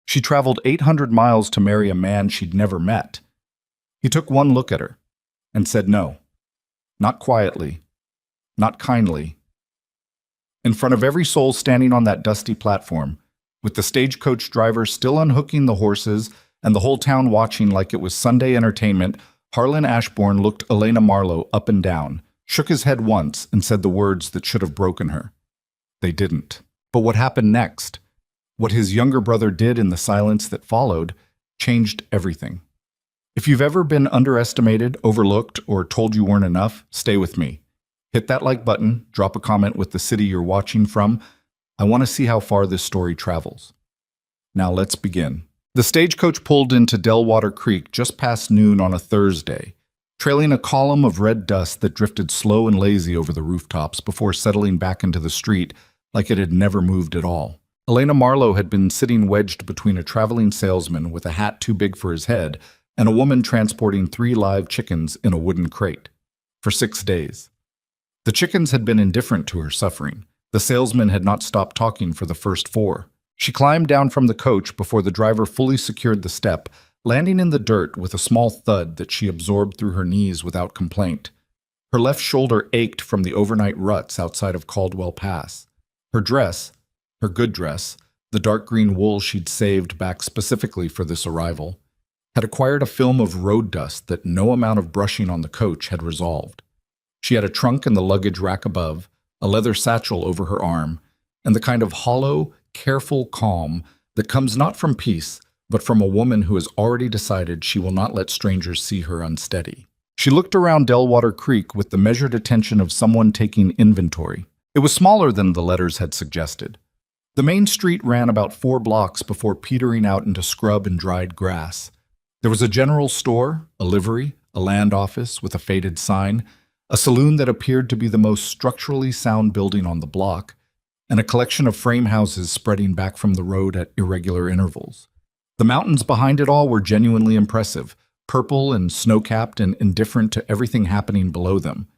She traveled 800 miles to marry a man she'd never met. He took one look at her and said no. Not quietly, not kindly. In front of every soul standing on that dusty platform, with the stagecoach driver still unhooking the horses and the whole town watching like it was Sunday entertainment, Harlan Ashbourne looked Elena Marlowe up and down, shook his head once, and said the words that should have broken her. They didn't. But what happened next, what his younger brother did in the silence that followed, changed everything. If you've ever been underestimated, overlooked, or told you weren't enough, stay with me. Hit that like button, drop a comment with the city you're watching from. I want to see how far this story travels. Now let's begin. The stagecoach pulled into Delwater Creek just past noon on a Thursday, trailing a column of red dust that drifted slow and lazy over the rooftops before settling back into the street like it had never moved at all. Elena Marlowe had been sitting wedged between a traveling salesman with a hat too big for his head and a woman transporting 3 live chickens in a wooden crate for 6 days. The chickens had been indifferent to her suffering. The salesman had not stopped talking for the first 4. She climbed down from the coach before the driver fully secured the step, landing in the dirt with a small thud that she absorbed through her knees without complaint. Her left shoulder ached from the overnight ruts outside of Caldwell Pass. Her dress, her good dress, the dark green wool she'd saved back specifically for this arrival, had acquired a film of road dust that no amount of brushing on the coach had resolved. She had a trunk in the luggage rack above, a leather satchel over her arm, and the kind of hollow, careful calm that comes not from peace, but from a woman who has already decided she will not let strangers see her unsteady. She looked around Delwater Creek with the measured attention of someone taking inventory. It was smaller than the letters had suggested. The main street ran about 4 blocks before petering out into scrub and dried grass. There was a general store, a livery, a land office with a faded sign, a saloon that appeared to be the most structurally sound building on the block, and a collection of frame houses spreading back from the road at irregular intervals. The mountains behind it all were genuinely impressive, purple and snow-capped and indifferent to everything happening below them.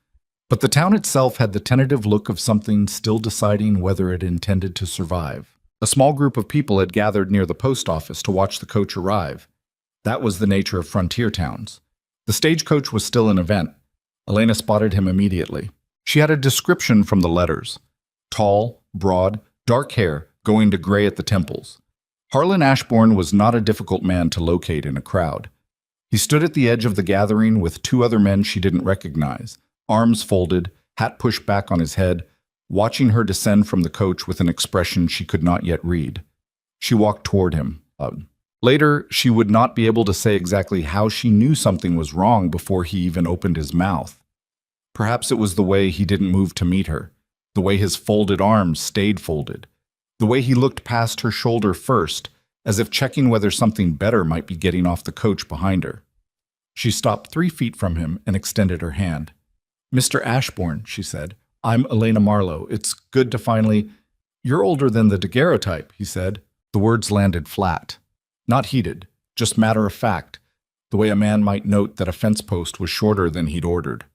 But the town itself had the tentative look of something still deciding whether it intended to survive. A small group of people had gathered near the post office to watch the coach arrive. That was the nature of frontier towns. The stagecoach was still an event. Elena spotted him immediately. She had a description from the letters. Tall, broad, dark hair, going to gray at the temples. Harlan Ashbourne was not a difficult man to locate in a crowd. He stood at the edge of the gathering with 2 other men she didn't recognize, arms folded, hat pushed back on his head, watching her descend from the coach with an expression she could not yet read. She walked toward him. Later, she would not be able to say exactly how she knew something was wrong before he even opened his mouth. Perhaps it was the way he didn't move to meet her, the way his folded arms stayed folded, the way he looked past her shoulder first, as if checking whether something better might be getting off the coach behind her. She stopped 3 feet from him and extended her hand. "Mr. Ashbourne," she said, "I'm Elena Marlowe. It's good to finally—" "You're older than the daguerreotype," he said. The words landed flat. Not heated, just matter of fact, the way a man might note that a fence post was shorter than he'd ordered.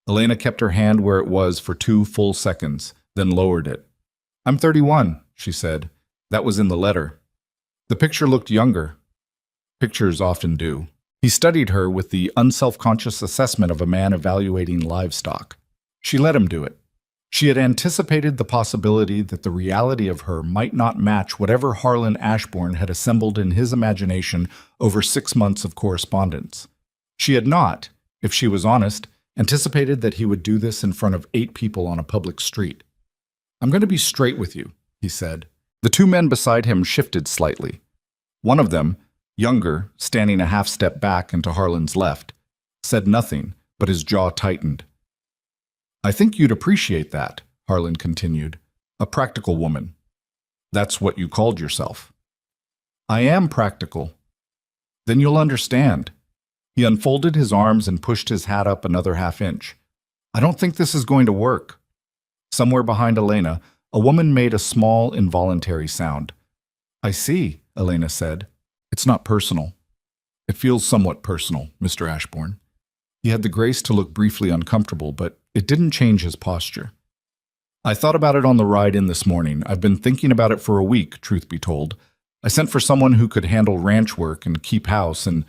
Elena kept her hand where it was for 2 full seconds, then lowered it. "I'm 31, she said. That was in the letter. The picture looked younger. Pictures often do. He studied her with the unselfconscious assessment of a man evaluating livestock. She let him do it. She had anticipated the possibility that the reality of her might not match whatever Harlan Ashbourne had assembled in his imagination over 6 months of correspondence. She had not, if she was honest, anticipated that he would do this in front of 8 people on a public street. "I'm going to be straight with you," he said. The 2 men beside him shifted slightly. One of them, younger, standing a half step back and to Harlan's left, said nothing, but his jaw tightened. "I think you'd appreciate that," Harlan continued. "A practical woman. That's what you called yourself." "I am practical." "Then you'll understand." He unfolded his arms and pushed his hat up another half-inch. "I don't think this is going to work." Somewhere behind Elena, a woman made a small, involuntary sound. "I see," Elena said. "It's not personal." "It feels somewhat personal, Mr. Ashbourne." He had the grace to look briefly uncomfortable, but it didn't change his posture. "I thought about it on the ride in this morning. I've been thinking about it for a week, truth be told. I sent for someone who could handle ranch work and keep house, and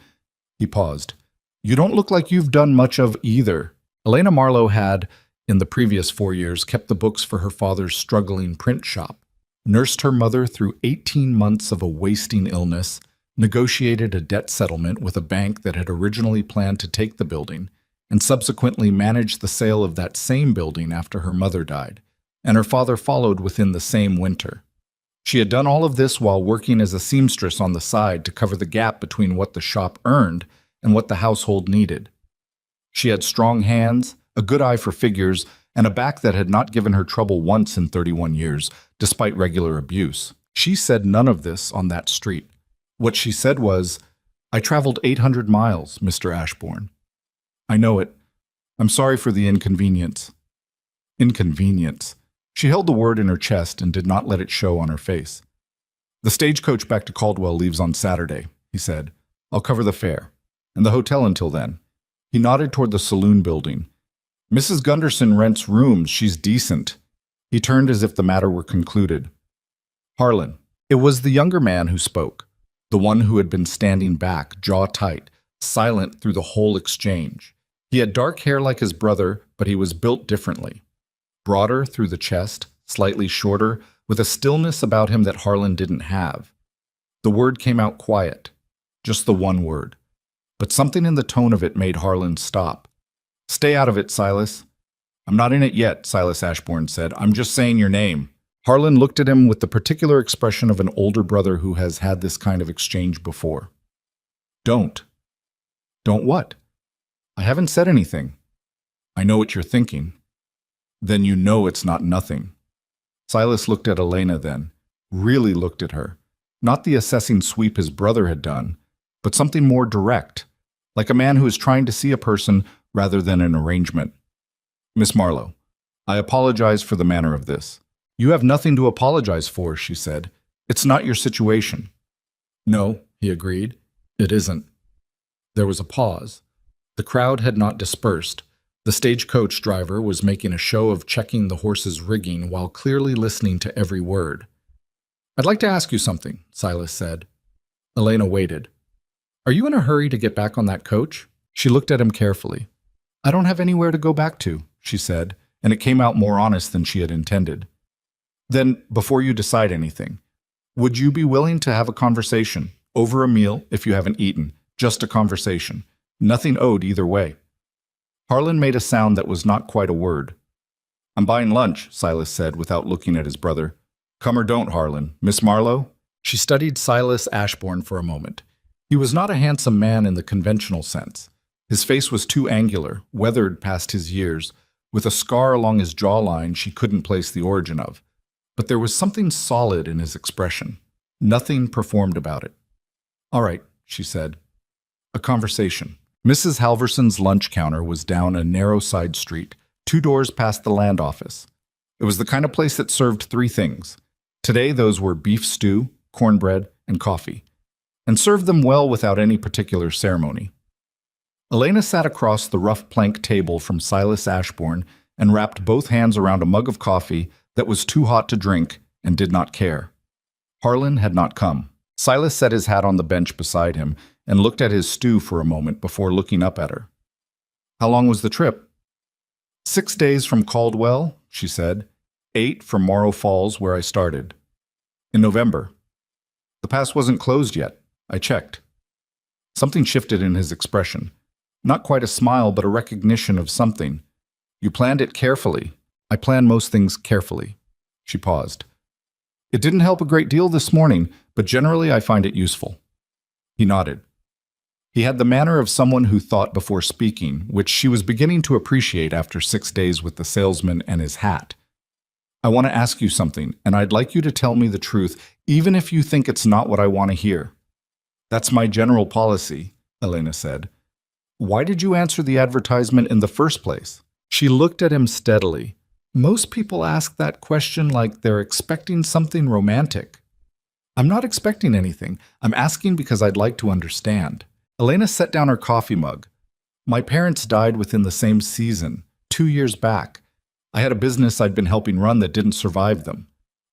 he paused. You don't look like you've done much of either. Elena Marlowe had, in the previous 4 years, kept the books for her father's struggling print shop, nursed her mother through 18 months of a wasting illness, negotiated a debt settlement with a bank that had originally planned to take the building, and subsequently managed the sale of that same building after her mother died, and her father followed within the same winter. She had done all of this while working as a seamstress on the side to cover the gap between what the shop earned and what the household needed. She had strong hands, a good eye for figures, and a back that had not given her trouble once in 31 years, despite regular abuse. She said none of this on that street. What she said was, I traveled 800 miles, Mr. Ashbourne. I know it. I'm sorry for the inconvenience. Inconvenience. She held the word in her chest and did not let it show on her face. The stagecoach back to Caldwell leaves on Saturday, he said. I'll cover the fare. And the hotel until then. He nodded toward the saloon building. Mrs. Gunderson rents rooms. She's decent. He turned as if the matter were concluded. Harlan. It was the younger man who spoke, the one who had been standing back, jaw tight, silent through the whole exchange. He had dark hair like his brother, but he was built differently. Broader through the chest, slightly shorter, with a stillness about him that Harlan didn't have. The word came out quiet, just the one word. But something in the tone of it made Harlan stop. Stay out of it, Silas. I'm not in it yet, Silas Ashbourne said. I'm just saying your name. Harlan looked at him with the particular expression of an older brother who has had this kind of exchange before. Don't. Don't what? I haven't said anything. I know what you're thinking. Then you know it's not nothing. Silas looked at Elena then, really looked at her. Not the assessing sweep his brother had done, but something more direct, like a man who is trying to see a person rather than an arrangement. Miss Marlowe, I apologize for the manner of this. You have nothing to apologize for, she said. It's not your situation. No, he agreed. It isn't. There was a pause. The crowd had not dispersed. The stagecoach driver was making a show of checking the horse's rigging while clearly listening to every word. I'd like to ask you something, Silas said. Elena waited. Are you in a hurry to get back on that coach? She looked at him carefully. I don't have anywhere to go back to, she said, and it came out more honest than she had intended. Then, before you decide anything, would you be willing to have a conversation, over a meal if you haven't eaten, just a conversation, nothing owed either way? Harlan made a sound that was not quite a word. I'm buying lunch, Silas said without looking at his brother. Come or don't, Harlan. Miss Marlowe? She studied Silas Ashbourne for a moment. He was not a handsome man in the conventional sense. His face was too angular, weathered past his years, with a scar along his jawline she couldn't place the origin of. But there was something solid in his expression. Nothing performed about it. All right, she said. A conversation. Mrs. Halverson's lunch counter was down a narrow side street, 2 doors past the land office. It was the kind of place that served 3 things. Today those were beef stew, cornbread, and coffee, and served them well without any particular ceremony. Elena sat across the rough plank table from Silas Ashbourne and wrapped both hands around a mug of coffee that was too hot to drink and did not care. Harlan had not come. Silas set his hat on the bench beside him and looked at his stew for a moment before looking up at her. How long was the trip? 6 days from Caldwell, she said. 8 from Morrow Falls, where I started. In November. The pass wasn't closed yet. I checked. Something shifted in his expression. Not quite a smile, but a recognition of something. You planned it carefully. I plan most things carefully. She paused. It didn't help a great deal this morning, but generally I find it useful. He nodded. He had the manner of someone who thought before speaking, which she was beginning to appreciate after 6 days with the salesman and his hat. I want to ask you something, and I'd like you to tell me the truth, even if you think it's not what I want to hear. That's my general policy, Elena said. Why did you answer the advertisement in the first place? She looked at him steadily. Most people ask that question like they're expecting something romantic. I'm not expecting anything. I'm asking because I'd like to understand. Elena set down her coffee mug. My parents died within the same season, 2 years back. I had a business I'd been helping run that didn't survive them.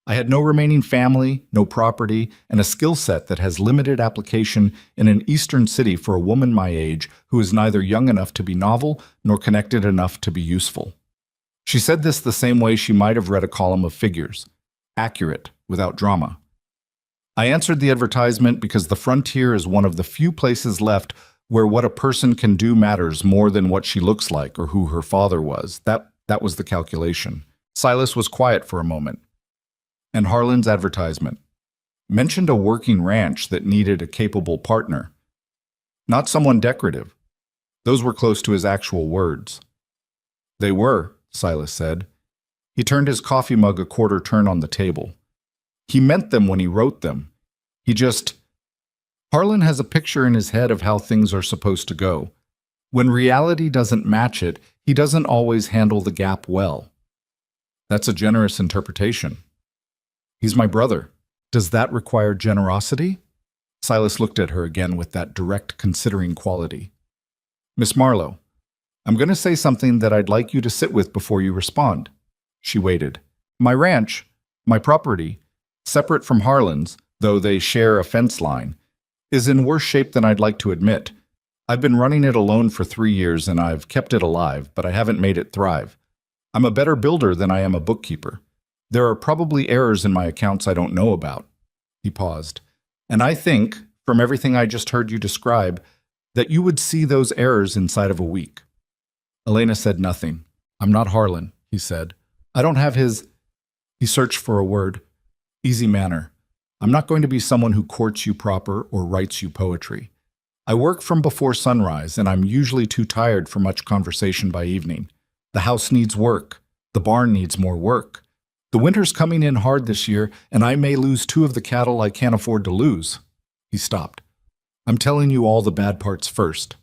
I had no remaining family, no property, and a skill set that has limited application in an eastern city for a woman my age who is neither young enough to be novel nor connected enough to be useful. She said this the same way she might have read a column of figures, accurate, without drama. I answered the advertisement because the frontier is one of the few places left where what a person can do matters more than what she looks like or who her father was. That was the calculation. Silas was quiet for a moment. And Harlan's advertisement mentioned a working ranch that needed a capable partner. Not someone decorative. Those were close to his actual words. They were, Silas said. He turned his coffee mug a quarter turn on the table. He meant them when he wrote them. Harlan has a picture in his head of how things are supposed to go. When reality doesn't match it, he doesn't always handle the gap well. That's a generous interpretation. He's my brother. Does that require generosity? Silas looked at her again with that direct, considering quality. Miss Marlowe, I'm going to say something that I'd like you to sit with before you respond. She waited. My ranch, my property, separate from Harlan's, though they share a fence line, is in worse shape than I'd like to admit. I've been running it alone for 3 years and I've kept it alive, but I haven't made it thrive. I'm a better builder than I am a bookkeeper. There are probably errors in my accounts I don't know about. He paused. And I think, from everything I just heard you describe, that you would see those errors inside of a week. Elena said nothing. I'm not Harlan, he said. I don't have his, he searched for a word, easy manner. I'm not going to be someone who courts you proper or writes you poetry. I work from before sunrise, and I'm usually too tired for much conversation by evening. The house needs work. The barn needs more work. The winter's coming in hard this year, and I may lose 2 of the cattle I can't afford to lose. He stopped. I'm telling you all the bad parts first.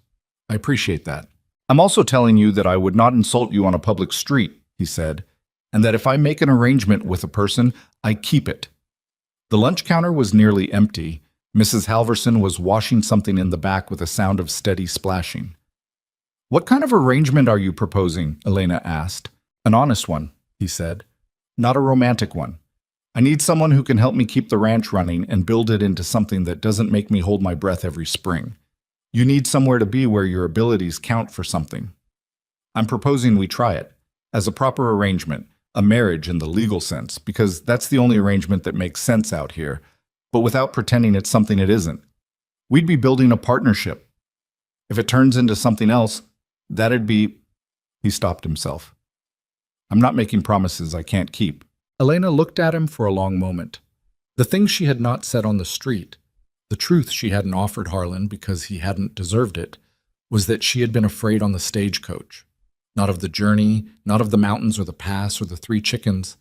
I appreciate that. I'm also telling you that I would not insult you on a public street, he said, and that if I make an arrangement with a person, I keep it. The lunch counter was nearly empty. Mrs. Halverson was washing something in the back with a sound of steady splashing. What kind of arrangement are you proposing? Elena asked. An honest one, he said. Not a romantic one. I need someone who can help me keep the ranch running and build it into something that doesn't make me hold my breath every spring. You need somewhere to be where your abilities count for something. I'm proposing we try it, as a proper arrangement, a marriage in the legal sense, because that's the only arrangement that makes sense out here, but without pretending it's something it isn't. We'd be building a partnership. If it turns into something else, that'd be... He stopped himself. I'm not making promises I can't keep. Elena looked at him for a long moment. The things she had not said on the street, the truth she hadn't offered Harlan because he hadn't deserved it, was that she had been afraid on the stagecoach. Not of the journey, not of the mountains or the pass or the 3 chickens.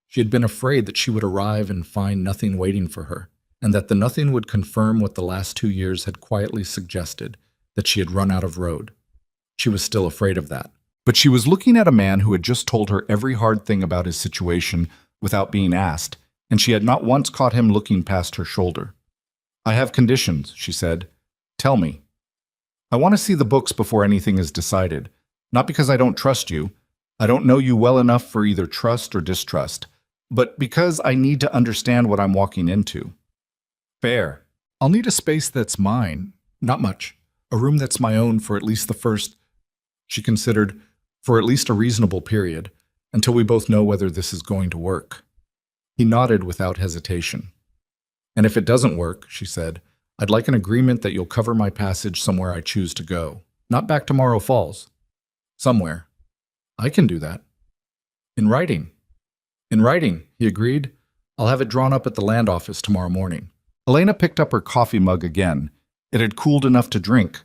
She had been afraid that she would arrive and find nothing waiting for her, and that the nothing would confirm what the last 2 years had quietly suggested, that she had run out of road. She was still afraid of that. But she was looking at a man who had just told her every hard thing about his situation without being asked, and she had not once caught him looking past her shoulder. I have conditions, she said. Tell me. I want to see the books before anything is decided. Not because I don't trust you. I don't know you well enough for either trust or distrust, but because I need to understand what I'm walking into. Fair. I'll need a space that's mine. Not much. A room that's my own for at least the first, she considered, for at least a reasonable period, until we both know whether this is going to work. He nodded without hesitation. And if it doesn't work, she said, I'd like an agreement that you'll cover my passage somewhere I choose to go. Not back to Morrow Falls. Somewhere. I can do that. In writing. In writing, he agreed. I'll have it drawn up at the land office tomorrow morning. Elena picked up her coffee mug again. It had cooled enough to drink.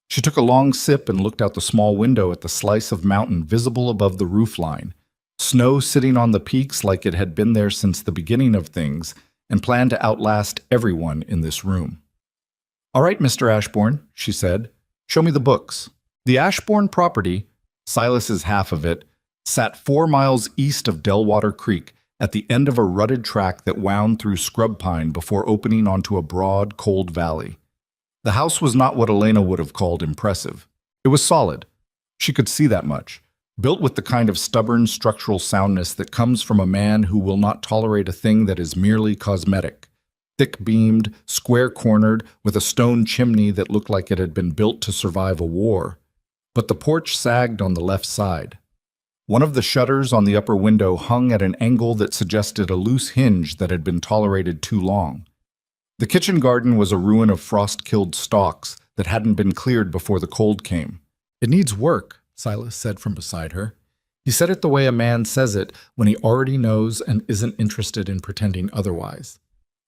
She took a long sip and looked out the small window at the slice of mountain visible above the roofline, snow sitting on the peaks like it had been there since the beginning of things, and planned to outlast everyone in this room. All right, Mr. Ashbourne, she said, show me the books. The Ashbourne property, Silas's half of it, sat 4 miles east of Delwater Creek at the end of a rutted track that wound through scrub pine before opening onto a broad, cold valley. The house was not what Elena would have called impressive. It was solid. She could see that much. built with the kind of stubborn structural soundness that comes from a man who will not tolerate a thing that is merely cosmetic. Thick-beamed, square-cornered, with a stone chimney that looked like it had been built to survive a war. But the porch sagged on the left side. One of the shutters on the upper window hung at an angle that suggested a loose hinge that had been tolerated too long. The kitchen garden was a ruin of frost-killed stalks that hadn't been cleared before the cold came. "It needs work," Silas said from beside her. He said it the way a man says it when he already knows and isn't interested in pretending otherwise.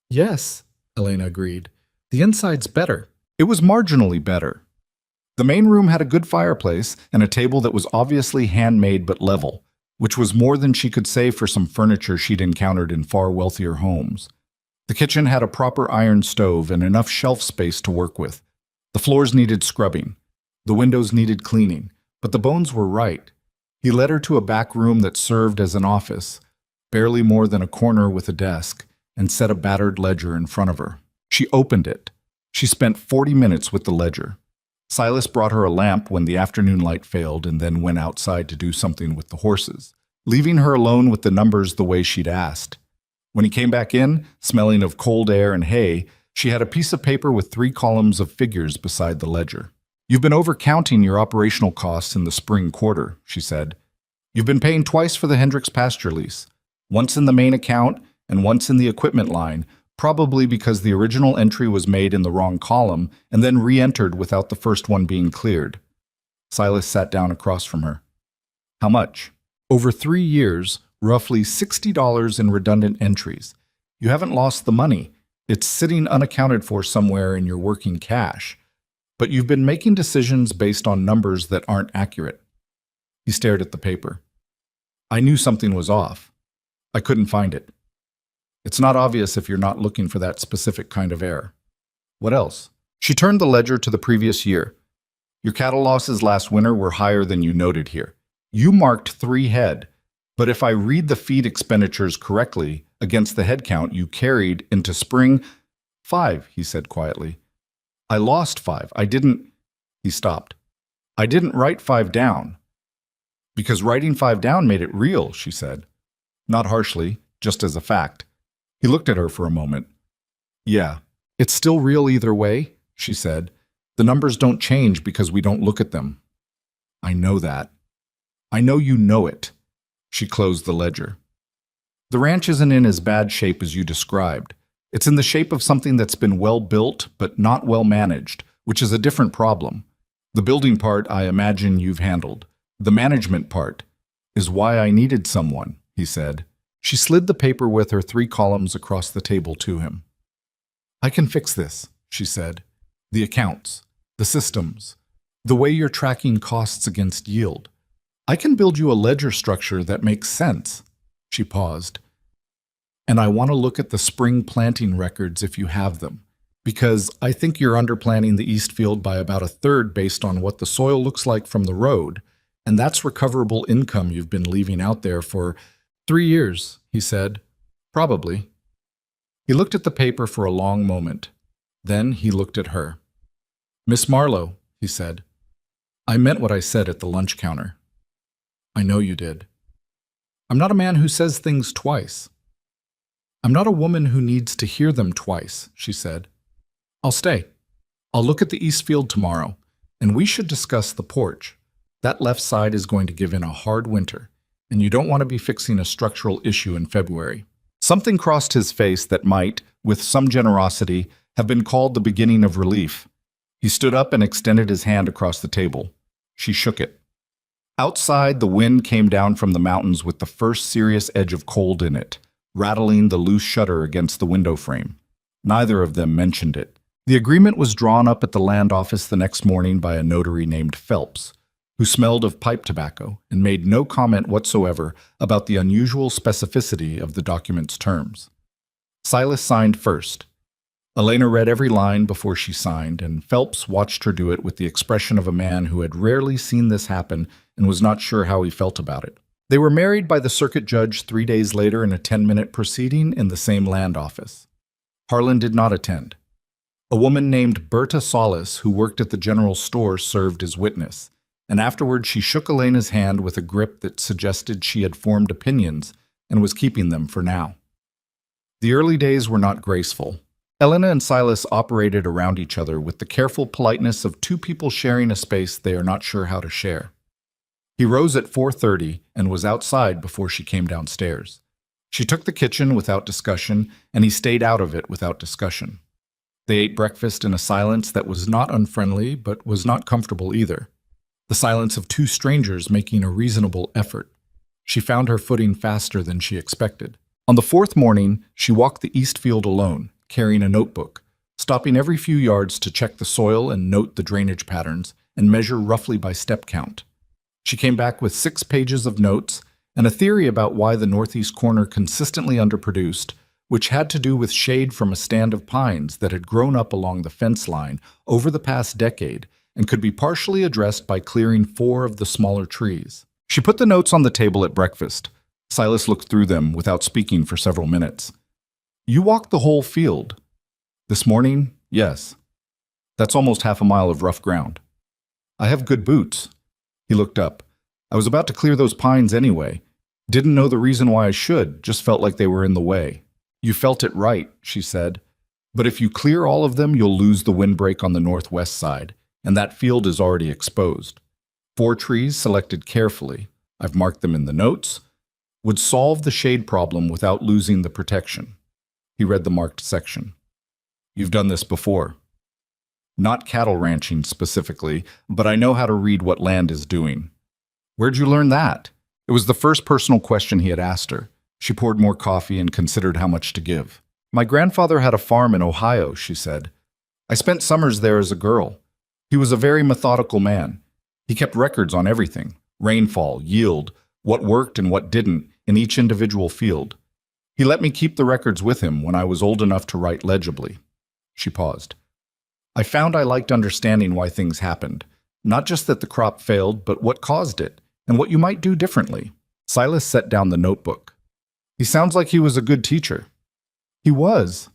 "Yes," Elena agreed. "The inside's better." It was marginally better. The main room had a good fireplace and a table that was obviously handmade but level, which was more than she could say for some furniture she'd encountered in far wealthier homes. The kitchen had a proper iron stove and enough shelf space to work with. The floors needed scrubbing. The windows needed cleaning, but the bones were right. He led her to a back room that served as an office, barely more than a corner with a desk, and set a battered ledger in front of her. She opened it. She spent 40 minutes with the ledger. Silas brought her a lamp when the afternoon light failed and then went outside to do something with the horses, leaving her alone with the numbers the way she'd asked. When he came back in, smelling of cold air and hay, she had a piece of paper with 3 columns of figures beside the ledger. "You've been overcounting your operational costs in the spring quarter," she said. "You've been paying twice for the Hendricks pasture lease, once in the main account and once in the equipment line, probably because the original entry was made in the wrong column and then re-entered without the first one being cleared." Silas sat down across from her. "How much?" "Over 3 years, roughly $60 in redundant entries. You haven't lost the money. It's sitting unaccounted for somewhere in your working cash. But you've been making decisions based on numbers that aren't accurate." He stared at the paper. "I knew something was off. I couldn't find it." "It's not obvious if you're not looking for that specific kind of error." "What else?" She turned the ledger to the previous year. "Your cattle losses last winter were higher than you noted here. You marked 3 head, but if I read the feed expenditures correctly against the head count you carried into spring..." "5, he said quietly. "I lost 5. I didn't..." He stopped. "I didn't write 5 down." "Because writing 5 down made it real," she said. Not harshly, just as a fact. He looked at her for a moment. "Yeah, it's still real either way," she said. "The numbers don't change because we don't look at them." "I know that. I know you know it." She closed the ledger. "The ranch isn't in as bad shape as you described. It's in the shape of something that's been well built but not well managed, which is a different problem. The building part I imagine you've handled. The management part is why I needed someone," he said. She slid the paper with her 3 columns across the table to him. "I can fix this," she said. "The accounts, the systems, the way you're tracking costs against yield. I can build you a ledger structure that makes sense." She paused. "And I want to look at the spring planting records if you have them, because I think you're underplanting the east field by about 1/3 based on what the soil looks like from the road, and that's recoverable income you've been leaving out there for..." 3 years, he said. "Probably." He looked at the paper for a long moment. Then he looked at her. "Miss Marlowe," he said, "I meant what I said at the lunch counter." "I know you did." "I'm not a man who says things twice." "I'm not a woman who needs to hear them twice," she said. "I'll stay. I'll look at the east field tomorrow, and we should discuss the porch. That left side is going to give in a hard winter, and you don't want to be fixing a structural issue in February." Something crossed his face that might, with some generosity, have been called the beginning of relief. He stood up and extended his hand across the table. She shook it. Outside, the wind came down from the mountains with the first serious edge of cold in it, rattling the loose shutter against the window frame. Neither of them mentioned it. The agreement was drawn up at the land office the next morning by a notary named Phelps, who smelled of pipe tobacco and made no comment whatsoever about the unusual specificity of the document's terms. Silas signed first. Elena read every line before she signed, and Phelps watched her do it with the expression of a man who had rarely seen this happen and was not sure how he felt about it. They were married by the circuit judge 3 days later in a 10-minute proceeding in the same land office. Harlan did not attend. A woman named Berta Solis, who worked at the general store, served as witness, and afterward she shook Elena's hand with a grip that suggested she had formed opinions and was keeping them for now. The early days were not graceful. Elena and Silas operated around each other with the careful politeness of two people sharing a space they are not sure how to share. He rose at 4:30 and was outside before she came downstairs. She took the kitchen without discussion, and he stayed out of it without discussion. They ate breakfast in a silence that was not unfriendly, but was not comfortable either. The silence of two strangers making a reasonable effort. She found her footing faster than she expected. On the fourth morning, she walked the east field alone, carrying a notebook, stopping every few yards to check the soil and note the drainage patterns and measure roughly by step count. She came back with 6 pages of notes and a theory about why the northeast corner consistently underproduced, which had to do with shade from a stand of pines that had grown up along the fence line over the past decade and could be partially addressed by clearing 4 of the smaller trees. She put the notes on the table at breakfast. Silas looked through them without speaking for several minutes. "You walked the whole field." "This morning, yes. That's almost half a mile of rough ground." "I have good boots." He looked up. "I was about to clear those pines anyway. Didn't know the reason why I should, just felt like they were in the way." "You felt it right," she said. "But if you clear all of them, you'll lose the windbreak on the northwest side, and that field is already exposed. 4 trees selected carefully, I've marked them in the notes, would solve the shade problem without losing the protection." He read the marked section. "You've done this before." "Not cattle ranching specifically, but I know how to read what land is doing." "Where'd you learn that?" It was the first personal question he had asked her. She poured more coffee and considered how much to give. "My grandfather had a farm in Ohio," she said. "I spent summers there as a girl. He was a very methodical man. He kept records on everything: rainfall, yield, what worked and what didn't in each individual field. He let me keep the records with him when I was old enough to write legibly." She paused. "I found I liked understanding why things happened, not just that the crop failed, but what caused it, and what you might do differently." Silas set down the notebook. "He sounds like he was a good teacher." "He was."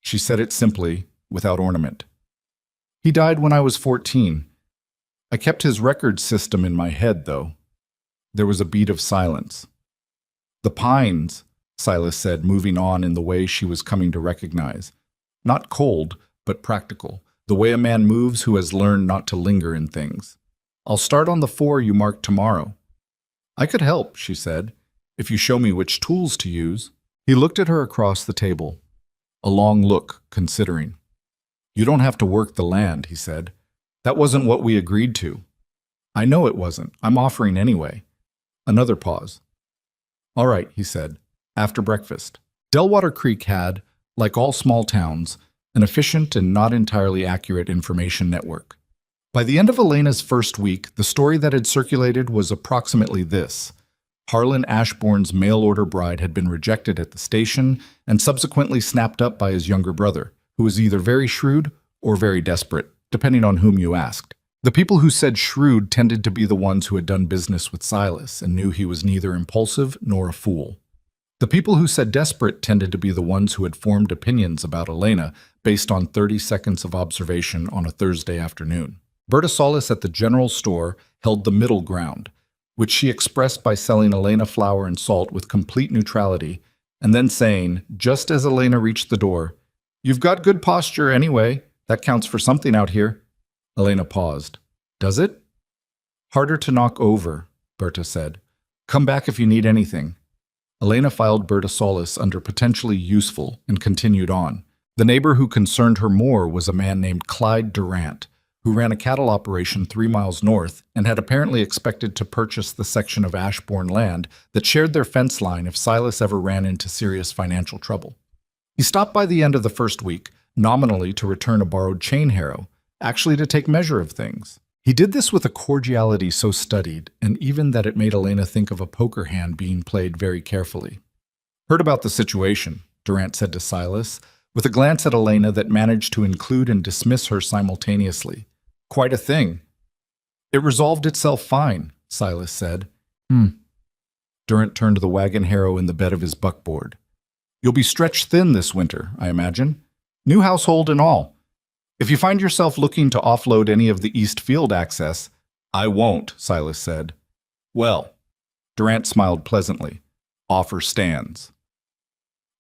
She said it simply, without ornament. "He died when I was 14. I kept his record system in my head, though." There was a beat of silence. "The pines," Silas said, moving on in the way she was coming to recognize. Not cold, but practical, the way a man moves who has learned not to linger in things. "I'll start on the 4 you mark tomorrow." "I could help," she said, "if you show me which tools to use." He looked at her across the table. A long look, considering. "You don't have to work the land," he said. "That wasn't what we agreed to." "I know it wasn't. I'm offering anyway." Another pause. "All right," he said, "after breakfast." Delwater Creek had, like all small towns, an efficient and not entirely accurate information network. By the end of Elena's first week, the story that had circulated was approximately this: Harlan Ashbourne's mail-order bride had been rejected at the station and subsequently snapped up by his younger brother, who was either very shrewd or very desperate, depending on whom you asked. The people who said shrewd tended to be the ones who had done business with Silas and knew he was neither impulsive nor a fool. The people who said desperate tended to be the ones who had formed opinions about Elena based on 30 seconds of observation on a Thursday afternoon. Berta Solis at the general store held the middle ground, which she expressed by selling Elena flour and salt with complete neutrality, and then saying, just as Elena reached the door, "You've got good posture anyway. That counts for something out here." Elena paused. "Does it?" "Harder to knock over," Berta said. "Come back if you need anything." Elena filed Berta Solis under potentially useful and continued on. The neighbor who concerned her more was a man named Clyde Durant, who ran a cattle operation 3 miles north and had apparently expected to purchase the section of Ashbourne land that shared their fence line if Silas ever ran into serious financial trouble. He stopped by the end of the first week, nominally to return a borrowed chain harrow, actually to take measure of things. He did this with a cordiality so studied, and even that it made Elena think of a poker hand being played very carefully. "Heard about the situation," Durant said to Silas, with a glance at Elena that managed to include and dismiss her simultaneously. "Quite a thing." "It resolved itself fine," Silas said. Durant turned the wagon harrow in the bed of his buckboard. "You'll be stretched thin this winter, I imagine. New household and all. If you find yourself looking to offload any of the east field access, I won't, Silas said. Well, Durant smiled pleasantly. Offer stands.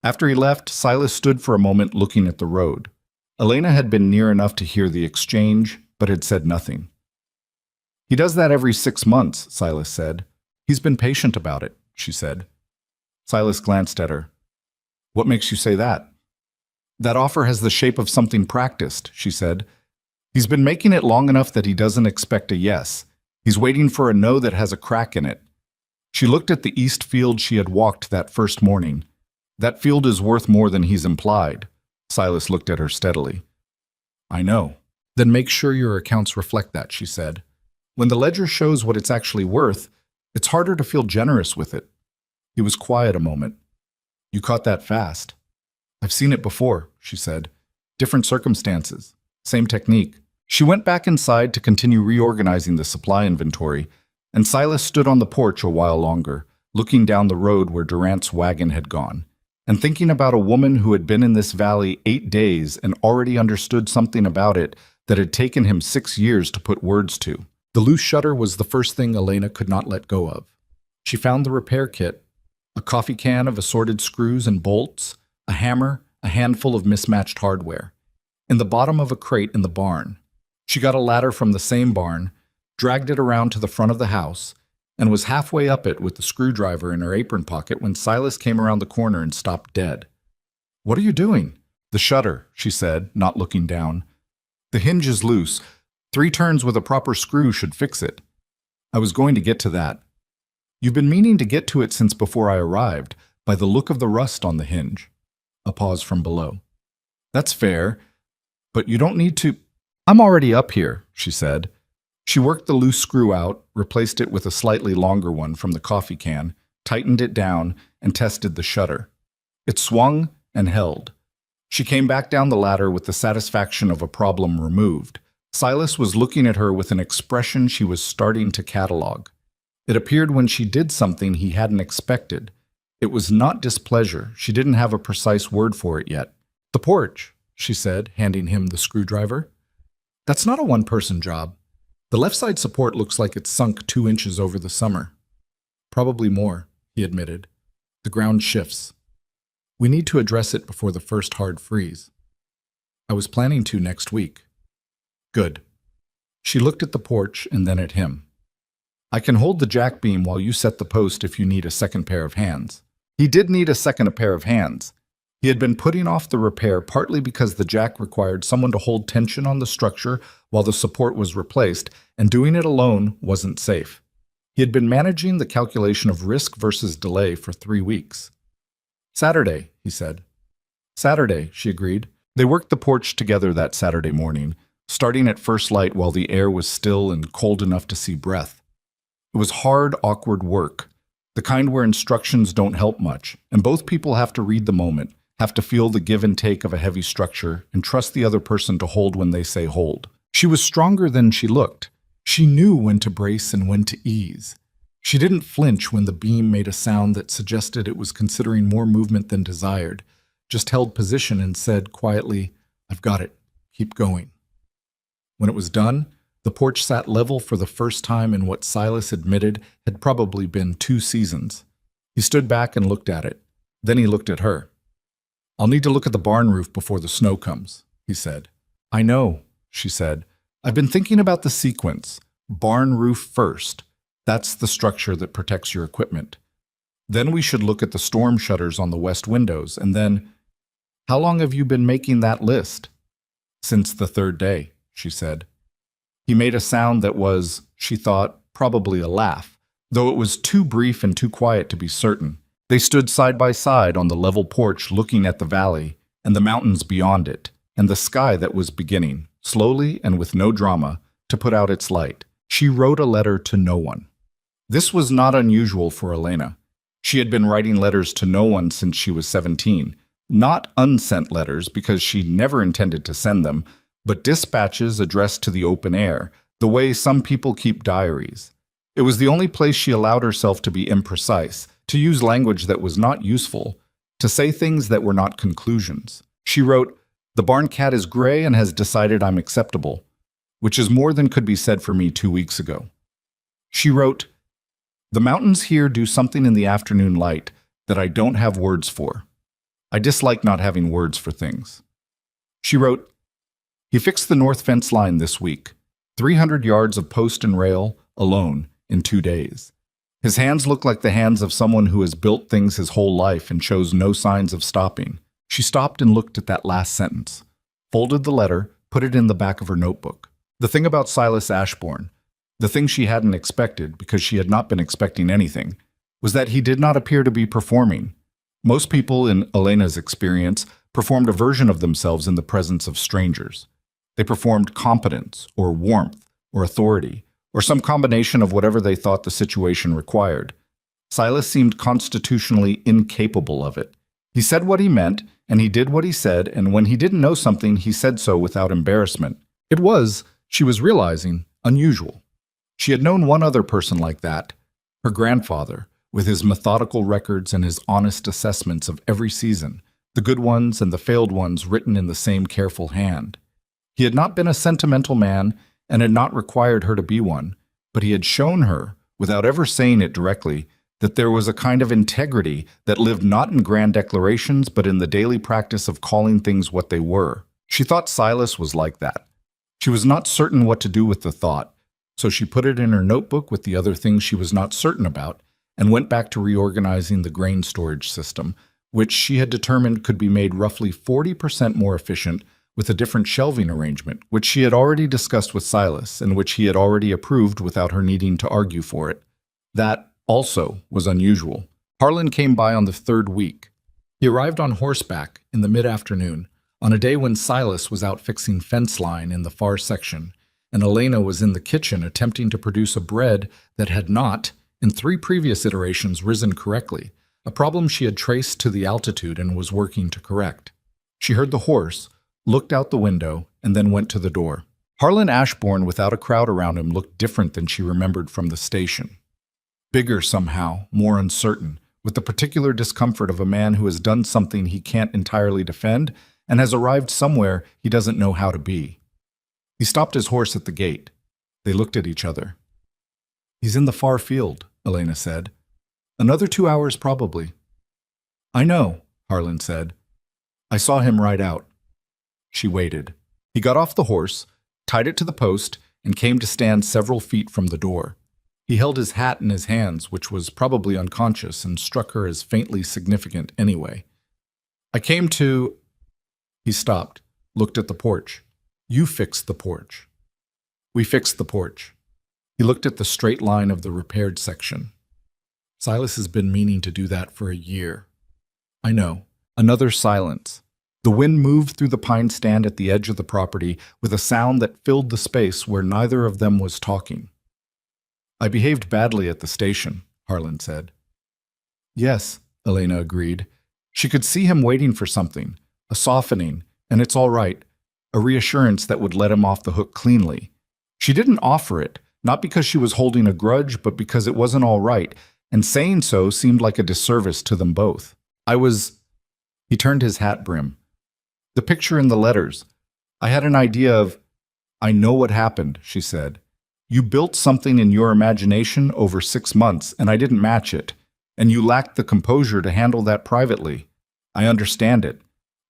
After he left, Silas stood for a moment looking at the road. Elena had been near enough to hear the exchange, but had said nothing. He does that every 6 months, Silas said. He's been patient about it, she said. Silas glanced at her. What makes you say that? That offer has the shape of something practiced, she said. He's been making it long enough that he doesn't expect a yes. He's waiting for a no that has a crack in it. She looked at the east field she had walked that first morning. That field is worth more than he's implied. Silas looked at her steadily. I know. Then make sure your accounts reflect that, she said. When the ledger shows what it's actually worth, it's harder to feel generous with it. He was quiet a moment. You caught that fast. I've seen it before, she said. Different circumstances. Same technique. She went back inside to continue reorganizing the supply inventory, and Silas stood on the porch a while longer, looking down the road where Durant's wagon had gone, and thinking about a woman who had been in this valley 8 days and already understood something about it that had taken him 6 years to put words to. The loose shutter was the first thing Elena could not let go of. She found the repair kit, a coffee can of assorted screws and bolts, a hammer, a handful of mismatched hardware, in the bottom of a crate in the barn. She got a ladder from the same barn, dragged it around to the front of the house, and was halfway up it with the screwdriver in her apron pocket when Silas came around the corner and stopped dead. What are you doing? The shutter, she said, not looking down. The hinge is loose. 3 turns with a proper screw should fix it. I was going to get to that. You've been meaning to get to it since before I arrived, by the look of the rust on the hinge. A pause from below. That's fair, but you don't need to. I'm already up here, she said. She worked the loose screw out, replaced it with a slightly longer one from the coffee can, tightened it down, and tested the shutter. It swung and held. She came back down the ladder with the satisfaction of a problem removed. Silas was looking at her with an expression she was starting to catalog. It appeared when she did something he hadn't expected. It was not displeasure. She didn't have a precise word for it yet. The porch, she said, handing him the screwdriver. That's not a one-person job. The left side support looks like it's sunk 2 inches over the summer. Probably more, he admitted. The ground shifts. We need to address it before the first hard freeze. I was planning to next week. Good. She looked at the porch and then at him. I can hold the jack beam while you set the post if you need a second pair of hands. He did need a second pair of hands. He had been putting off the repair partly because the jack required someone to hold tension on the structure while the support was replaced, and doing it alone wasn't safe. He had been managing the calculation of risk versus delay for 3 weeks. Saturday, he said. Saturday, she agreed. They worked the porch together that Saturday morning, starting at first light while the air was still and cold enough to see breath. It was hard, awkward work, the kind where instructions don't help much, and both people have to read the moment, have to feel the give and take of a heavy structure, and trust the other person to hold when they say hold. She was stronger than she looked. She knew when to brace and when to ease. She didn't flinch when the beam made a sound that suggested it was considering more movement than desired, just held position and said quietly, I've got it. Keep going. When it was done, the porch sat level for the first time in what Silas admitted had probably been 2 seasons. He stood back and looked at it. Then he looked at her. I'll need to look at the barn roof before the snow comes, he said. I know, she said. I've been thinking about the sequence. Barn roof first. That's the structure that protects your equipment. Then we should look at the storm shutters on the west windows, and then... How long have you been making that list? Since the 3rd day, she said. He made a sound that was, she thought, probably a laugh, though it was too brief and too quiet to be certain. They stood side by side on the level porch looking at the valley, and the mountains beyond it, and the sky that was beginning, slowly and with no drama, to put out its light. She wrote a letter to no one. This was not unusual for Elena. She had been writing letters to no one since she was 17. Not unsent letters, because she never intended to send them, but dispatches addressed to the open air, the way some people keep diaries. It was the only place she allowed herself to be imprecise, to use language that was not useful, to say things that were not conclusions. She wrote, The barn cat is gray and has decided I'm acceptable, which is more than could be said for me 2 weeks ago. She wrote, "The mountains here do something in the afternoon light that I don't have words for. I dislike not having words for things." She wrote, "He fixed the north fence line this week, 300 yards of post and rail, alone, in 2 days. His hands look like the hands of someone who has built things his whole life and shows no signs of stopping." She stopped and looked at that last sentence, folded the letter, put it in the back of her notebook. The thing about Silas Ashbourne, the thing she hadn't expected, because she had not been expecting anything, was that he did not appear to be performing. Most people, in Elena's experience, performed a version of themselves in the presence of strangers. They performed competence, or warmth, or authority, or some combination of whatever they thought the situation required. Silas seemed constitutionally incapable of it. He said what he meant, and he did what he said, and when he didn't know something, he said so without embarrassment. It was, she was realizing, unusual. She had known one other person like that, her grandfather, with his methodical records and his honest assessments of every season, the good ones and the failed ones written in the same careful hand. He had not been a sentimental man and had not required her to be one, but he had shown her, without ever saying it directly, that there was a kind of integrity that lived not in grand declarations but in the daily practice of calling things what they were. She thought Silas was like that. She was not certain what to do with the thought, so she put it in her notebook with the other things she was not certain about and went back to reorganizing the grain storage system, which she had determined could be made roughly 40% more efficient with a different shelving arrangement, which she had already discussed with Silas and which he had already approved without her needing to argue for it. That also was unusual. Harlan came by on the 3rd week. He arrived on horseback in the mid-afternoon, on a day when Silas was out fixing fence line in the far section, and Elena was in the kitchen attempting to produce a bread that had not, in 3 previous iterations, risen correctly, a problem she had traced to the altitude and was working to correct. She heard the horse, looked out the window, and then went to the door. Harlan Ashbourne, without a crowd around him, looked different than she remembered from the station. Bigger somehow, more uncertain, with the particular discomfort of a man who has done something he can't entirely defend and has arrived somewhere he doesn't know how to be. He stopped his horse at the gate. They looked at each other. "He's in the far field," Elena said. "Another 2 hours probably." "I know," Harlan said. "I saw him ride out." She waited. He got off the horse, tied it to the post, and came to stand several feet from the door. He held his hat in his hands, which was probably unconscious and struck her as faintly significant anyway. "I came to—" He stopped, looked at the porch. "You fixed the porch." "We fixed the porch." He looked at the straight line of the repaired section. "Silas has been meaning to do that for a year." "I know." Another silence. The wind moved through the pine stand at the edge of the property with a sound that filled the space where neither of them was talking. "I behaved badly at the station," Harlan said. "Yes," Elena agreed. She could see him waiting for something, a softening, and it's all right, a reassurance that would let him off the hook cleanly. She didn't offer it, not because she was holding a grudge, but because it wasn't all right, and saying so seemed like a disservice to them both. He turned his hat brim. "The picture in the letters. I had an idea of—" "I know what happened," she said. "You built something in your imagination over 6 months, and I didn't match it, and you lacked the composure to handle that privately. I understand it.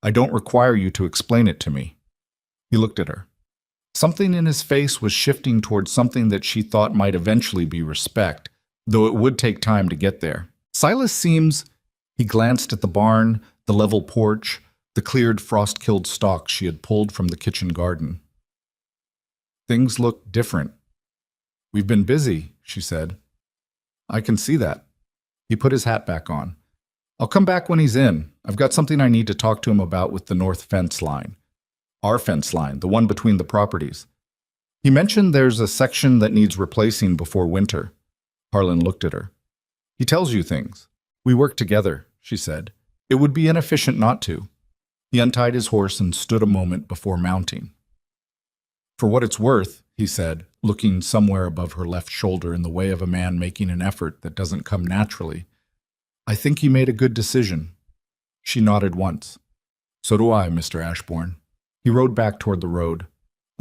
I don't require you to explain it to me." He looked at her. Something in his face was shifting towards something that she thought might eventually be respect, though it would take time to get there. "Silas seems—" He glanced at the barn, the level porch, the cleared frost-killed stalks she had pulled from the kitchen garden. "Things look different." "We've been busy," she said. "I can see that." He put his hat back on. "I'll come back when he's in. I've got something I need to talk to him about with the north fence line. Our fence line, the one between the properties. He mentioned there's a section that needs replacing before winter." Harlan looked at her. "He tells you things. We work together," she said. "It would be inefficient not to." He untied his horse and stood a moment before mounting. "For what it's worth," he said, looking somewhere above her left shoulder in the way of a man making an effort that doesn't come naturally, "I think he made a good decision." She nodded once. "So do I, Mr. Ashbourne." He rode back toward the road.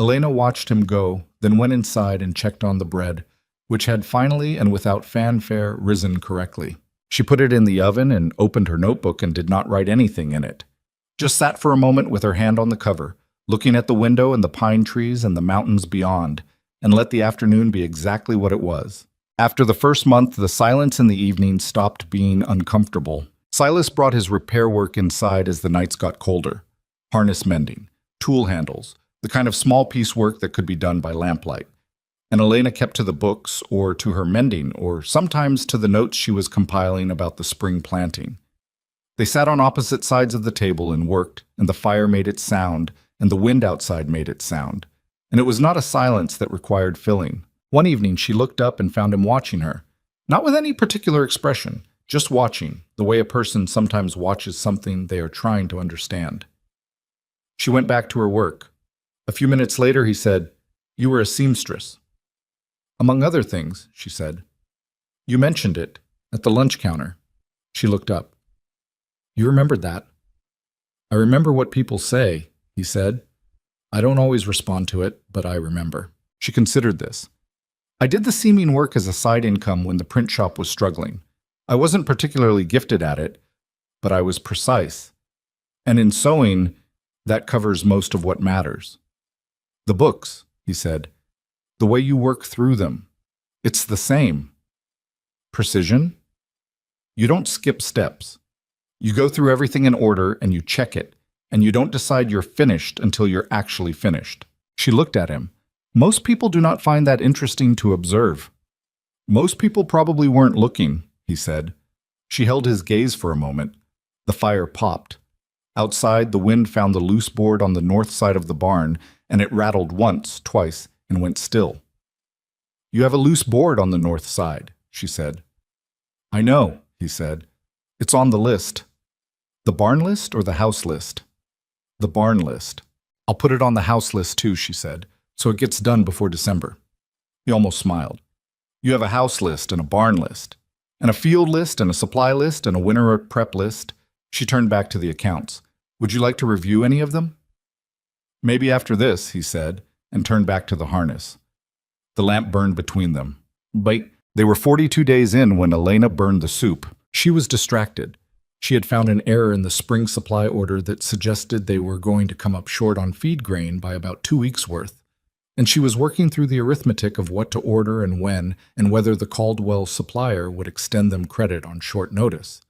Elena watched him go, then went inside and checked on the bread, which had finally and without fanfare risen correctly. She put it in the oven and opened her notebook and did not write anything in it. Just sat for a moment with her hand on the cover, looking at the window and the pine trees and the mountains beyond, and let the afternoon be exactly what it was. After the first month, the silence in the evening stopped being uncomfortable. Silas brought his repair work inside as the nights got colder. Harness mending, tool handles, the kind of small piece work that could be done by lamplight. And Elena kept to the books, or to her mending, or sometimes to the notes she was compiling about the spring planting. They sat on opposite sides of the table and worked, and the fire made its sound, and the wind outside made its sound. And it was not a silence that required filling. One evening she looked up and found him watching her, not with any particular expression, just watching, the way a person sometimes watches something they are trying to understand. She went back to her work. A few minutes later he said, "You were a seamstress." "Among other things," she said. "You mentioned it, at the lunch counter." She looked up. "You remembered that?" "I remember what people say," he said. "I don't always respond to it, but I remember." She considered this. "I did the seaming work as a side income when the print shop was struggling. I wasn't particularly gifted at it, but I was precise. And in sewing, that covers most of what matters." "The books," he said. "The way you work through them. It's the same." "Precision?" "You don't skip steps. You go through everything in order and you check it, and you don't decide you're finished until you're actually finished." She looked at him. "Most people do not find that interesting to observe." "Most people probably weren't looking," he said. She held his gaze for a moment. The fire popped. Outside, the wind found the loose board on the north side of the barn, and it rattled once, twice, and went still. "You have a loose board on the north side," she said. "I know," he said. "It's on the list." "The barn list or the house list?" "The barn list." "I'll put it on the house list too," she said, "so it gets done before December." He almost smiled. "You have a house list and a barn list, and a field list and a supply list and a winter prep list." She turned back to the accounts. "Would you like to review any of them?" "Maybe after this," he said, and turned back to the harness. The lamp burned between them. But they were 42 days in when Elena burned the soup. She was distracted. She had found an error in the spring supply order that suggested they were going to come up short on feed grain by about 2 weeks' worth, and she was working through the arithmetic of what to order and when, and whether the Caldwell supplier would extend them credit on short notice.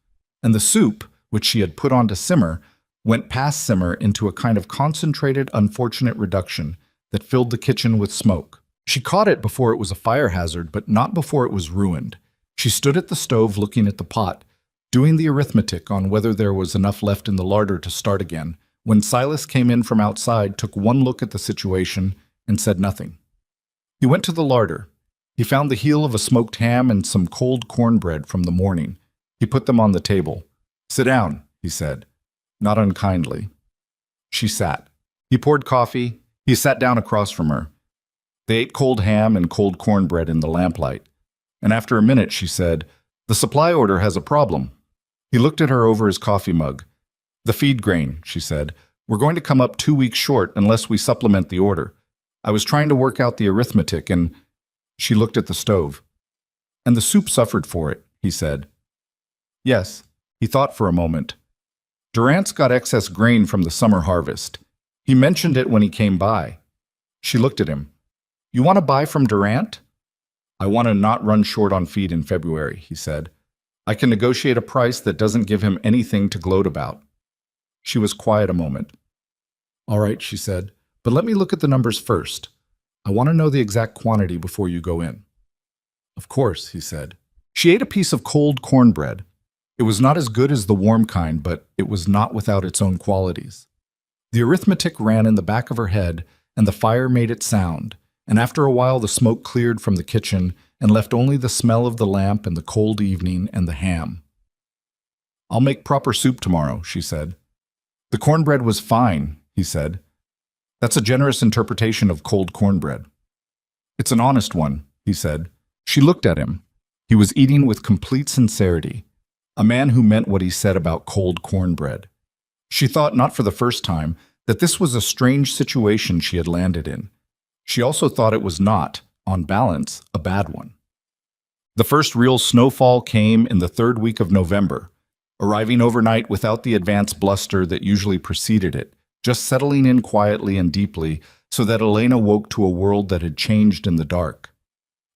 And the soup, which she had put on to simmer, went past simmer into a kind of concentrated, unfortunate reduction that filled the kitchen with smoke. She caught it before it was a fire hazard, but not before it was ruined. She stood at the stove looking at the pot, doing the arithmetic on whether there was enough left in the larder to start again, when Silas came in from outside, took one look at the situation, and said nothing. He went to the larder. He found the heel of a smoked ham and some cold cornbread from the morning. He put them on the table. "Sit down," he said, not unkindly. She sat. He poured coffee. He sat down across from her. They ate cold ham and cold cornbread in the lamplight. And after a minute, she said, "The supply order has a problem." He looked at her over his coffee mug. "The feed grain," she said. "We're going to come up 2 weeks short unless we supplement the order. I was trying to work out the arithmetic and—" She looked at the stove. "And the soup suffered for it," he said. "Yes." He thought for a moment. "Durant's got excess grain from the summer harvest. He mentioned it when he came by." She looked at him. "You want to buy from Durant?" "I want to not run short on feed in February," he said. "I can negotiate a price that doesn't give him anything to gloat about." She was quiet a moment. "All right," she said, "but let me look at the numbers first. I want to know the exact quantity before you go in." "Of course," he said. She ate a piece of cold cornbread. It was not as good as the warm kind, but it was not without its own qualities. The arithmetic ran in the back of her head, and the fire made it sound, and after a while the smoke cleared from the kitchen and left only the smell of the lamp and the cold evening and the ham. "I'll make proper soup tomorrow," she said. "The cornbread was fine," he said. "That's a generous interpretation of cold cornbread." "It's an honest one," he said. She looked at him. He was eating with complete sincerity. A man who meant what he said about cold cornbread. She thought, not for the first time, that this was a strange situation she had landed in. She also thought it was not, on balance, a bad one. The first real snowfall came in the third week of November, arriving overnight without the advance bluster that usually preceded it, just settling in quietly and deeply so that Elena woke to a world that had changed in the dark.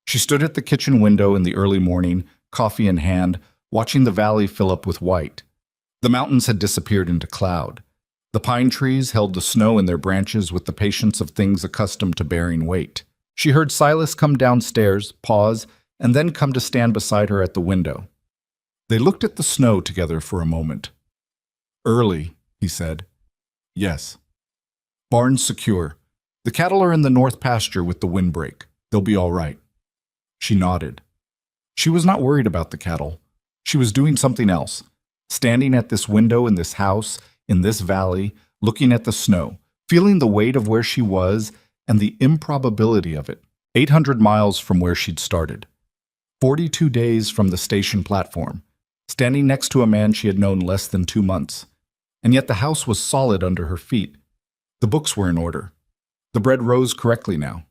She stood at the kitchen window in the early morning, coffee in hand, watching the valley fill up with white. The mountains had disappeared into cloud. The pine trees held the snow in their branches with the patience of things accustomed to bearing weight. She heard Silas come downstairs, pause, and then come to stand beside her at the window. They looked at the snow together for a moment. "Early," he said. "Yes." "Barn's secure. The cattle are in the north pasture with the windbreak. They'll be all right." She nodded. She was not worried about the cattle. She was doing something else, standing at this window in this house, in this valley, looking at the snow, feeling the weight of where she was and the improbability of it. 800 miles from where she'd started. 42 days from the station platform, standing next to a man she had known less than 2 months. And yet the house was solid under her feet. The books were in order. The bread rose correctly now.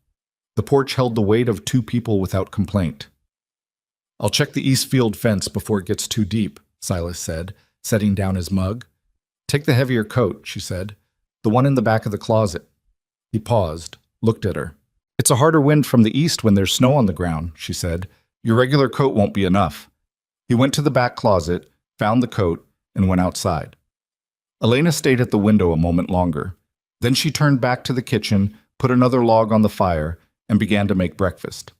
The porch held the weight of 2 people without complaint. "I'll check the east field fence before it gets too deep," Silas said, setting down his mug. "Take the heavier coat," she said. "The one in the back of the closet." He paused, looked at her. "It's a harder wind from the east when there's snow on the ground," she said. "Your regular coat won't be enough." He went to the back closet, found the coat, and went outside. Elena stayed at the window a moment longer. Then she turned back to the kitchen, put another log on the fire, and began to make breakfast.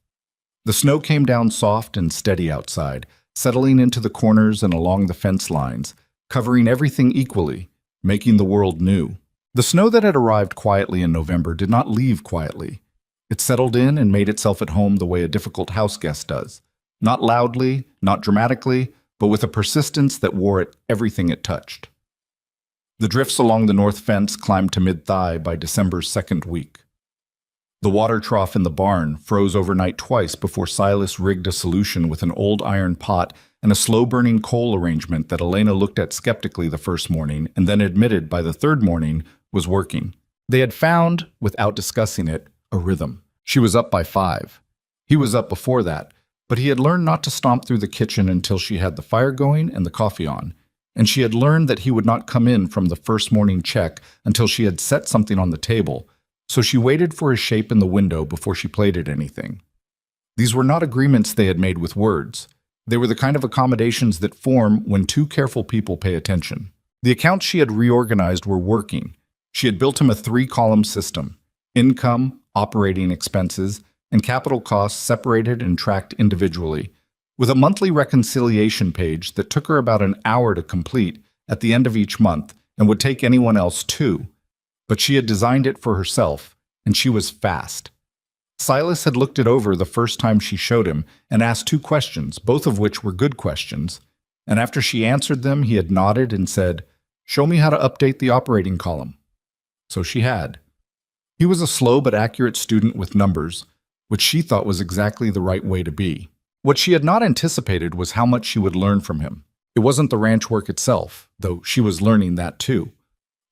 The snow came down soft and steady outside, settling into the corners and along the fence lines, covering everything equally, making the world new. The snow that had arrived quietly in November did not leave quietly. It settled in and made itself at home the way a difficult house guest does. Not loudly, not dramatically, but with a persistence that wore at everything it touched. The drifts along the north fence climbed to mid-thigh by December's second week. The water trough in the barn froze overnight twice before Silas rigged a solution with an old iron pot and a slow-burning coal arrangement that Elena looked at skeptically the first morning and then admitted by the third morning was working. They had found, without discussing it, a rhythm. She was up by 5. He was up before that, but he had learned not to stomp through the kitchen until she had the fire going and the coffee on, and she had learned that he would not come in from the first morning check until she had set something on the table, so she waited for his shape in the window before she played at anything. These were not agreements they had made with words. They were the kind of accommodations that form when 2 careful people pay attention. The accounts she had reorganized were working. She had built him a 3-column system: income, operating expenses, and capital costs separated and tracked individually, with a monthly reconciliation page that took her about an hour to complete at the end of each month and would take anyone else 2. But she had designed it for herself, and she was fast. Silas had looked it over the first time she showed him and asked 2 questions, both of which were good questions, and after she answered them, he had nodded and said, "Show me how to update the operating column." So she had. He was a slow but accurate student with numbers, which she thought was exactly the right way to be. What she had not anticipated was how much she would learn from him. It wasn't the ranch work itself, though she was learning that too.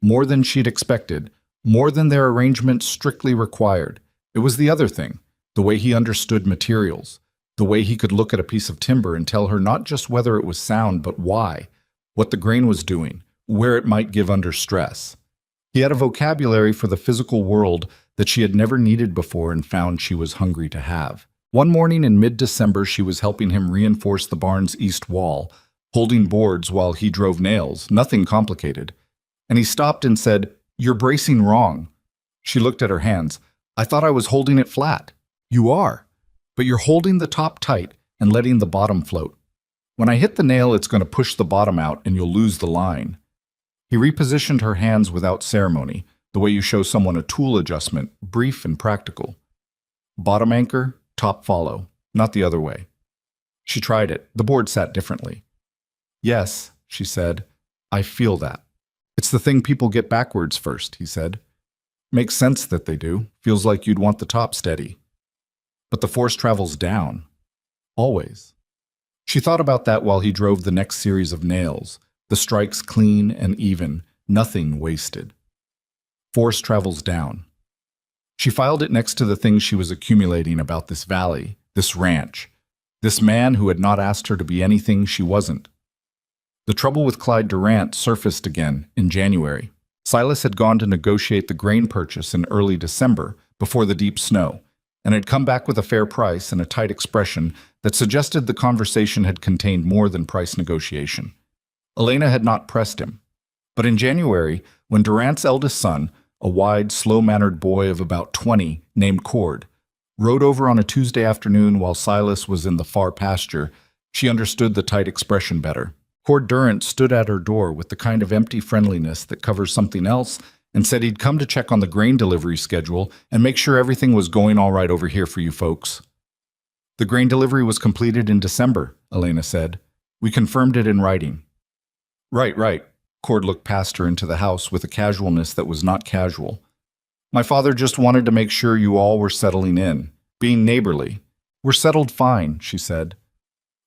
More than she'd expected, more than their arrangement strictly required. It was the other thing, the way he understood materials, the way he could look at a piece of timber and tell her not just whether it was sound, but why, what the grain was doing, where it might give under stress. He had a vocabulary for the physical world that she had never needed before and found she was hungry to have. One morning in mid-December, she was helping him reinforce the barn's east wall, holding boards while he drove nails, nothing complicated. And he stopped and said, "You're bracing wrong." She looked at her hands. "I thought I was holding it flat." "You are, but you're holding the top tight and letting the bottom float. When I hit the nail, it's going to push the bottom out and you'll lose the line." He repositioned her hands without ceremony, the way you show someone a tool adjustment, brief and practical. Bottom anchor, top follow, not the other way. She tried it. The board sat differently. "Yes," she said, "I feel that." "It's the thing people get backwards first," he said. "Makes sense that they do. Feels like you'd want the top steady. But the force travels down. Always." She thought about that while he drove the next series of nails, the strikes clean and even, nothing wasted. Force travels down. She filed it next to the things she was accumulating about this valley, this ranch. This man who had not asked her to be anything she wasn't. The trouble with Clyde Durant surfaced again in January. Silas had gone to negotiate the grain purchase in early December, before the deep snow, and had come back with a fair price and a tight expression that suggested the conversation had contained more than price negotiation. Elena had not pressed him. But in January, when Durant's eldest son, a wide, slow-mannered boy of about 20 named Cord, rode over on a Tuesday afternoon while Silas was in the far pasture, she understood the tight expression better. Cord Durant stood at her door with the kind of empty friendliness that covers something else and said he'd come to check on the grain delivery schedule and make sure everything was going all right over here for you folks. The grain delivery was completed in December, Elena said. We confirmed it in writing. Right. Cord looked past her into the house with a casualness that was not casual. My father just wanted to make sure you all were settling in, being neighborly. We're settled fine, she said.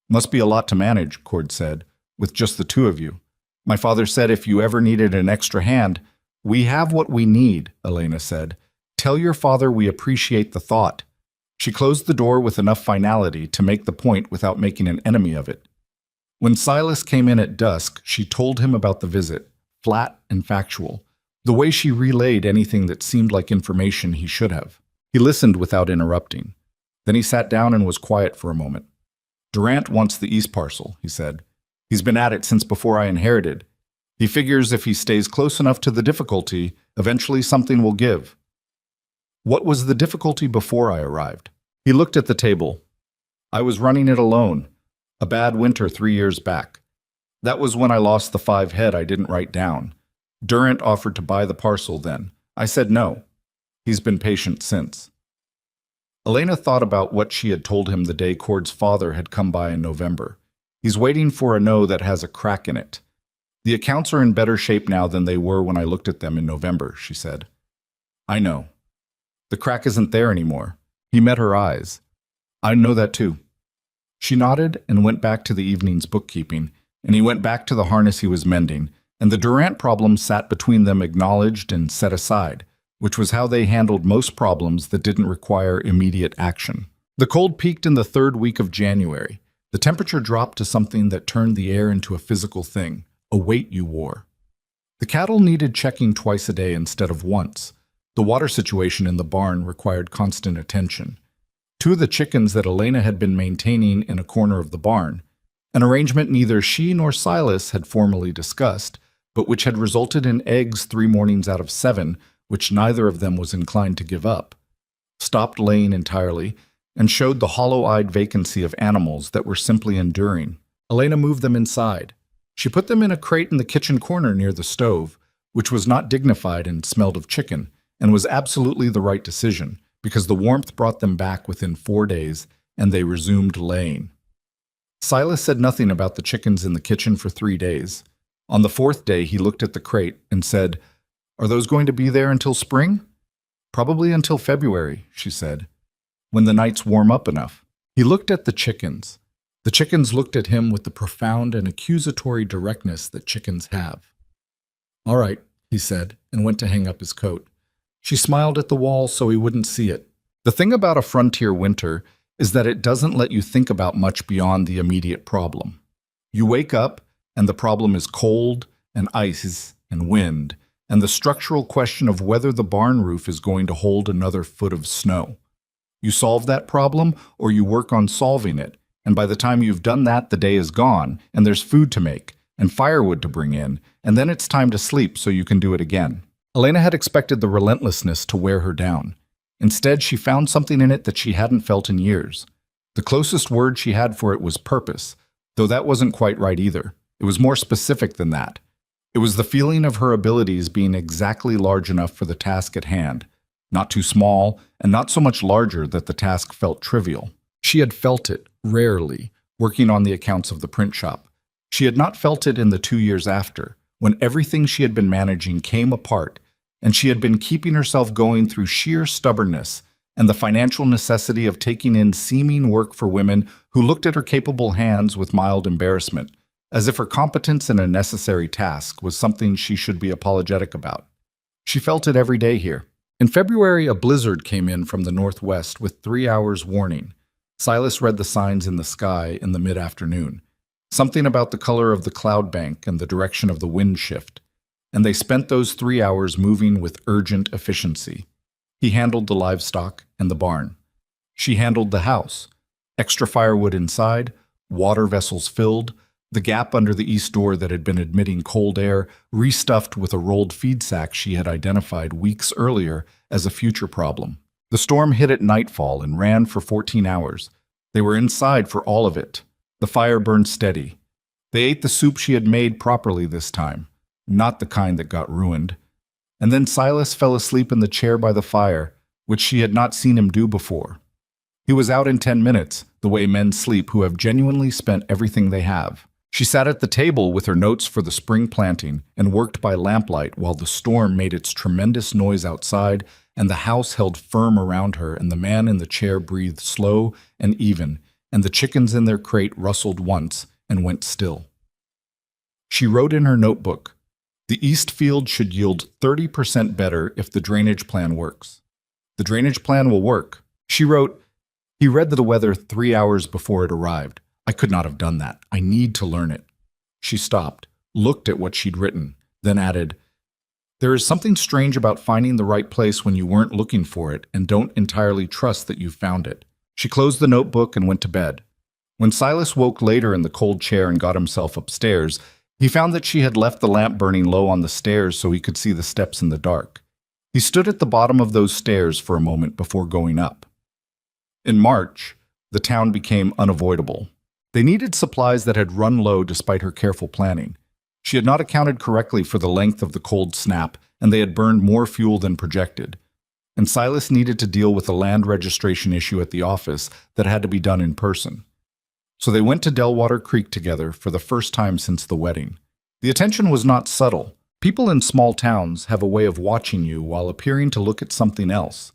Must be a lot to manage, Cord said, with just the two of you. My father said if you ever needed an extra hand, we have what we need, Elena said. Tell your father we appreciate the thought. She closed the door with enough finality to make the point without making an enemy of it. When Silas came in at dusk, she told him about the visit, flat and factual, the way she relayed anything that seemed like information he should have. He listened without interrupting. Then he sat down and was quiet for a moment. Durant wants the east parcel, he said. He's been at it since before I inherited. He figures if he stays close enough to the difficulty, eventually something will give. What was the difficulty before I arrived? He looked at the table. I was running it alone. A bad winter 3 years back. That was when I lost the 5 head I didn't write down. Durant offered to buy the parcel then. I said no. He's been patient since. Elena thought about what she had told him the day Cord's father had come by in November. He's waiting for a no that has a crack in it. The accounts are in better shape now than they were when I looked at them in November, she said. I know. The crack isn't there anymore. He met her eyes. I know that too. She nodded and went back to the evening's bookkeeping, and he went back to the harness he was mending, and the Durant problem sat between them acknowledged and set aside, which was how they handled most problems that didn't require immediate action. The cold peaked in the 3rd week of January. The temperature dropped to something that turned the air into a physical thing, a weight you wore. The cattle needed checking twice a day instead of once. The water situation in the barn required constant attention. 2 of the chickens that Elena had been maintaining in a corner of the barn, an arrangement neither she nor Silas had formally discussed, but which had resulted in eggs 3 mornings out of 7, which neither of them was inclined to give up, stopped laying entirely, and showed the hollow-eyed vacancy of animals that were simply enduring. Elena moved them inside. She put them in a crate in the kitchen corner near the stove, which was not dignified and smelled of chicken, and was absolutely the right decision, because the warmth brought them back within 4 days, and they resumed laying. Silas said nothing about the chickens in the kitchen for 3 days. On the 4th day, he looked at the crate and said, Are those going to be there until spring? Probably until February, she said, when the nights warm up enough. He looked at the chickens. The chickens looked at him with the profound and accusatory directness that chickens have. All right, he said, and went to hang up his coat. She smiled at the wall so he wouldn't see it. The thing about a frontier winter is that it doesn't let you think about much beyond the immediate problem. You wake up, and the problem is cold, and ice, and wind, and the structural question of whether the barn roof is going to hold another foot of snow. You solve that problem, or you work on solving it, and by the time you've done that, the day is gone, and there's food to make, and firewood to bring in, and then it's time to sleep so you can do it again. Elena had expected the relentlessness to wear her down. Instead, she found something in it that she hadn't felt in years. The closest word she had for it was purpose, though that wasn't quite right either. It was more specific than that. It was the feeling of her abilities being exactly large enough for the task at hand, not too small, and not so much larger that the task felt trivial. She had felt it, rarely, working on the accounts of the print shop. She had not felt it in the 2 years after, when everything she had been managing came apart, and she had been keeping herself going through sheer stubbornness and the financial necessity of taking in seeming work for women who looked at her capable hands with mild embarrassment, as if her competence in a necessary task was something she should be apologetic about. She felt it every day here. In February, a blizzard came in from the northwest with 3 hours warning. Silas read the signs in the sky in the mid-afternoon. Something about the color of the cloud bank and the direction of the wind shift. And they spent those 3 hours moving with urgent efficiency. He handled the livestock and the barn. She handled the house. Extra firewood inside, water vessels filled, the gap under the east door that had been admitting cold air restuffed with a rolled feed sack she had identified weeks earlier as a future problem. The storm hit at nightfall and ran for 14 hours. They were inside for all of it. The fire burned steady. They ate the soup she had made properly this time, not the kind that got ruined. And then Silas fell asleep in the chair by the fire, which she had not seen him do before. He was out in 10 minutes, the way men sleep who have genuinely spent everything they have. She sat at the table with her notes for the spring planting and worked by lamplight while the storm made its tremendous noise outside and the house held firm around her and the man in the chair breathed slow and even, and the chickens in their crate rustled once and went still. She wrote in her notebook, "The east field should yield 30% better if the drainage plan works. The drainage plan will work." She wrote, "He read the weather 3 hours before it arrived. I could not have done that. I need to learn it." She stopped, looked at what she'd written, then added, "There is something strange about finding the right place when you weren't looking for it and don't entirely trust that you've found it." She closed the notebook and went to bed. When Silas woke later in the cold chair and got himself upstairs, he found that she had left the lamp burning low on the stairs so he could see the steps in the dark. He stood at the bottom of those stairs for a moment before going up. In March, the town became unavoidable. They needed supplies that had run low despite her careful planning. She had not accounted correctly for the length of the cold snap, and they had burned more fuel than projected. And Silas needed to deal with a land registration issue at the office that had to be done in person. So they went to Delwater Creek together for the first time since the wedding. The attention was not subtle. People in small towns have a way of watching you while appearing to look at something else.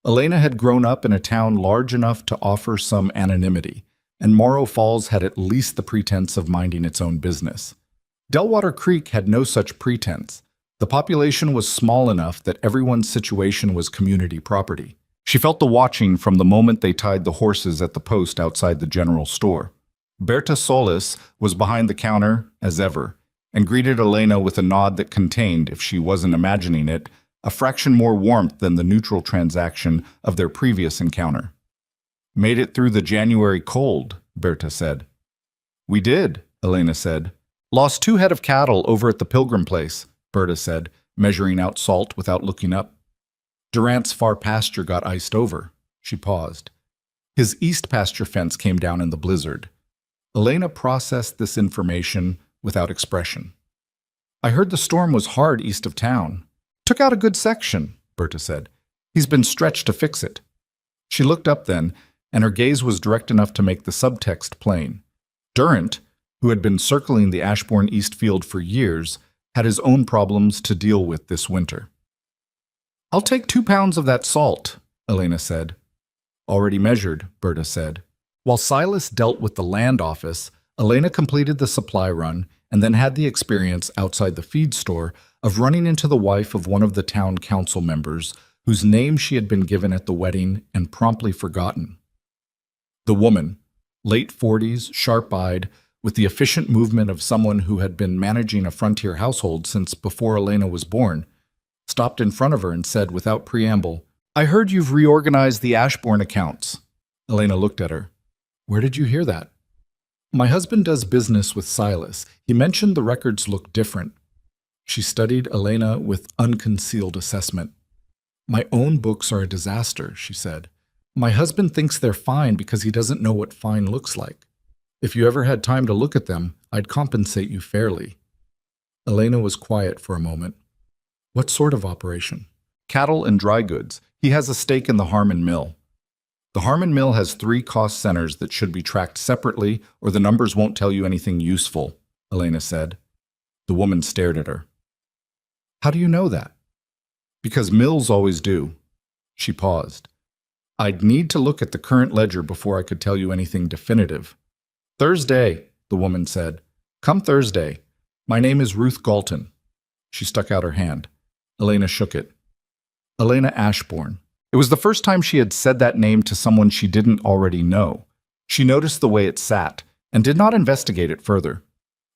Elena had grown up in a town large enough to offer some anonymity, and Morrow Falls had at least the pretense of minding its own business. Delwater Creek had no such pretense. The population was small enough that everyone's situation was community property. She felt the watching from the moment they tied the horses at the post outside the general store. Berta Solis was behind the counter, as ever, and greeted Elena with a nod that contained, if she wasn't imagining it, a fraction more warmth than the neutral transaction of their previous encounter. "Made it through the January cold," Berta said. "We did," Elena said. "Lost 2 head of cattle over at the Pilgrim place," Berta said, measuring out salt without looking up. "Durant's far pasture got iced over." She paused. "His east pasture fence came down in the blizzard." Elena processed this information without expression. "I heard the storm was hard east of town." "Took out a good section," Berta said. "He's been stretched to fix it." She looked up then, and her gaze was direct enough to make the subtext plain. Durant, who had been circling the Ashbourne East Field for years, had his own problems to deal with this winter. "I'll take 2 pounds of that salt," Elena said. "Already measured," Berta said. While Silas dealt with the land office, Elena completed the supply run and then had the experience outside the feed store of running into the wife of one of the town council members whose name she had been given at the wedding and promptly forgotten. The woman, late 40s, sharp-eyed, with the efficient movement of someone who had been managing a frontier household since before Elena was born, stopped in front of her and said without preamble, "I heard you've reorganized the Ashbourne accounts." Elena looked at her. "Where did you hear that?" "My husband does business with Silas. He mentioned the records look different." She studied Elena with unconcealed assessment. "My own books are a disaster," she said. "My husband thinks they're fine because he doesn't know what fine looks like. If you ever had time to look at them, I'd compensate you fairly." Elena was quiet for a moment. "What sort of operation?" "Cattle and dry goods. He has a stake in the Harmon Mill." "The Harmon Mill has 3 cost centers that should be tracked separately or the numbers won't tell you anything useful," Elena said. The woman stared at her. "How do you know that?" "Because mills always do." She paused. "I'd need to look at the current ledger before I could tell you anything definitive." "Thursday," the woman said. "Come Thursday. My name is Ruth Galton." She stuck out her hand. Elena shook it. Elena Ashbourne. It was the first time she had said that name to someone she didn't already know. She noticed the way it sat and did not investigate it further.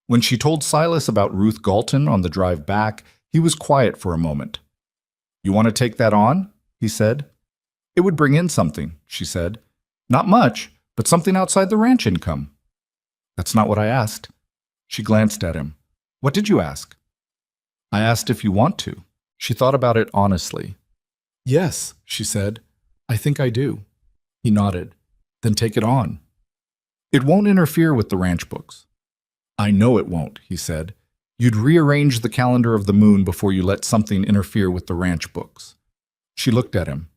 When she told Silas about Ruth Galton on the drive back, he was quiet for a moment. "You want to take that on?" he said. "It would bring in something," she said. "Not much, but something outside the ranch income." "That's not what I asked." She glanced at him. "What did you ask?" "I asked if you want to." She thought about it honestly. "Yes," she said. "I think I do." He nodded. "Then take it on." "It won't interfere with the ranch books." "I know it won't," he said. "You'd rearrange the calendar of the moon before you let something interfere with the ranch books." She looked at him.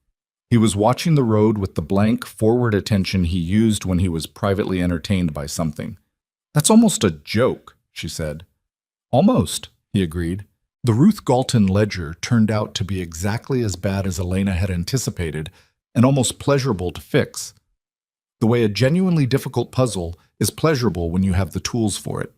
He was watching the road with the blank, forward attention he used when he was privately entertained by something. "That's almost a joke," she said. "Almost," he agreed. The Ruth Galton ledger turned out to be exactly as bad as Elena had anticipated and almost pleasurable to fix. The way a genuinely difficult puzzle is pleasurable when you have the tools for it.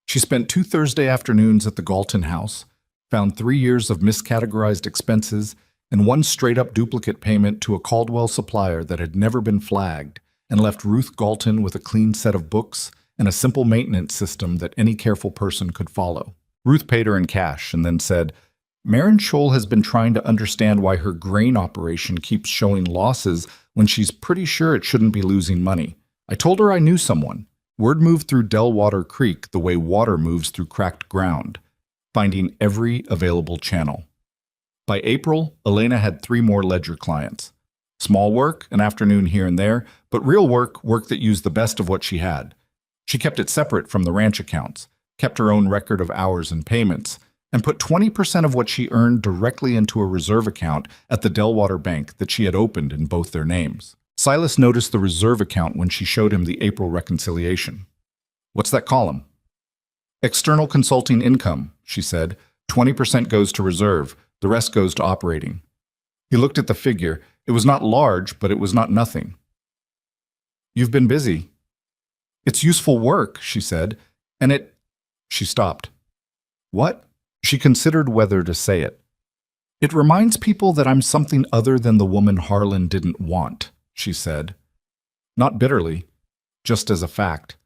She spent 2 Thursday afternoons at the Galton house, found 3 years of miscategorized expenses, and 1 straight-up duplicate payment to a Caldwell supplier that had never been flagged, and left Ruth Galton with a clean set of books and a simple maintenance system that any careful person could follow. Ruth paid her in cash and then said, "Maren Scholl has been trying to understand why her grain operation keeps showing losses when she's pretty sure it shouldn't be losing money. I told her I knew someone. Word moved through Delwater Creek the way water moves through cracked ground, finding every available channel." By April, Elena had 3 more ledger clients. Small work, an afternoon here and there, but real work, work that used the best of what she had. She kept it separate from the ranch accounts, kept her own record of hours and payments, and put 20% of what she earned directly into a reserve account at the Delwater Bank that she had opened in both their names. Silas noticed the reserve account when she showed him the April reconciliation. "What's that column?" "External consulting income," she said. 20% goes to reserve, the rest goes to operating." He looked at the figure. It was not large, but it was not nothing. "You've been busy." "It's useful work," she said, "and it—" She stopped. "What?" She considered whether to say it. "It reminds people that I'm something other than the woman Harlan didn't want," she said. Not bitterly, just as a fact.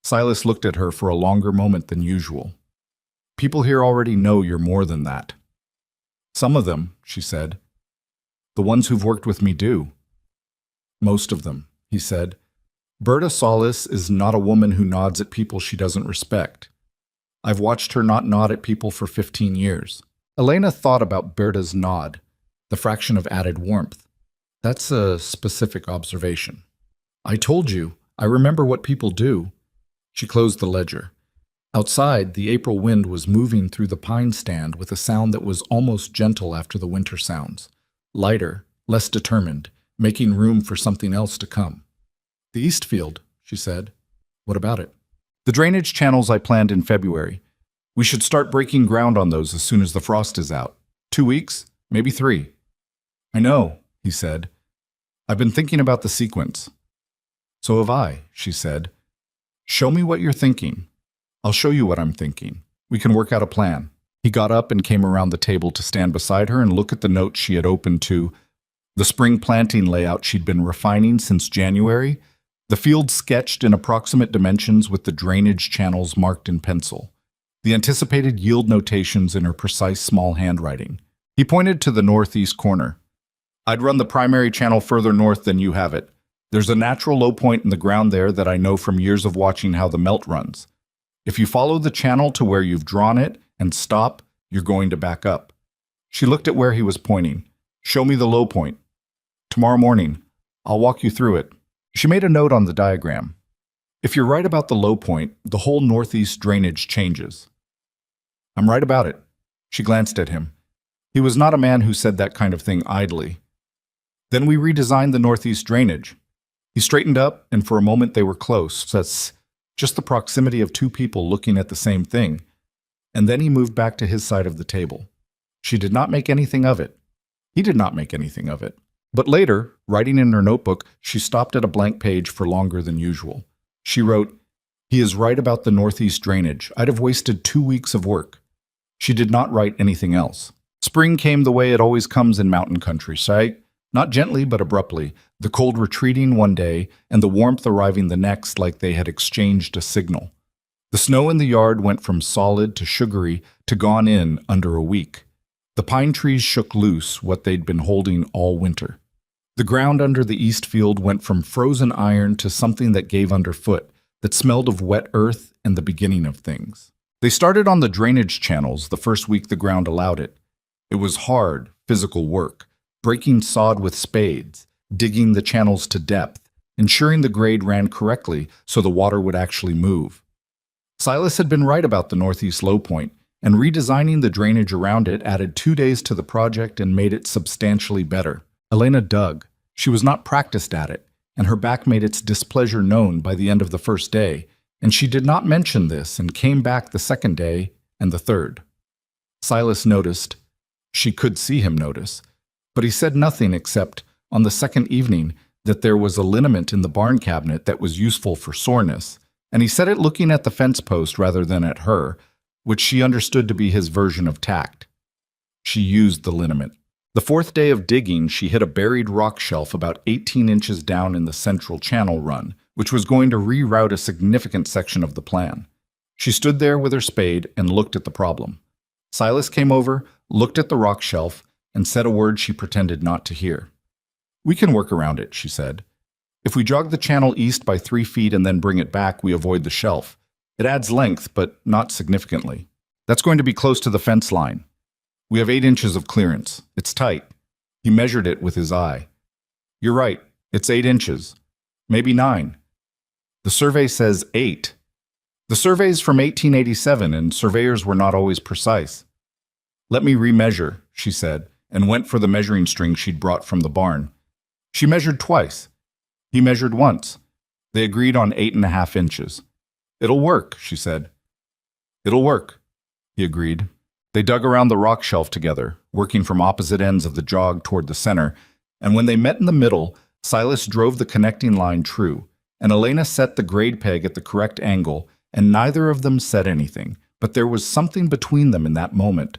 Silas looked at her for a longer moment than usual. "People here already know you're more than that." "Some of them," she said. "The ones who've worked with me do." "Most of them," he said. "Berta Solis is not a woman who nods at people she doesn't respect. I've watched her not nod at people for 15 years. Elena thought about Berta's nod, the fraction of added warmth. "That's a specific observation." "I told you, I remember what people do." She closed the ledger. Outside, the April wind was moving through the pine stand with a sound that was almost gentle after the winter sounds. Lighter, less determined, making room for something else to come. "The East Field," she said. "What about it?" "The drainage channels I planned in February. We should start breaking ground on those as soon as the frost is out. 2 weeks, maybe 3. "I know," he said. "I've been thinking about the sequence." "So have I," she said. "Show me what you're thinking. I'll show you what I'm thinking. We can work out a plan." He got up and came around the table to stand beside her and look at the note she had opened to the spring planting layout she'd been refining since January, the field sketched in approximate dimensions with the drainage channels marked in pencil, the anticipated yield notations in her precise small handwriting. He pointed to the northeast corner. "I'd run the primary channel further north than you have it. There's a natural low point in the ground there that I know from years of watching how the melt runs. If you follow the channel to where you've drawn it and stop, you're going to back up." She looked at where he was pointing. "Show me the low point." "Tomorrow morning. I'll walk you through it." She made a note on the diagram. "If you're right about the low point, the whole northeast drainage changes." "I'm right about it." She glanced at him. He was not a man who said that kind of thing idly. "Then we redesigned the northeast drainage." He straightened up, and for a moment they were close. That's just the proximity of 2 people looking at the same thing. And then he moved back to his side of the table. She did not make anything of it. He did not make anything of it. But later, writing in her notebook, she stopped at a blank page for longer than usual. She wrote, "He is right about the northeast drainage. I'd have wasted 2 weeks of work." She did not write anything else. Spring came the way it always comes in mountain country, right? Not gently, but abruptly, the cold retreating one day and the warmth arriving the next like they had exchanged a signal. The snow in the yard went from solid to sugary to gone in under a week. The pine trees shook loose what they'd been holding all winter. The ground under the east field went from frozen iron to something that gave underfoot, that smelled of wet earth and the beginning of things. They started on the drainage channels the first week the ground allowed it. It was hard, physical work, breaking sod with spades, digging the channels to depth, ensuring the grade ran correctly so the water would actually move. Silas had been right about the northeast low point, and redesigning the drainage around it added 2 days to the project and made it substantially better. Elena dug. She was not practiced at it, and her back made its displeasure known by the end of the first day, and she did not mention this and came back the second day and the third. Silas noticed. She could see him notice, but he said nothing except, on the second evening, that there was a liniment in the barn cabinet that was useful for soreness, and he said it looking at the fence post rather than at her, which she understood to be his version of tact. She used the liniment. The fourth day of digging, she hit a buried rock shelf about 18 inches down in the central channel run, which was going to reroute a significant section of the plan. She stood there with her spade and looked at the problem. Silas came over, looked at the rock shelf, and said a word she pretended not to hear. "We can work around it," she said. "If we jog the channel east by 3 feet and then bring it back, we avoid the shelf. It adds length, but not significantly. That's going to be close to the fence line. We have 8 inches of clearance. It's tight." He measured it with his eye. "You're right. It's 8 inches. Maybe 9. The survey says 8. The survey's from 1887, and surveyors were not always precise." "Let me remeasure," she said, and went for the measuring string she'd brought from the barn. She measured twice. He measured once. They agreed on 8.5 inches. "It'll work," she said. "It'll work," he agreed. They dug around the rock shelf together, working from opposite ends of the jog toward the center, and when they met in the middle, Silas drove the connecting line true, and Elena set the grade peg at the correct angle, and neither of them said anything, but there was something between them in that moment.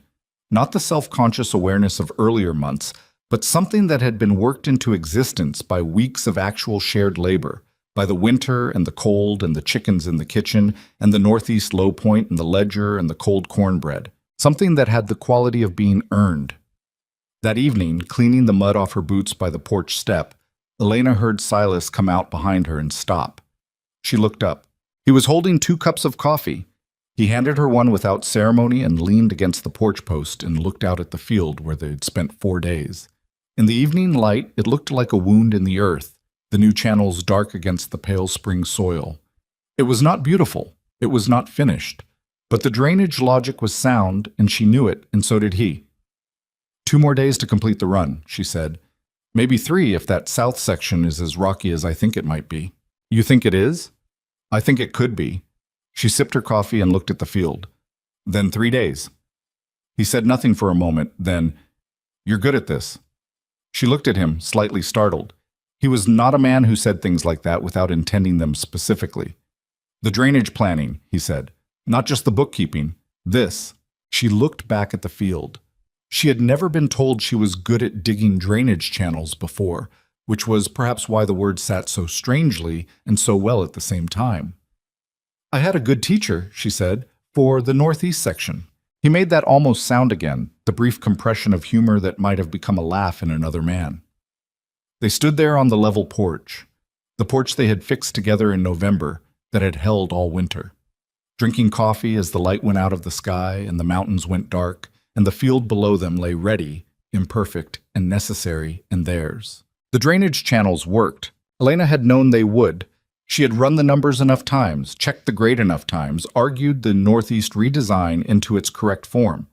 Not the self-conscious awareness of earlier months, but something that had been worked into existence by weeks of actual shared labor, by the winter and the cold and the chickens in the kitchen and the northeast low point and the ledger and the cold cornbread. Something that had the quality of being earned. That evening, cleaning the mud off her boots by the porch step, Elena heard Silas come out behind her and stop. She looked up. He was holding 2 cups of coffee. He handed her one without ceremony and leaned against the porch post and looked out at the field where they'd spent 4 days. In the evening light, it looked like a wound in the earth, the new channels dark against the pale spring soil. It was not beautiful. It was not finished. But the drainage logic was sound, and she knew it, and so did he. 2 more days to complete the run, she said. Maybe 3 if that south section is as rocky as I think it might be. You think it is? I think it could be. She sipped her coffee and looked at the field. Then 3 days. He said nothing for a moment, then, "You're good at this." She looked at him, slightly startled. He was not a man who said things like that without intending them specifically. "The drainage planning," he said. "Not just the bookkeeping. This." She looked back at the field. She had never been told she was good at digging drainage channels before, which was perhaps why the word sat so strangely and so well at the same time. "I had a good teacher," she said, "for the northeast section." He made that almost sound again, the brief compression of humor that might have become a laugh in another man. They stood there on the level porch, the porch they had fixed together in November that had held all winter, drinking coffee as the light went out of the sky and the mountains went dark, and the field below them lay ready, imperfect and necessary and theirs. The drainage channels worked. Elena had known they would. She had run the numbers enough times, checked the grade enough times, argued the northeast redesign into its correct form.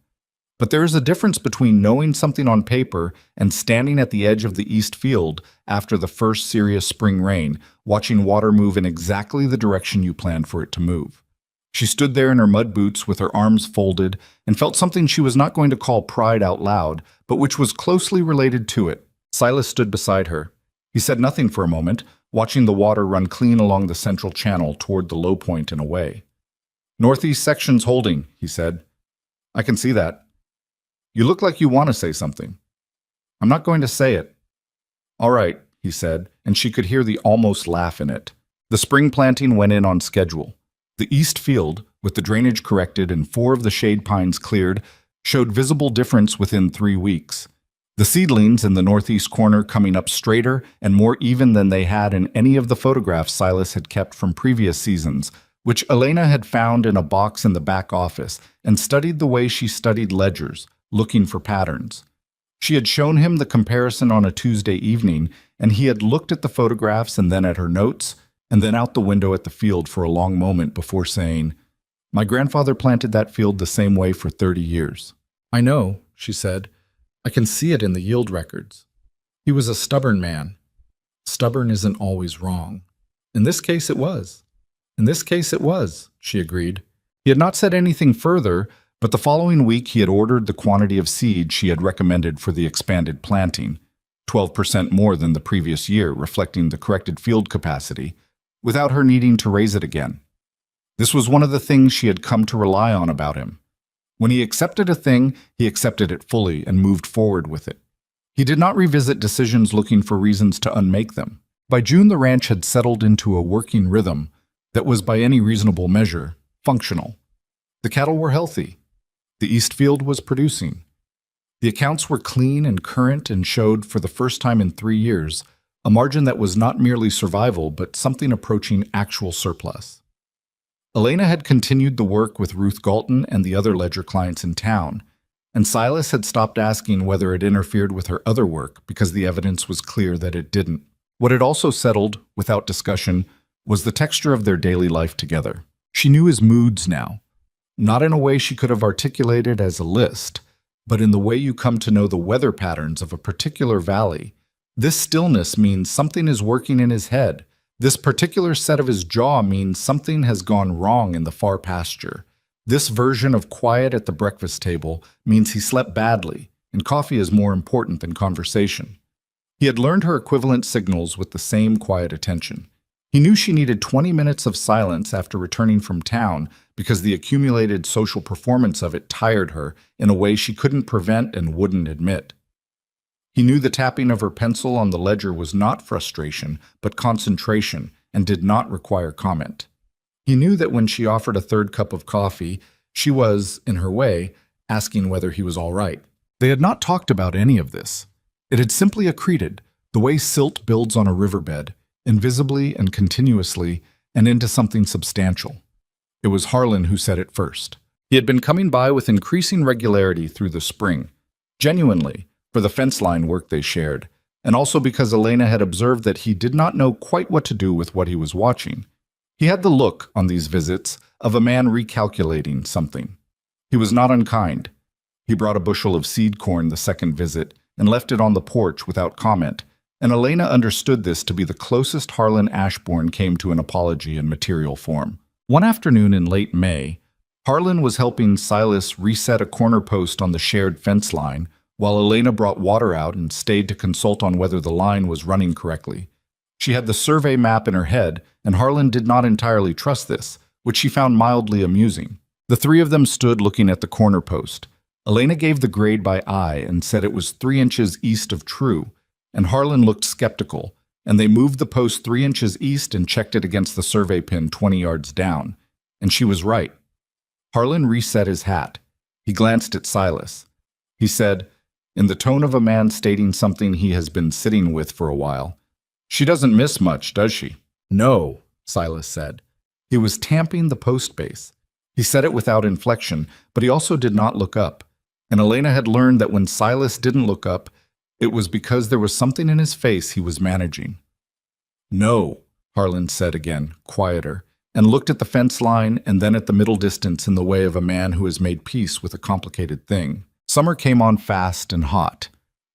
But there is a difference between knowing something on paper and standing at the edge of the east field after the first serious spring rain, watching water move in exactly the direction you planned for it to move. She stood there in her mud boots with her arms folded and felt something she was not going to call pride out loud, but which was closely related to it. Silas stood beside her. He said nothing for a moment, watching the water run clean along the central channel toward the low point and away. "Northeast section's holding," he said. "I can see that. You look like you want to say something." "I'm not going to say it." All right, he said, and she could hear the almost laugh in it. The spring planting went in on schedule. The east field, with the drainage corrected and 4 of the shade pines cleared, showed visible difference within 3 weeks. The seedlings in the northeast corner coming up straighter and more even than they had in any of the photographs Silas had kept from previous seasons, which Elena had found in a box in the back office and studied the way she studied ledgers, looking for patterns. She had shown him the comparison on a Tuesday evening, and he had looked at the photographs and then at her notes, and then out the window at the field for a long moment before saying, "My grandfather planted that field the same way for 30 years. "I know," she said. "I can see it in the yield records. He was a stubborn man. Stubborn isn't always wrong. In this case it was. In this case it was," she agreed. He had not said anything further, but the following week he had ordered the quantity of seed she had recommended for the expanded planting, 12% more than the previous year, reflecting the corrected field capacity, without her needing to raise it again. This was one of the things she had come to rely on about him. When he accepted a thing, he accepted it fully and moved forward with it. He did not revisit decisions looking for reasons to unmake them. By June, the ranch had settled into a working rhythm that was, by any reasonable measure, functional. The cattle were healthy. The east field was producing. The accounts were clean and current and showed, for the first time in 3 years, a margin that was not merely survival but something approaching actual surplus. Elena had continued the work with Ruth Galton and the other ledger clients in town, and Silas had stopped asking whether it interfered with her other work because the evidence was clear that it didn't. What had also settled, without discussion, was the texture of their daily life together. She knew his moods now, not in a way she could have articulated as a list, but in the way you come to know the weather patterns of a particular valley. This stillness means something is working in his head. This particular set of his jaw means something has gone wrong in the far pasture. This version of quiet at the breakfast table means he slept badly, and coffee is more important than conversation. He had learned her equivalent signals with the same quiet attention. He knew she needed 20 minutes of silence after returning from town because the accumulated social performance of it tired her in a way she couldn't prevent and wouldn't admit. He knew the tapping of her pencil on the ledger was not frustration, but concentration, and did not require comment. He knew that when she offered a third cup of coffee, she was, in her way, asking whether he was all right. They had not talked about any of this. It had simply accreted, the way silt builds on a riverbed, invisibly and continuously, and into something substantial. It was Harlan who said it first. He had been coming by with increasing regularity through the spring, genuinely, for the fence line work they shared, and also because Elena had observed that he did not know quite what to do with what he was watching. He had the look, on these visits, of a man recalculating something. He was not unkind. He brought a bushel of seed corn the second visit and left it on the porch without comment, and Elena understood this to be the closest Harlan Ashbourne came to an apology in material form. One afternoon in late May, Harlan was helping Silas reset a corner post on the shared fence line, while Elena brought water out and stayed to consult on whether the line was running correctly. She had the survey map in her head, and Harlan did not entirely trust this, which she found mildly amusing. The 3 of them stood looking at the corner post. Elena gave the grade by eye and said it was 3 inches east of true, and Harlan looked skeptical, and they moved the post 3 inches east and checked it against the survey pin 20 yards down. And she was right. Harlan reset his hat. He glanced at Silas. He said, in the tone of a man stating something he has been sitting with for a while, "She doesn't miss much, does she?" "No," Silas said. He was tamping the post base. He said it without inflection, but he also did not look up. And Elena had learned that when Silas didn't look up, it was because there was something in his face he was managing. "No," Harlan said again, quieter, and looked at the fence line and then at the middle distance in the way of a man who has made peace with a complicated thing. Summer came on fast and hot.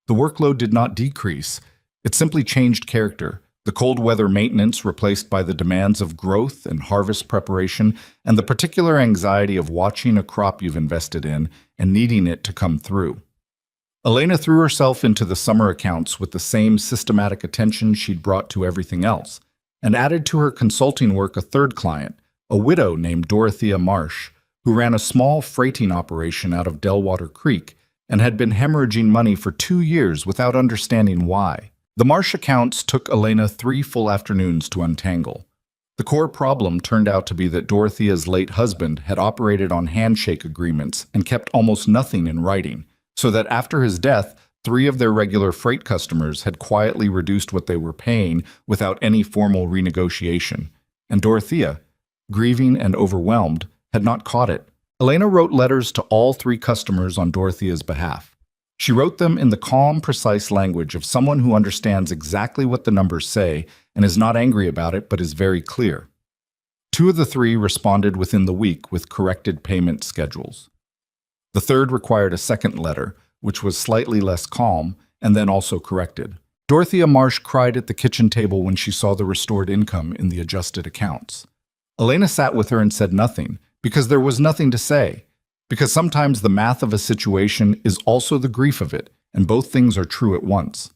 The workload did not decrease. It simply changed character. The cold weather maintenance replaced by the demands of growth and harvest preparation and the particular anxiety of watching a crop you've invested in and needing it to come through. Elena threw herself into the summer accounts with the same systematic attention she'd brought to everything else, and added to her consulting work a third client, a widow named Dorothea Marsh, who ran a small freighting operation out of Delwater Creek and had been hemorrhaging money for 2 years without understanding why. The Marsh accounts took Elena 3 full afternoons to untangle. The core problem turned out to be that Dorothea's late husband had operated on handshake agreements and kept almost nothing in writing, so that after his death, 3 of their regular freight customers had quietly reduced what they were paying without any formal renegotiation, and Dorothea, grieving and overwhelmed, had not caught it. Elena wrote letters to all 3 customers on Dorothea's behalf. She wrote them in the calm, precise language of someone who understands exactly what the numbers say and is not angry about it but is very clear. 2 of the 3 responded within the week with corrected payment schedules. The third required a second letter, which was slightly less calm, and then also corrected. Dorothea Marsh cried at the kitchen table when she saw the restored income in the adjusted accounts. Elena sat with her and said nothing, because there was nothing to say. Because sometimes the math of a situation is also the grief of it, and both things are true at once.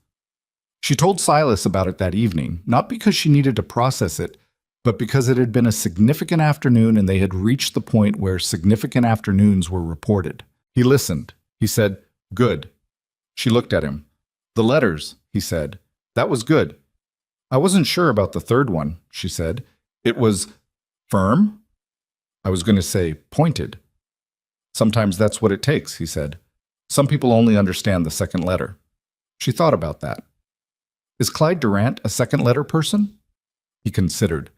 She told Silas about it that evening, not because she needed to process it, but because it had been a significant afternoon and they had reached the point where significant afternoons were reported. He listened. He said, "Good." She looked at him. "The letters," he said. "That was good." "I wasn't sure about the third one," she said. "It was firm?" "I was going to say pointed." "Sometimes that's what it takes," he said. "Some people only understand the second letter." She thought about that. "Is Clyde Durant a second letter person?" He considered.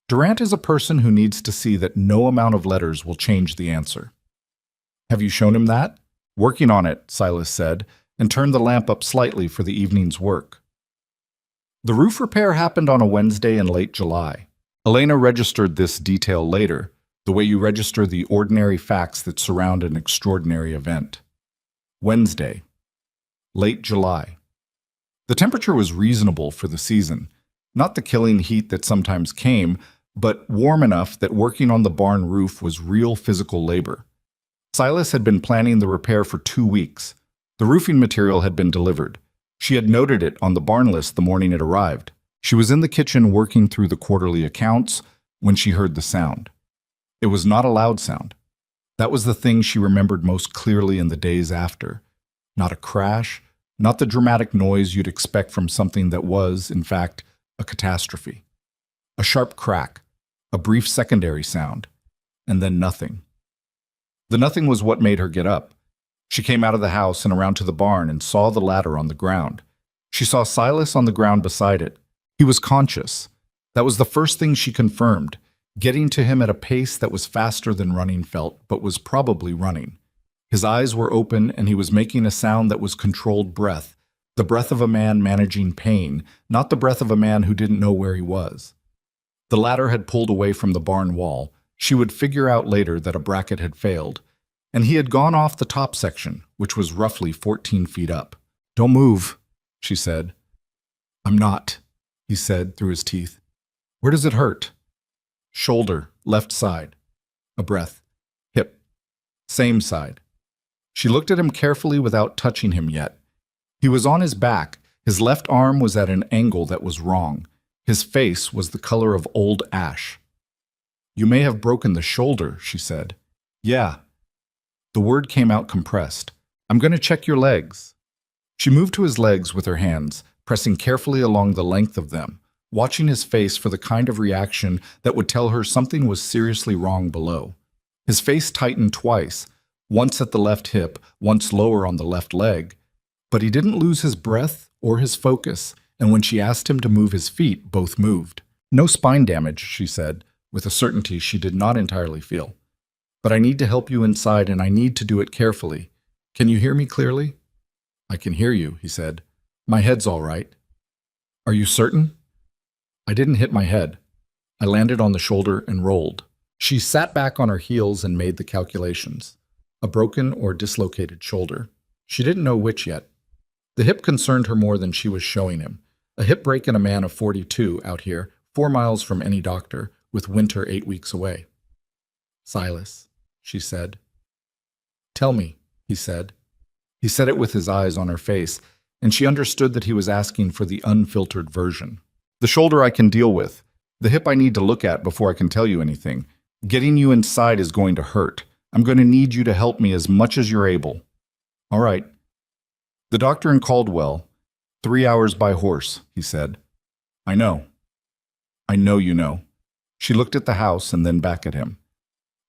"Durant is a person who needs to see that no amount of letters will change the answer." "Have you shown him that?" "Working on it," Silas said, and turned the lamp up slightly for the evening's work. The roof repair happened on a Wednesday in late July. Elena registered this detail later, the way you register the ordinary facts that surround an extraordinary event. Wednesday, late July. The temperature was reasonable for the season, not the killing heat that sometimes came, but warm enough that working on the barn roof was real physical labor. Silas had been planning the repair for 2 weeks. The roofing material had been delivered. She had noted it on the barn list the morning it arrived. She was in the kitchen working through the quarterly accounts when she heard the sound. It was not a loud sound. That was the thing she remembered most clearly in the days after. Not a crash, not the dramatic noise you'd expect from something that was, in fact, a catastrophe. A sharp crack, a brief secondary sound, and then nothing. The nothing was what made her get up. She came out of the house and around to the barn and saw the ladder on the ground. She saw Silas on the ground beside it. He was conscious. That was the first thing she confirmed, getting to him at a pace that was faster than running felt, but was probably running. His eyes were open and he was making a sound that was controlled breath, the breath of a man managing pain, not the breath of a man who didn't know where he was. The ladder had pulled away from the barn wall. She would figure out later that a bracket had failed, and he had gone off the top section, which was roughly 14 feet up. "Don't move," she said. "I'm not," he said through his teeth. "Where does it hurt?" "Shoulder, left side." A breath. "Hip." "Same side." She looked at him carefully without touching him yet. He was on his back. His left arm was at an angle that was wrong. His face was the color of old ash. "You may have broken the shoulder," she said. "Yeah." The word came out compressed. "I'm going to check your legs." She moved to his legs with her hands, pressing carefully along the length of them, watching his face for the kind of reaction that would tell her something was seriously wrong below. His face tightened twice, once at the left hip, once lower on the left leg. But he didn't lose his breath or his focus, and when she asked him to move his feet, both moved. "No spine damage," she said, with a certainty she did not entirely feel. "But I need to help you inside, and I need to do it carefully. Can you hear me clearly?" "I can hear you," he said. "My head's all right." "Are you certain?" "I didn't hit my head. I landed on the shoulder and rolled." She sat back on her heels and made the calculations. A broken or dislocated shoulder. She didn't know which yet. The hip concerned her more than she was showing him. A hip break in a man of 42 out here, 4 miles from any doctor, with winter 8 weeks away. "Silas," she said. "Tell me," he said. He said it with his eyes on her face, and she understood that he was asking for the unfiltered version. "The shoulder I can deal with. The hip I need to look at before I can tell you anything. Getting you inside is going to hurt. I'm going to need you to help me as much as you're able." "All right." The doctor in Caldwell, 3 hours by horse, he said. I know. I know you know. She looked at the house and then back at him.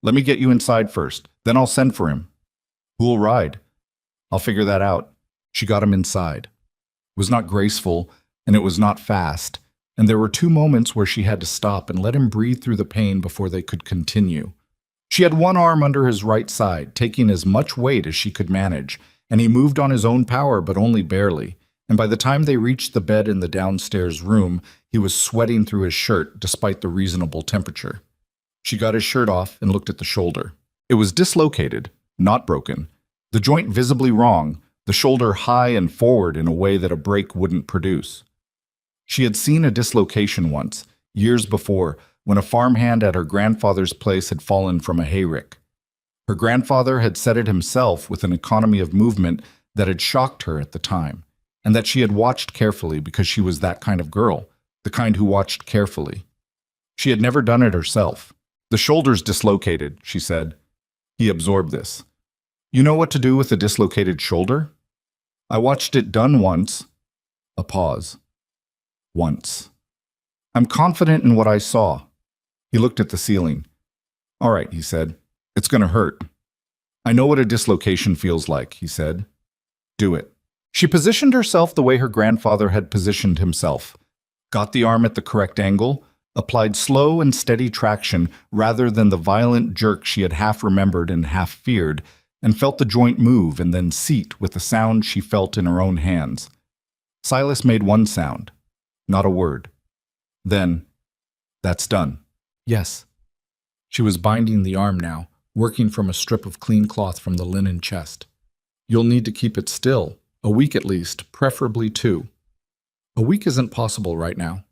Let me get you inside first, then I'll send for him. Who'll ride? I'll figure that out. She got him inside. It was not graceful, and it was not fast, and there were 2 moments where she had to stop and let him breathe through the pain before they could continue. She had one arm under his right side, taking as much weight as she could manage, and he moved on his own power, but only barely. And by the time they reached the bed in the downstairs room, he was sweating through his shirt despite the reasonable temperature. She got his shirt off and looked at the shoulder. It was dislocated, not broken. The joint visibly wrong, the shoulder high and forward in a way that a break wouldn't produce. She had seen a dislocation once, years before, when a farmhand at her grandfather's place had fallen from a hayrick. Her grandfather had said it himself with an economy of movement that had shocked her at the time, and that she had watched carefully because she was that kind of girl, the kind who watched carefully. She had never done it herself. The shoulder's dislocated, she said. He absorbed this. You know what to do with a dislocated shoulder? I watched it done once. A pause. Once. I'm confident in what I saw. He looked at the ceiling. All right, he said. It's going to hurt. I know what a dislocation feels like, he said. Do it. She positioned herself the way her grandfather had positioned himself. Got the arm at the correct angle, applied slow and steady traction rather than the violent jerk she had half remembered and half feared, and felt the joint move and then seat with the sound she felt in her own hands. Silas made one sound, not a word. Then, that's done. Yes. She was binding the arm now, working from a strip of clean cloth from the linen chest. You'll need to keep it still, a week at least, preferably 2. A week isn't possible right now.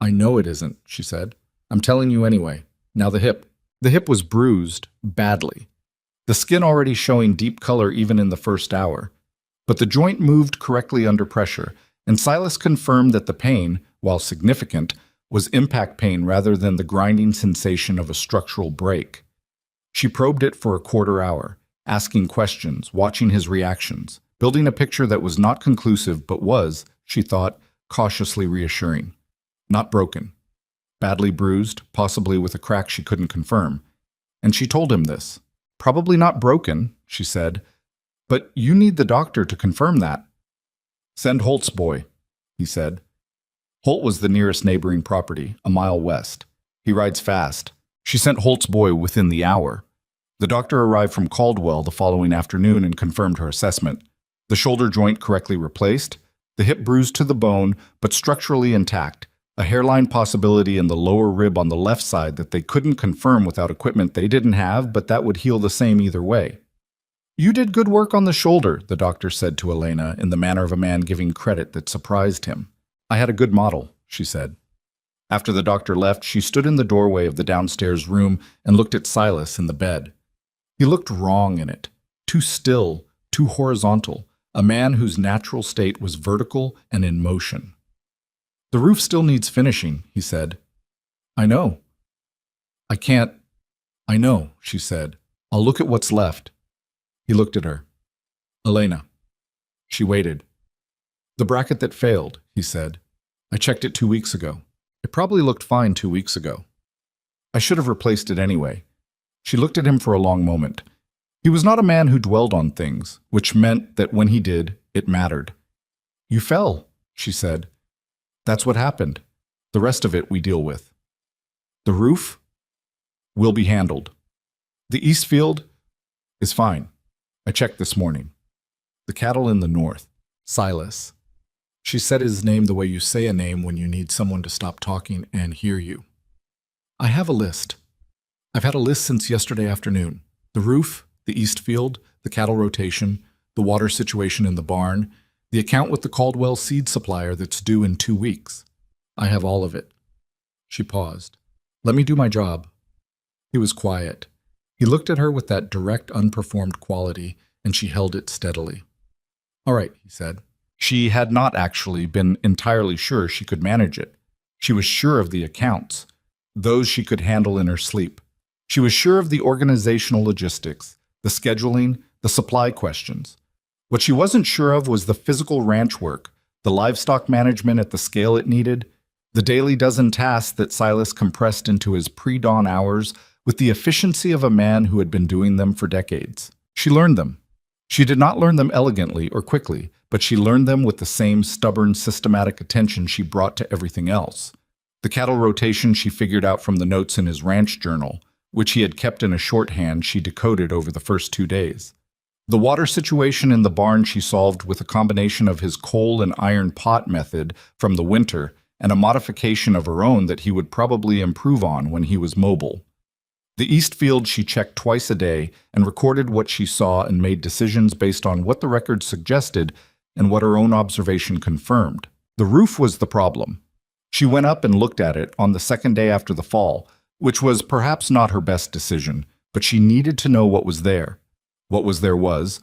I know it isn't, she said. I'm telling you anyway. Now the hip. The hip was bruised, badly. The skin already showing deep color even in the first hour. But the joint moved correctly under pressure, and Silas confirmed that the pain, while significant, was impact pain rather than the grinding sensation of a structural break. She probed it for a quarter hour, asking questions, watching his reactions, building a picture that was not conclusive but was, she thought, cautiously reassuring. Not broken. Badly bruised, possibly with a crack she couldn't confirm. And she told him this. Probably not broken, she said, but you need the doctor to confirm that. Send Holt's boy, he said. Holt was the nearest neighboring property, a mile west. He rides fast. She sent Holt's boy within the hour. The doctor arrived from Caldwell the following afternoon and confirmed her assessment. The shoulder joint correctly replaced, the hip bruised to the bone, but structurally intact, a hairline possibility in the lower rib on the left side that they couldn't confirm without equipment they didn't have, but that would heal the same either way. You did good work on the shoulder, the doctor said to Elena in the manner of a man giving credit that surprised him. I had a good model, she said. After the doctor left, she stood in the doorway of the downstairs room and looked at Silas in the bed. He looked wrong in it, too still, too horizontal, a man whose natural state was vertical and in motion. The roof still needs finishing, he said. I know. I can't. I know, she said. I'll look at what's left. He looked at her. Elena. She waited. The bracket that failed, he said. I checked it 2 weeks ago. It probably looked fine 2 weeks ago. I should have replaced it anyway. She looked at him for a long moment. He was not a man who dwelled on things, which meant that when he did, it mattered. You fell, she said. That's what happened. The rest of it we deal with. The roof will be handled. The east field is fine. I checked this morning. The cattle in the north. Silas. She said his name the way you say a name when you need someone to stop talking and hear you. I have a list. I've had a list since yesterday afternoon. The roof, the east field, the cattle rotation, the water situation in the barn, the account with the Caldwell seed supplier that's due in 2 weeks. I have all of it. She paused. Let me do my job. He was quiet. He looked at her with that direct, unperformed quality, and she held it steadily. All right, he said. She had not actually been entirely sure she could manage it. She was sure of the accounts, those she could handle in her sleep. She was sure of the organizational logistics, the scheduling, the supply questions. What she wasn't sure of was the physical ranch work, the livestock management at the scale it needed, the daily dozen tasks that Silas compressed into his pre-dawn hours with the efficiency of a man who had been doing them for decades. She learned them. She did not learn them elegantly or quickly, but she learned them with the same stubborn, systematic attention she brought to everything else. The cattle rotation she figured out from the notes in his ranch journal, which he had kept in a shorthand she decoded over the first 2 days. The water situation in the barn she solved with a combination of his coal and iron pot method from the winter and a modification of her own that he would probably improve on when he was mobile. The east field she checked twice a day and recorded what she saw and made decisions based on what the records suggested and what her own observation confirmed. The roof was the problem. She went up and looked at it on the second day after the fall, which was perhaps not her best decision, but she needed to know what was there. What was there was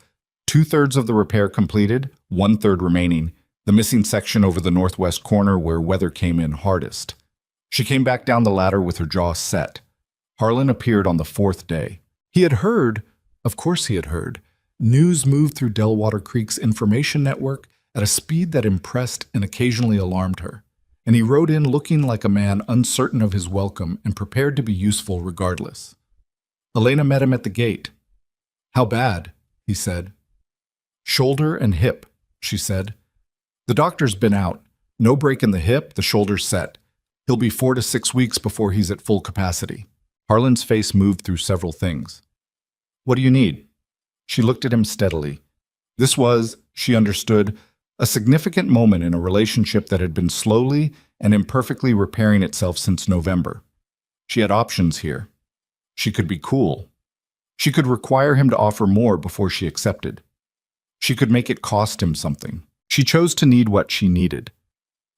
2/3 of the repair completed, 1/3 remaining, the missing section over the northwest corner where weather came in hardest. She came back down the ladder with her jaw set. Harlan appeared on the 4th day. He had heard, of course he had heard, news moved through Delwater Creek's information network at a speed that impressed and occasionally alarmed her, and he rode in looking like a man uncertain of his welcome and prepared to be useful regardless. Elena met him at the gate. "How bad?" he said. "Shoulder and hip," she said. "The doctor's been out. No break in the hip, the shoulder's set. He'll be 4 to 6 weeks before he's at full capacity." Harlan's face moved through several things. "What do you need?" She looked at him steadily. This was, she understood, a significant moment in a relationship that had been slowly and imperfectly repairing itself since November. She had options here. She could be cool. She could require him to offer more before she accepted. She could make it cost him something. She chose to need what she needed.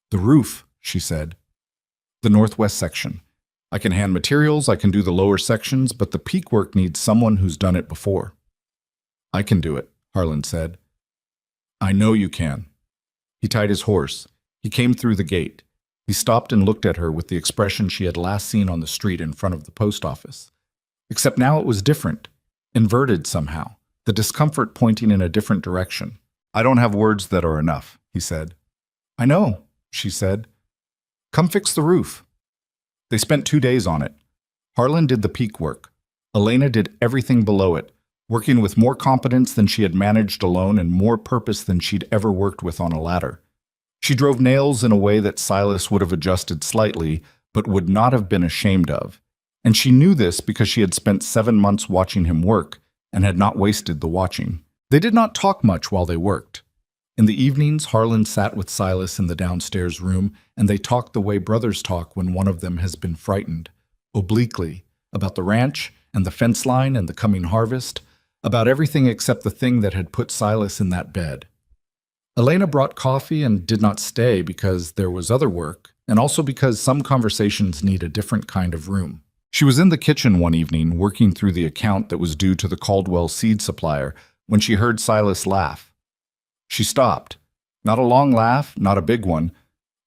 "The roof," she said. "The northwest section. I can hand materials, I can do the lower sections, but the peak work needs someone who's done it before." "I can do it," Harlan said. "I know you can." He tied his horse. He came through the gate. He stopped and looked at her with the expression she had last seen on the street in front of the post office. Except now it was different, inverted somehow, the discomfort pointing in a different direction. "I don't have words that are enough," he said. "I know," she said. "Come fix the roof." They spent 2 days on it. Harlan did the peak work. Elena did everything below it, working with more competence than she had managed alone and more purpose than she'd ever worked with on a ladder. She drove nails in a way that Silas would have adjusted slightly, but would not have been ashamed of. And she knew this because she had spent 7 months watching him work and had not wasted the watching. They did not talk much while they worked. In the evenings, Harlan sat with Silas in the downstairs room, and they talked the way brothers talk when one of them has been frightened, obliquely, about the ranch and the fence line and the coming harvest, about everything except the thing that had put Silas in that bed. Elena brought coffee and did not stay because there was other work, and also because some conversations need a different kind of room. She was in the kitchen one evening working through the account that was due to the Caldwell seed supplier when she heard Silas laugh. She stopped. Not a long laugh, not a big one,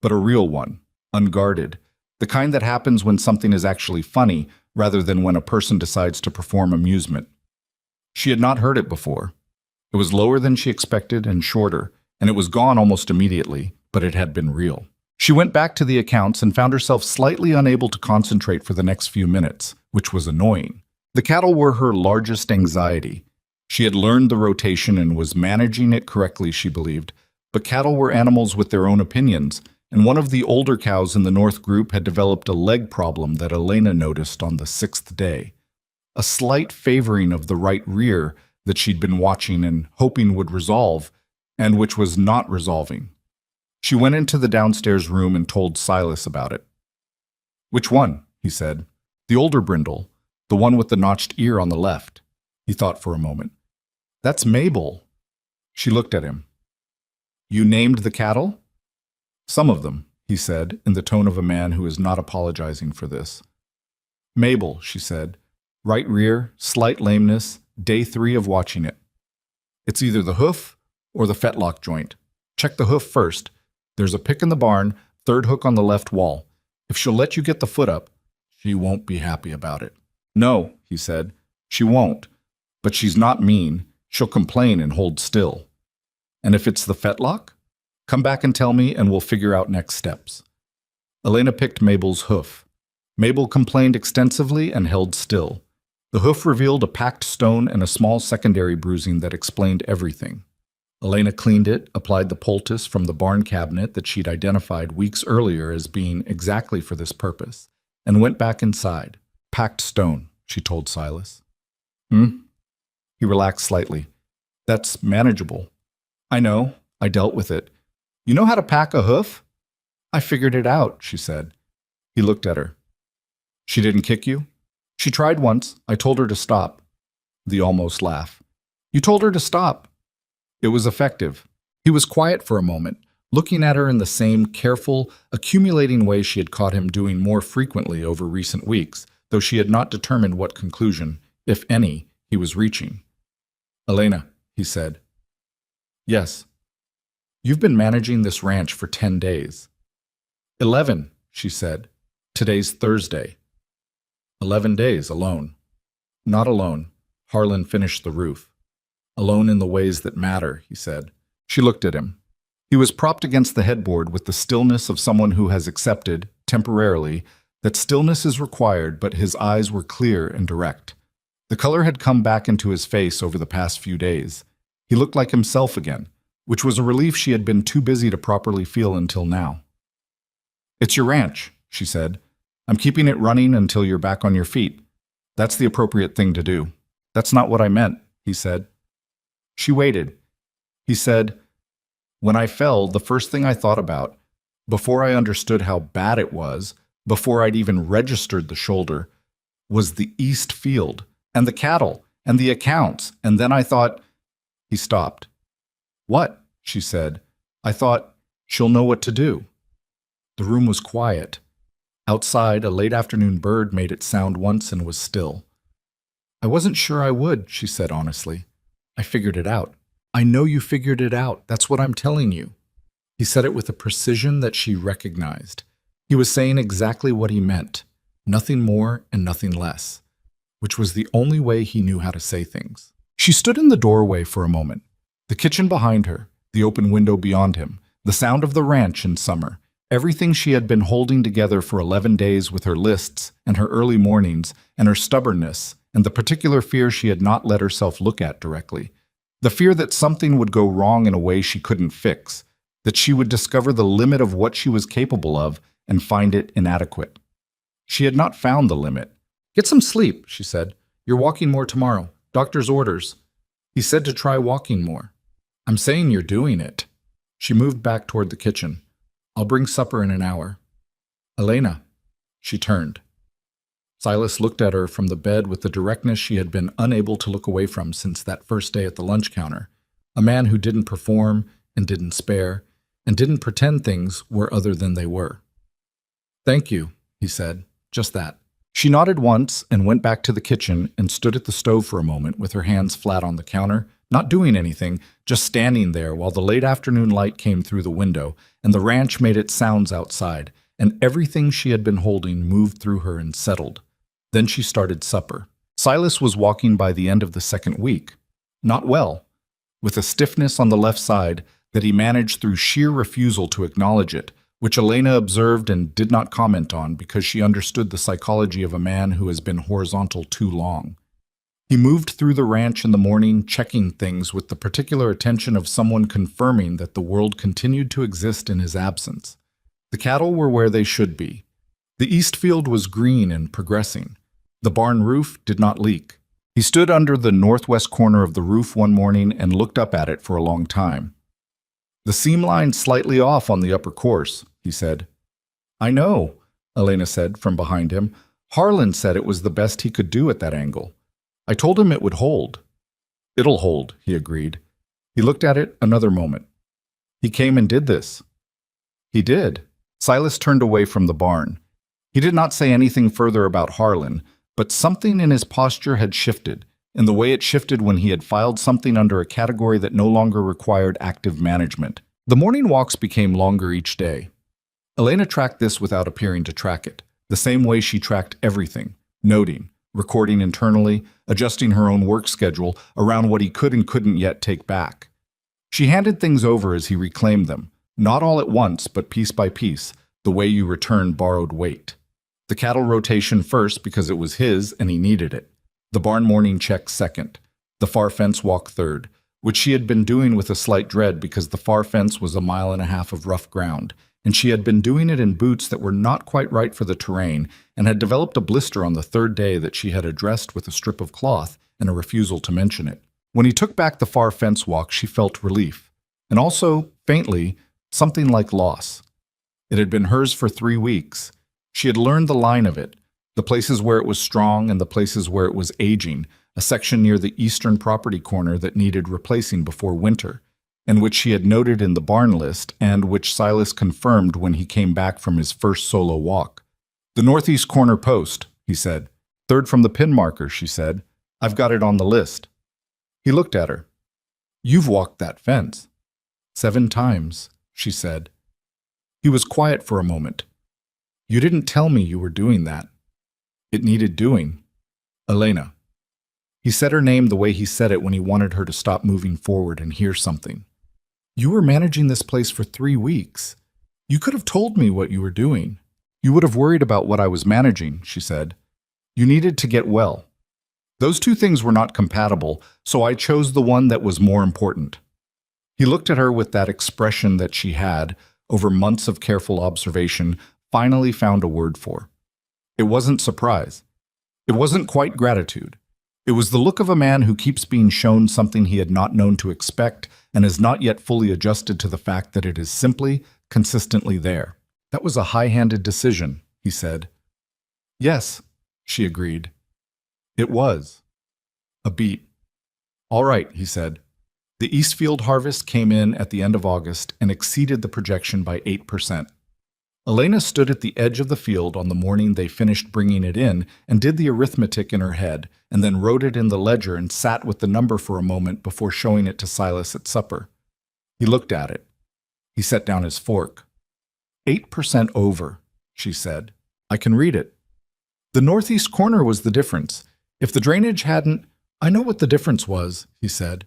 but a real one, unguarded, the kind that happens when something is actually funny rather than when a person decides to perform amusement. She had not heard it before. It was lower than she expected and shorter, and it was gone almost immediately, but it had been real. She went back to the accounts and found herself slightly unable to concentrate for the next few minutes, which was annoying. The cattle were her largest anxiety. She had learned the rotation and was managing it correctly, she believed, but cattle were animals with their own opinions, and one of the older cows in the North group had developed a leg problem that Elena noticed on the 6th day. A slight favoring of the right rear that she'd been watching and hoping would resolve, and which was not resolving. She went into the downstairs room and told Silas about it. "Which one?" he said. "The older brindle, the one with the notched ear on the left." He thought for a moment. "That's Mabel." She looked at him. "You named the cattle?" "Some of them," he said, in the tone of a man who is not apologizing for this. "Mabel," she said. "Right rear, slight lameness, day 3 of watching it. It's either the hoof or the fetlock joint. Check the hoof first. There's a pick in the barn, 3rd hook on the left wall. If she'll let you get the foot up, she won't be happy about it." "No," he said, "she won't. But she's not mean. She'll complain and hold still." "And if it's the fetlock?" Come back and tell me, and we'll figure out next steps. Elena picked Mabel's hoof. Mabel complained extensively and held still. The hoof revealed a packed stone and a small secondary bruising that explained everything. Elena cleaned it, applied the poultice from the barn cabinet that she'd identified weeks earlier as being exactly for this purpose, and went back inside. Packed stone, she told Silas. He relaxed slightly. That's manageable. I know. I dealt with it. You know how to pack a hoof? I figured it out, she said. He looked at her. She didn't kick you? She tried once. I told her to stop. The almost laugh. You told her to stop. It was effective. He was quiet for a moment, looking at her in the same careful, accumulating way she had caught him doing more frequently over recent weeks, though she had not determined what conclusion, if any, he was reaching. Elena, he said. Yes. You've been managing this ranch for 10 days. 11, she said. Today's Thursday. 11 days alone. Not alone. Harlan finished the roof. Alone in the ways that matter, he said. She looked at him. He was propped against the headboard with the stillness of someone who has accepted, temporarily, that stillness is required, but his eyes were clear and direct. The color had come back into his face over the past few days. He looked like himself again, which was a relief she had been too busy to properly feel until now. It's your ranch, she said. I'm keeping it running until you're back on your feet. That's the appropriate thing to do. That's not what I meant, he said. She waited. He said, when I fell, the first thing I thought about, before I understood how bad it was, before I'd even registered the shoulder, was the east field, and the cattle, and the accounts, and then I thought... He stopped. What? She said. I thought, she'll know what to do. The room was quiet. Outside, a late afternoon bird made its sound once and was still. I wasn't sure I would, she said honestly. I figured it out. I know you figured it out. That's what I'm telling you. He said it with a precision that she recognized. He was saying exactly what he meant, nothing more and nothing less, which was the only way he knew how to say things. She stood in the doorway for a moment, the kitchen behind her, the open window beyond him, the sound of the ranch in summer, everything she had been holding together for 11 days with her lists and her early mornings and her stubbornness and the particular fear she had not let herself look at directly. The fear that something would go wrong in a way she couldn't fix, that she would discover the limit of what she was capable of and find it inadequate. She had not found the limit. Get some sleep, she said. You're walking more tomorrow. Doctor's orders. He said to try walking more. I'm saying you're doing it. She moved back toward the kitchen. I'll bring supper in an hour. Elena. She turned. Silas looked at her from the bed with the directness she had been unable to look away from since that first day at the lunch counter. A man who didn't perform and didn't spare and didn't pretend things were other than they were. Thank you, he said. Just that. She nodded once and went back to the kitchen and stood at the stove for a moment with her hands flat on the counter, not doing anything, just standing there while the late afternoon light came through the window and the ranch made its sounds outside, and everything she had been holding moved through her and settled. Then she started supper. Silas was walking by the end of the second week. Not well, with a stiffness on the left side that he managed through sheer refusal to acknowledge it, which Elena observed and did not comment on because she understood the psychology of a man who has been horizontal too long. He moved through the ranch in the morning, checking things with the particular attention of someone confirming that the world continued to exist in his absence. The cattle were where they should be. The east field was green and progressing. The barn roof did not leak. He stood under the northwest corner of the roof one morning and looked up at it for a long time. The seam line's slightly off on the upper course, he said. I know, Elena said from behind him. Harlan said it was the best he could do at that angle. I told him it would hold. It'll hold, he agreed. He looked at it another moment. He came and did this. He did. Silas turned away from the barn. He did not say anything further about Harlan, but something in his posture had shifted, in the way it shifted when he had filed something under a category that no longer required active management. The morning walks became longer each day. Elena tracked this without appearing to track it, the same way she tracked everything, noting, recording internally, adjusting her own work schedule around what he could and couldn't yet take back. She handed things over as he reclaimed them, Not all at once, but piece by piece, the way you return borrowed weight. The cattle rotation first because it was his and he needed it. The barn morning check second. The far fence walk third, which she had been doing with a slight dread because the far fence was a mile and a half of rough ground, and she had been doing it in boots that were not quite right for the terrain and had developed a blister on the third day that she had addressed with a strip of cloth and a refusal to mention it. When he took back the far fence walk, she felt relief, and also, faintly, something like loss. It had been hers for 3 weeks. She had learned the line of it, the places where it was strong and the places where it was aging, a section near the eastern property corner that needed replacing before winter, and which she had noted in the barn list and which Silas confirmed when he came back from his first solo walk. "The northeast corner post," he said. "Third from the pin marker," she said. "I've got it on the list." He looked at her. "You've walked that fence." "7 times," she said. He was quiet for a moment. "You didn't tell me you were doing that." "It needed doing." "Elena." He said her name the way he said it when he wanted her to stop moving forward and hear something. "You were managing this place for 3 weeks. You could have told me what you were doing. You would have worried about what I was managing," she said. "You needed to get well. Those 2 things were not compatible, so I chose the one that was more important." He looked at her with that expression that she had, over months of careful observation, finally found a word for. It wasn't surprise. It wasn't quite gratitude. It was the look of a man who keeps being shown something he had not known to expect and has not yet fully adjusted to the fact that it is simply, consistently there. "That was a high-handed decision," he said. "Yes," she agreed. "It was." A beat. "All right," he said. The Eastfield harvest came in at the end of August and exceeded the projection by 8%. Elena stood at the edge of the field on the morning they finished bringing it in and did the arithmetic in her head, and then wrote it in the ledger and sat with the number for a moment before showing it to Silas at supper. He looked at it. He set down his fork. 8% over, she said. "I can read it." "The northeast corner was the difference. If the drainage hadn't—" "I know what the difference was," he said.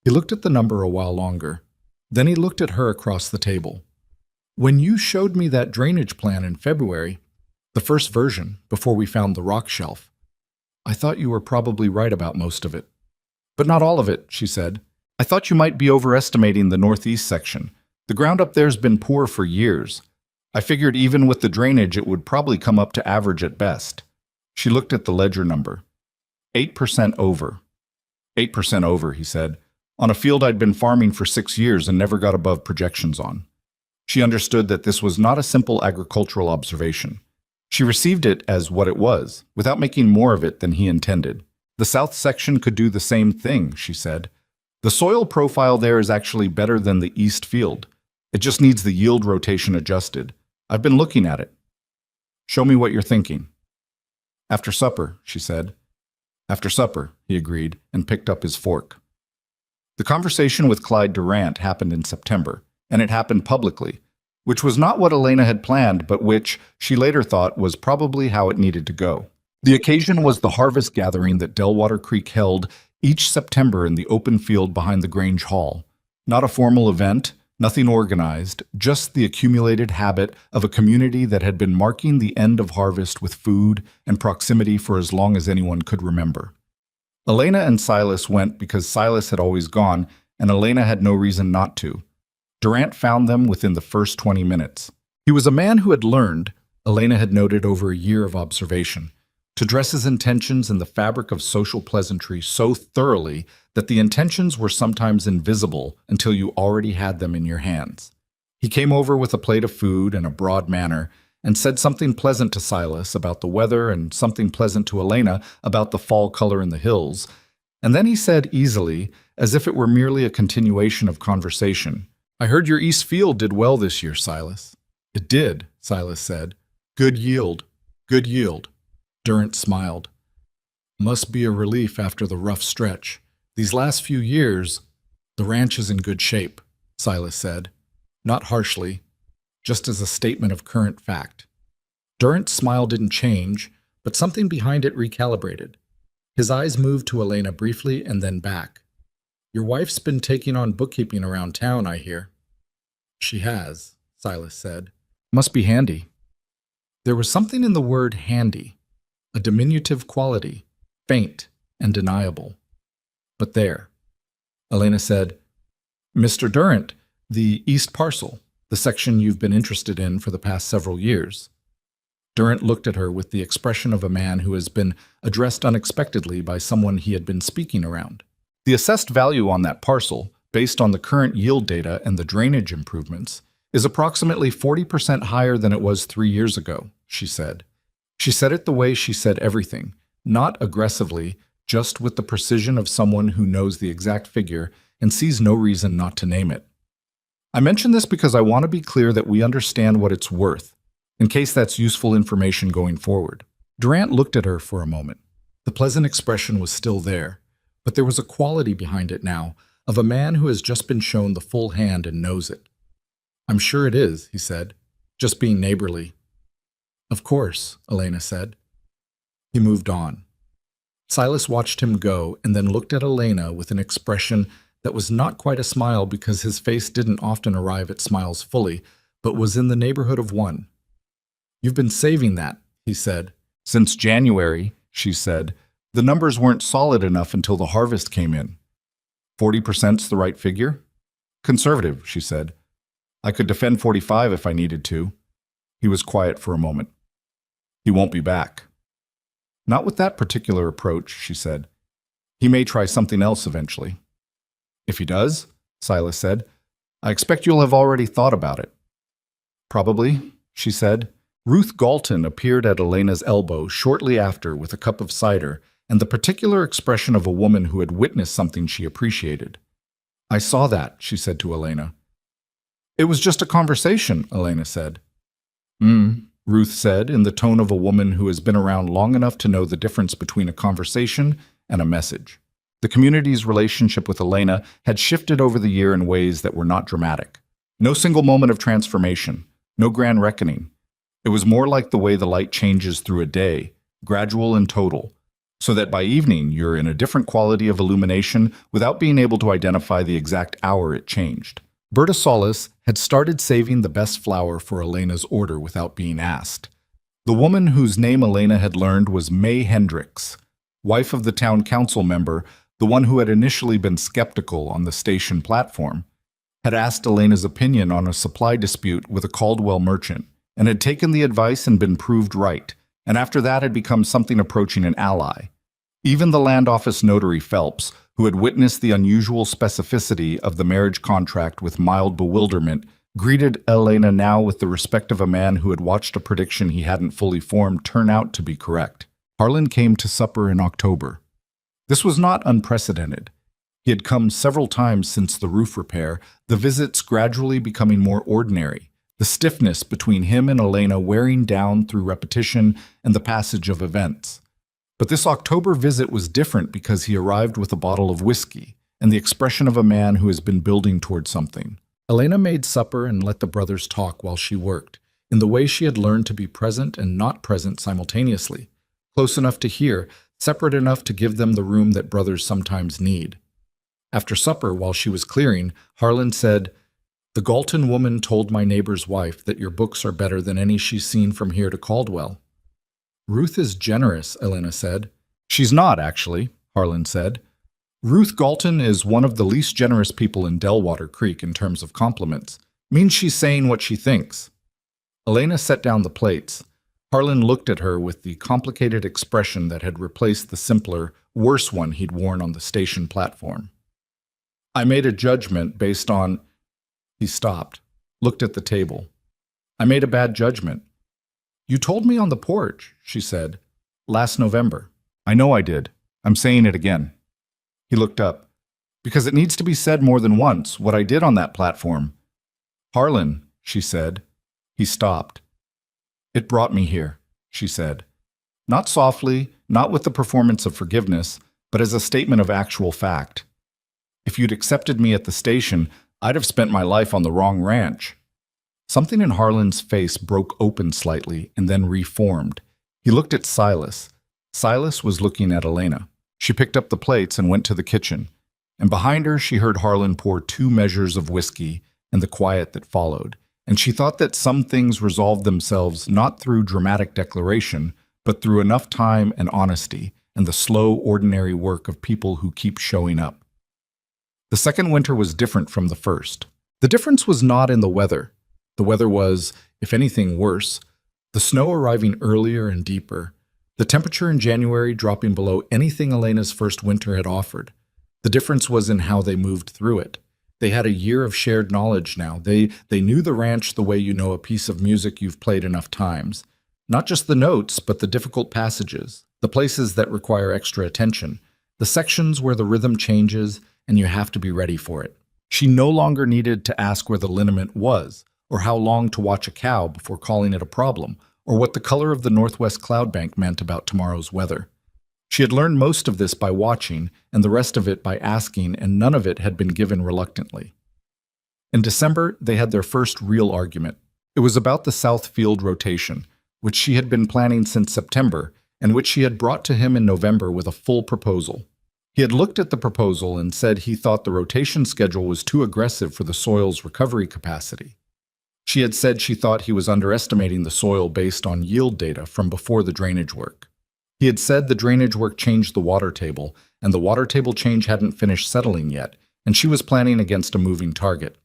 He looked at the number a while longer. Then he looked at her across the table. "When you showed me that drainage plan in February, the first version, before we found the rock shelf, I thought you were probably right about most of it." "But not all of it," she said. "I thought you might be overestimating the northeast section. The ground up there's been poor for years. I figured even with the drainage it would probably come up to average at best." She looked at the ledger number. 8% over. 8% over, he said. "On a field I'd been farming for 6 years and never got above projections on." She understood that this was not a simple agricultural observation. She received it as what it was, without making more of it than he intended. "The south section could do the same thing," she said. "The soil profile there is actually better than the east field. It just needs the yield rotation adjusted. I've been looking at it." "Show me what you're thinking." "After supper," she said. "After supper," he agreed, and picked up his fork. The conversation with Clyde Durant happened in September, and it happened publicly, which was not what Elena had planned, but which, she later thought, was probably how it needed to go. The occasion was the harvest gathering that Delwater Creek held each September in the open field behind the Grange Hall. Not a formal event, nothing organized, just the accumulated habit of a community that had been marking the end of harvest with food and proximity for as long as anyone could remember. Elena and Silas went because Silas had always gone, and Elena had no reason not to. Durant found them within the first 20 minutes. He was a man who had learned, Elena had noted over a year of observation, to dress his intentions in the fabric of social pleasantry so thoroughly that the intentions were sometimes invisible until you already had them in your hands. He came over with a plate of food in a broad manner and said something pleasant to Silas about the weather and something pleasant to Elena about the fall color in the hills, and then he said easily, as if it were merely a continuation of conversation, "I heard your East Field did well this year, Silas." "It did," Silas said. "Good yield. Good yield." Durant smiled. "Must be a relief after the rough stretch. These last few years—" "The ranch is in good shape," Silas said. Not harshly, just as a statement of current fact. Durant's smile didn't change, but something behind it recalibrated. His eyes moved to Elena briefly and then back. "Your wife's been taking on bookkeeping around town, I hear." She has, Silas said. Must be handy. There was something in the word handy, a diminutive quality, faint and deniable. But there. Elena said, Mr. Durrant, the East Parcel, the section you've been interested in for the past several years. Durrant looked at her with the expression of a man who has been addressed unexpectedly by someone he had been speaking around. The assessed value on that parcel, based on the current yield data and the drainage improvements, is approximately 40% higher than it was 3 years ago, she said. She said it the way she said everything, not aggressively, just with the precision of someone who knows the exact figure and sees no reason not to name it. I mention this because I want to be clear that we understand what it's worth, in case that's useful information going forward. Durrant looked at her for a moment. The pleasant expression was still there, but there was a quality behind it now of a man who has just been shown the full hand and knows it. I'm sure it is, he said, just being neighborly. Of course, Elena said. He moved on. Silas watched him go and then looked at Elena with an expression that was not quite a smile because his face didn't often arrive at smiles fully, but was in the neighborhood of one. You've been saving that, he said. Since January, she said. The numbers weren't solid enough until the harvest came in. 40%'s the right figure? Conservative, she said. I could defend 45 if I needed to. He was quiet for a moment. He won't be back. Not with that particular approach, she said. He may try something else eventually. If he does, Silas said, I expect you'll have already thought about it. Probably, she said. Ruth Galton appeared at Elena's elbow shortly after with a cup of cider and the particular expression of a woman who had witnessed something she appreciated. I saw that, she said to Elena. It was just a conversation, Elena said. Ruth said in the tone of a woman who has been around long enough to know the difference between a conversation and a message. The community's relationship with Elena had shifted over the year in ways that were not dramatic. No single moment of transformation, no grand reckoning. It was more like the way the light changes through a day, gradual and total, so that by evening you're in a different quality of illumination without being able to identify the exact hour it changed. Berta Solis had started saving the best flour for Elena's order without being asked. The woman whose name Elena had learned was May Hendricks, wife of the town council member, the one who had initially been skeptical on the station platform, had asked Elena's opinion on a supply dispute with a Caldwell merchant, and had taken the advice and been proved right, and after that had become something approaching an ally. Even the land office notary Phelps, who had witnessed the unusual specificity of the marriage contract with mild bewilderment, greeted Elena now with the respect of a man who had watched a prediction he hadn't fully formed turn out to be correct. Harlan came to supper in October. This was not unprecedented. He had come several times since the roof repair, the visits gradually becoming more ordinary, the stiffness between him and Elena wearing down through repetition and the passage of events. But this October visit was different because he arrived with a bottle of whiskey and the expression of a man who has been building toward something. Elena made supper and let the brothers talk while she worked, in the way she had learned to be present and not present simultaneously, close enough to hear, separate enough to give them the room that brothers sometimes need. After supper, while she was clearing, Harlan said, The Galton woman told my neighbor's wife that your books are better than any she's seen from here to Caldwell. Ruth is generous, Elena said. She's not, actually, Harlan said. Ruth Galton is one of the least generous people in Delwater Creek in terms of compliments. Means she's saying what she thinks. Elena set down the plates. Harlan looked at her with the complicated expression that had replaced the simpler, worse one he'd worn on the station platform. I made a judgment based on... He stopped, looked at the table. I made a bad judgment. You told me on the porch, she said, last November. I know I did. I'm saying it again. He looked up. Because it needs to be said more than once, what I did on that platform. Harlan, she said. He stopped. It brought me here, she said. Not softly, not with the performance of forgiveness, but as a statement of actual fact. If you'd accepted me at the station, I'd have spent my life on the wrong ranch. Something in Harlan's face broke open slightly and then reformed. He looked at Silas. Silas was looking at Elena. She picked up the plates and went to the kitchen, and behind her she heard Harlan pour 2 measures of whiskey and the quiet that followed, and she thought that some things resolved themselves not through dramatic declaration, but through enough time and honesty, and the slow, ordinary work of people who keep showing up. The second winter was different from the first. The difference was not in the weather. The weather was, if anything, worse. The snow arriving earlier and deeper. The temperature in January dropping below anything Elena's first winter had offered. The difference was in how they moved through it. They had a year of shared knowledge now. They knew the ranch the way you know a piece of music you've played enough times. Not just the notes, but the difficult passages, the places that require extra attention, the sections where the rhythm changes and you have to be ready for it. She no longer needed to ask where the liniment was, or how long to watch a cow before calling it a problem, or what the color of the northwest cloud bank meant about tomorrow's weather. She had learned most of this by watching, and the rest of it by asking, and none of it had been given reluctantly. In December, they had their first real argument. It was about the South Field rotation, which she had been planning since September, and which she had brought to him in November with a full proposal. He had looked at the proposal and said he thought the rotation schedule was too aggressive for the soil's recovery capacity. She had said she thought he was underestimating the soil based on yield data from before the drainage work. He had said the drainage work changed the water table, and the water table change hadn't finished settling yet, and she was planning against a moving target.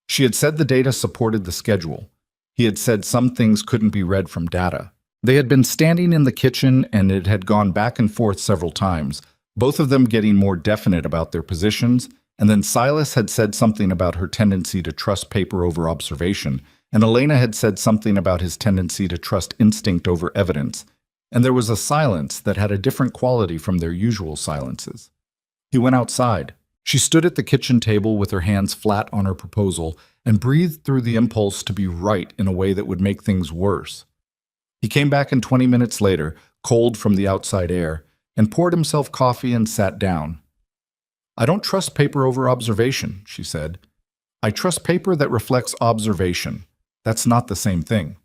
She had said the data supported the schedule. He had said some things couldn't be read from data. They had been standing in the kitchen, and it had gone back and forth several times, both of them getting more definite about their positions, and then Silas had said something about her tendency to trust paper over observation, and Elena had said something about his tendency to trust instinct over evidence, and there was a silence that had a different quality from their usual silences. He went outside. She stood at the kitchen table with her hands flat on her proposal and breathed through the impulse to be right in a way that would make things worse. He came back in 20 minutes later, cold from the outside air, and poured himself coffee and sat down. "I don't trust paper over observation," she said. "I trust paper that reflects observation. That's not the same thing."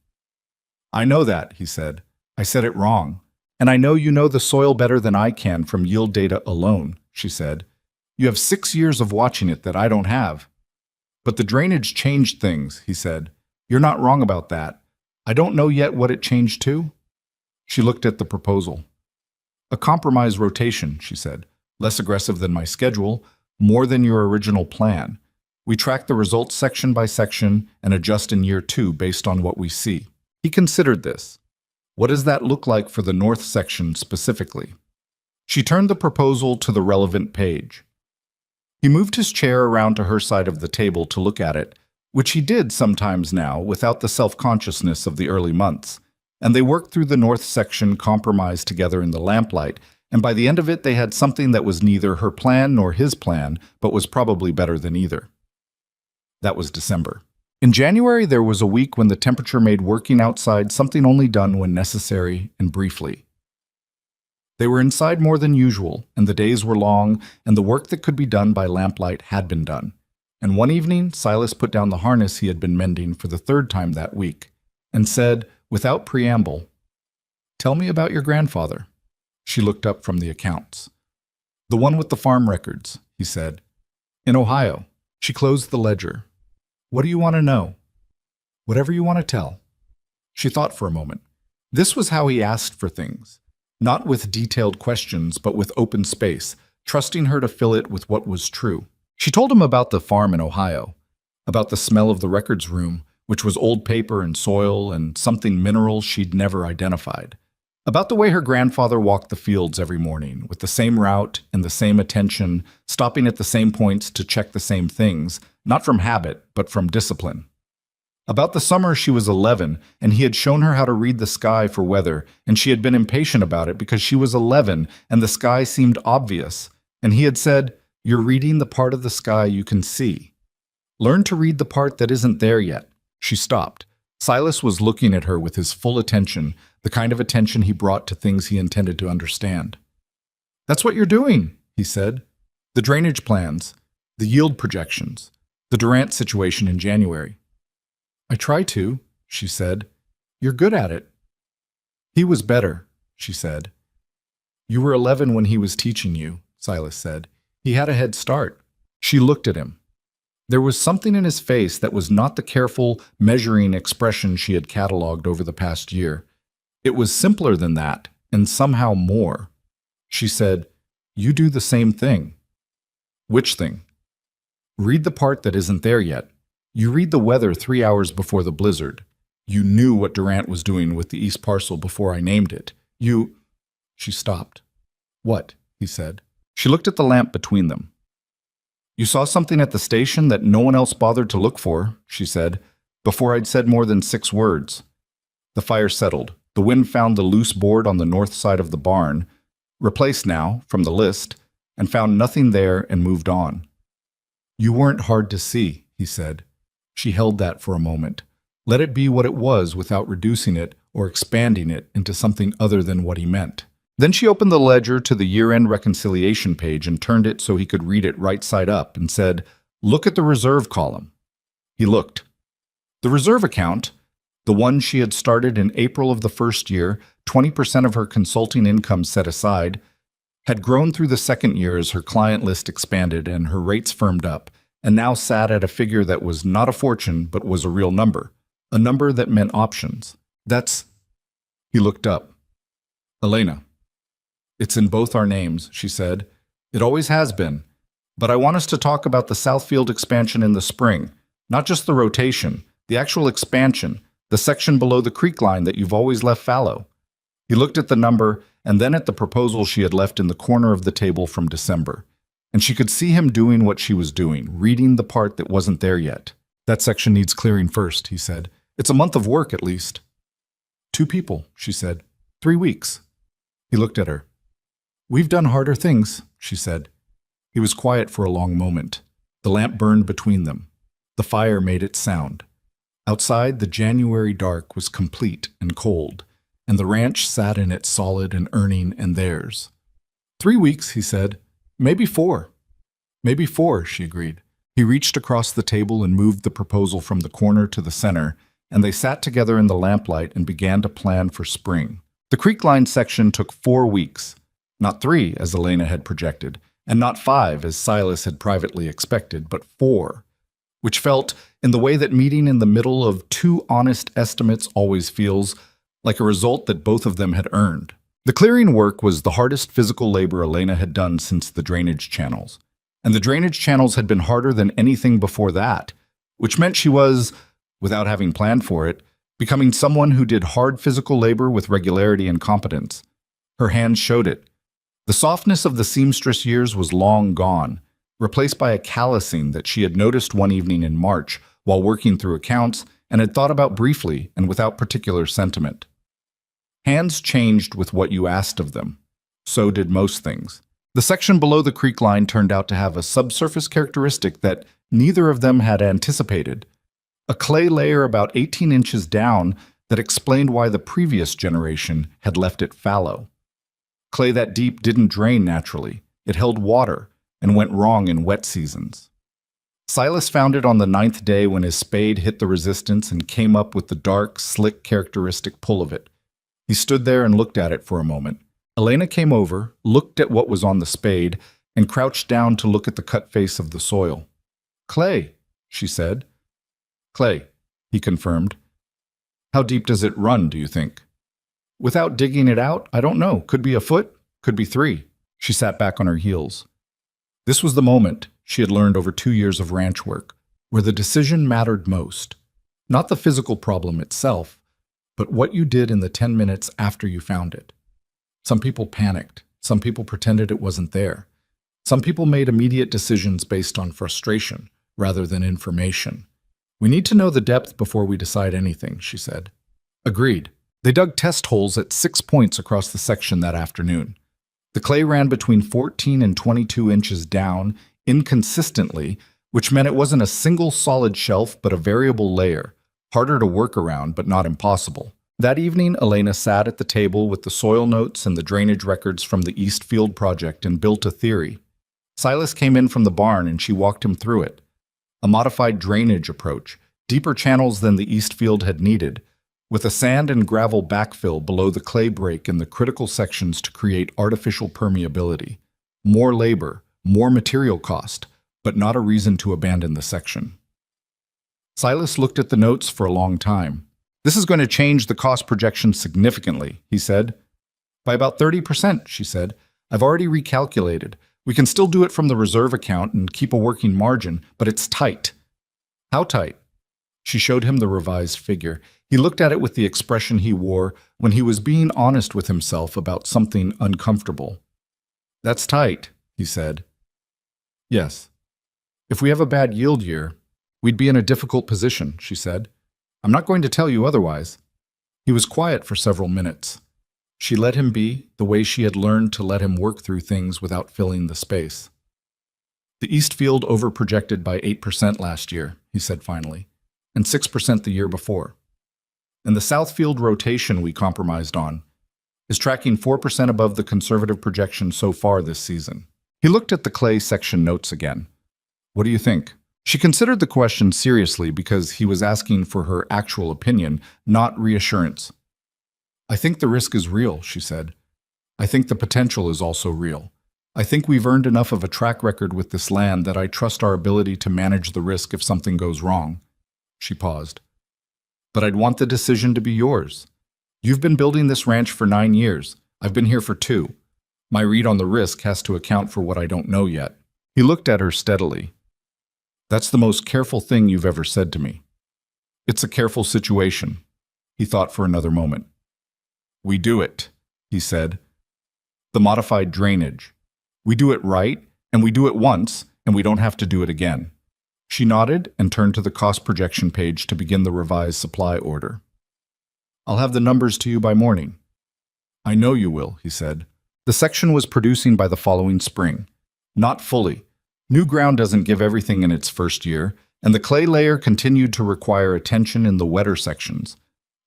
"I know that," he said. "I said it wrong. And I know you know the soil better than I can from yield data alone," she said. "You have 6 years of watching it that I don't have." "But the drainage changed things," he said. "You're not wrong about that. I don't know yet what it changed to." She looked at the proposal. "A compromise rotation," she said. "Less aggressive than my schedule, more than your original plan. We track the results section by section and adjust in year 2 based on what we see." He considered this. "What does that look like for the north section specifically?" She turned the proposal to the relevant page. He moved his chair around to her side of the table to look at it, which he did sometimes now without the self-consciousness of the early months, and they worked through the north section compromised together in the lamplight, and by the end of it they had something that was neither her plan nor his plan, but was probably better than either. That was December. In January, there was a week when the temperature made working outside something only done when necessary and briefly. They were inside more than usual, and the days were long, and the work that could be done by lamplight had been done. And one evening, Silas put down the harness he had been mending for the 3rd time that week, and said, without preamble, "Tell me about your grandfather." She looked up from the accounts. "The one with the farm records," he said. "In Ohio." She closed the ledger. "What do you want to know?" "Whatever you want to tell." She thought for a moment. This was how he asked for things. Not with detailed questions, but with open space, trusting her to fill it with what was true. She told him about the farm in Ohio, about the smell of the records room, which was old paper and soil and something mineral she'd never identified. About the way her grandfather walked the fields every morning, with the same route and the same attention, stopping at the same points to check the same things, not from habit, but from discipline. About the summer she was 11, and he had shown her how to read the sky for weather, and she had been impatient about it because she was 11 and the sky seemed obvious, and he had said, "You're reading the part of the sky you can see. Learn to read the part that isn't there yet." She stopped. Silas was looking at her with his full attention, the kind of attention he brought to things he intended to understand. "That's what you're doing," he said. "The drainage plans, the yield projections, the Durant situation in January." "I try to," she said. "You're good at it." "He was better," she said. "You were 11 when he was teaching you," Silas said. "He had a head start." She looked at him. There was something in his face that was not the careful, measuring expression she had catalogued over the past year. It was simpler than that, and somehow more. She said, "You do the same thing." "Which thing?" "Read the part that isn't there yet. You read the weather 3 hours before the blizzard. You knew what Durant was doing with the East Parcel before I named it. You—" She stopped. "What?" he said. She looked at the lamp between them. "You saw something at the station that no one else bothered to look for," she said, before I'd said more than 6 words. The fire settled. The wind found the loose board on the north side of the barn, replaced now from the list, and found nothing there and moved on. "You weren't hard to see," he said. She held that for a moment. Let it be what it was without reducing it or expanding it into something other than what he meant. Then she opened the ledger to the year-end reconciliation page and turned it so he could read it right side up and said, "Look at the reserve column." He looked. The reserve account, the one she had started in April of the first year, 20% of her consulting income set aside, had grown through the second year as her client list expanded and her rates firmed up, and now sat at a figure that was not a fortune but was a real number, a number that meant options. "That's—" He looked up. "Elena." "It's in both our names," she said. "It always has been. But I want us to talk about the Southfield expansion in the spring, not just the rotation, the actual expansion, the section below the creek line that you've always left fallow." He looked at the number and then at the proposal she had left in the corner of the table from December. And she could see him doing what she was doing, reading the part that wasn't there yet. "That section needs clearing first," he said. "It's a month of work at least." "2 people," she said. 3 weeks. He looked at her. "We've done harder things," she said. He was quiet for a long moment. The lamp burned between them. The fire made its sound. Outside, the January dark was complete and cold, and the ranch sat in it solid and earning and theirs. 3 weeks, he said. "Maybe 4. "Maybe 4, she agreed. He reached across the table and moved the proposal from the corner to the center, and they sat together in the lamplight and began to plan for spring. The creek line section took 4 weeks. Not 3, as Elena had projected, and not 5, as Silas had privately expected, but 4, which felt, in the way that meeting in the middle of 2 honest estimates always feels, like a result that both of them had earned. The clearing work was the hardest physical labor Elena had done since the drainage channels, and the drainage channels had been harder than anything before that, which meant she was, without having planned for it, becoming someone who did hard physical labor with regularity and competence. Her hands showed it. The softness of the seamstress years was long gone, replaced by a callousing that she had noticed one evening in March while working through accounts and had thought about briefly and without particular sentiment. Hands changed with what you asked of them. So did most things. The section below the creek line turned out to have a subsurface characteristic that neither of them had anticipated. A clay layer about 18 inches down that explained why the previous generation had left it fallow. Clay that deep didn't drain naturally. It held water and went wrong in wet seasons. Silas found it on the 9th day when his spade hit the resistance and came up with the dark, slick, characteristic pull of it. He stood there and looked at it for a moment. Elena came over, looked at what was on the spade, and crouched down to look at the cut face of the soil. "Clay," she said. "Clay," he confirmed. "How deep does it run, do you think?" "Without digging it out, I don't know. Could be a foot, could be 3. She sat back on her heels. This was the moment, she had learned over 2 years of ranch work, where the decision mattered most. Not the physical problem itself, but what you did in the 10 minutes after you found it. Some people panicked. Some people pretended it wasn't there. Some people made immediate decisions based on frustration rather than information. "We need to know the depth before we decide anything," she said. Agreed. They dug test holes at 6 points across the section that afternoon. The clay ran between 14 and 22 inches down, inconsistently, which meant it wasn't a single solid shelf but a variable layer, harder to work around but not impossible. That evening, Elena sat at the table with the soil notes and the drainage records from the East Field project and built a theory. Silas came in from the barn and she walked him through it. A modified drainage approach, deeper channels than the East Field had needed, with a sand and gravel backfill below the clay break in the critical sections to create artificial permeability. More labor, more material cost, but not a reason to abandon the section. Silas looked at the notes for a long time. "This is going to change the cost projection significantly," he said. "By about 30%, she said. "I've already recalculated. We can still do it from the reserve account and keep a working margin, but it's tight." "How tight?" She showed him the revised figure. He looked at it with the expression he wore when he was being honest with himself about something uncomfortable. "That's tight," he said. "Yes. If we have a bad yield year, we'd be in a difficult position," she said. "I'm not going to tell you otherwise." He was quiet for several minutes. She let him be, the way she had learned to let him work through things without filling the space. "The East Field overprojected by 8% last year," he said finally, "and 6% the year before. And the South Field rotation we compromised on is tracking 4% above the conservative projection so far this season." He looked at the clay section notes again. "What do you think?" She considered the question seriously because he was asking for her actual opinion, not reassurance. "I think the risk is real," she said. "I think the potential is also real. I think we've earned enough of a track record with this land that I trust our ability to manage the risk if something goes wrong." She paused. "But I'd want the decision to be yours. You've been building this ranch for 9 years. I've been here for 2. My read on the risk has to account for what I don't know yet." He looked at her steadily. "That's the most careful thing you've ever said to me." "It's a careful situation." He thought for another moment. "We do it," he said. "The modified drainage. We do it right, and we do it once, and we don't have to do it again." She nodded and turned to the cost projection page to begin the revised supply order. "I'll have the numbers to you by morning." "I know you will," he said. The section was producing by the following spring. Not fully. New ground doesn't give everything in its first year, and the clay layer continued to require attention in the wetter sections.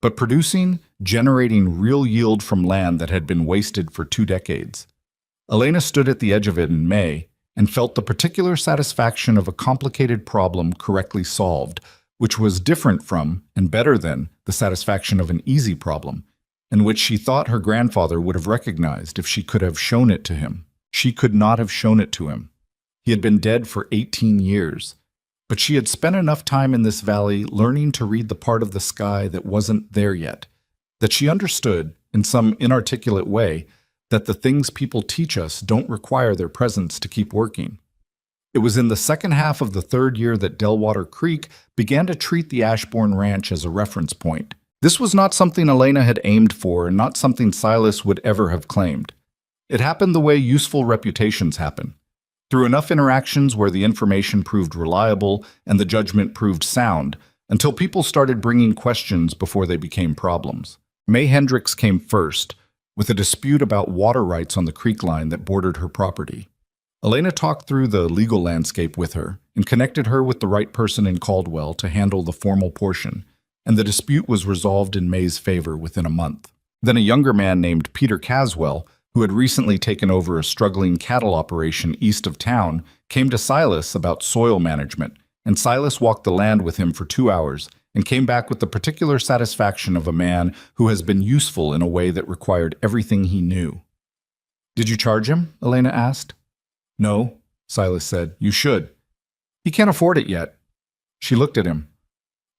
But producing, generating real yield from land that had been wasted for 2 decades. Elena stood at the edge of it in May and felt the particular satisfaction of a complicated problem correctly solved, which was different from and better than the satisfaction of an easy problem, and which she thought her grandfather would have recognized if she could have shown it to him. She could not have shown it to him. He had been dead for 18 years. But she had spent enough time in this valley learning to read the part of the sky that wasn't there yet, that she understood, in some inarticulate way, that the things people teach us don't require their presence to keep working. It was in the second half of the 3rd year that Delwater Creek began to treat the Ashbourne Ranch as a reference point. This was not something Elena had aimed for and not something Silas would ever have claimed. It happened the way useful reputations happen. Through enough interactions where the information proved reliable and the judgment proved sound, until people started bringing questions before they became problems. May Hendricks came first, with a dispute about water rights on the creek line that bordered her property. Elena talked through the legal landscape with her and connected her with the right person in Caldwell to handle the formal portion, and the dispute was resolved in May's favor within a month. Then a younger man named Peter Caswell, who had recently taken over a struggling cattle operation east of town, came to Silas about soil management, and Silas walked the land with him for 2 hours and came back with the particular satisfaction of a man who has been useful in a way that required everything he knew. "Did you charge him?" Elena asked. "No," Silas said. "You should. He can't afford it yet." She looked at him.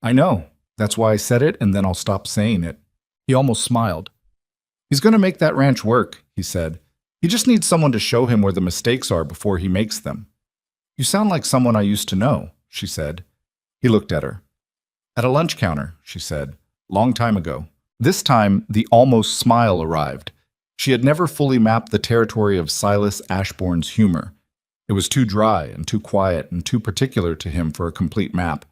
"I know. That's why I said it, and then I'll stop saying it." He almost smiled. "He's going to make that ranch work," he said. "He just needs someone to show him where the mistakes are before he makes them." "You sound like someone I used to know," she said. He looked at her. "At a lunch counter," she said. "Long time ago." This time, the almost smile arrived. She had never fully mapped the territory of Silas Ashbourne's humor. It was too dry and too quiet and too particular to him for a complete map.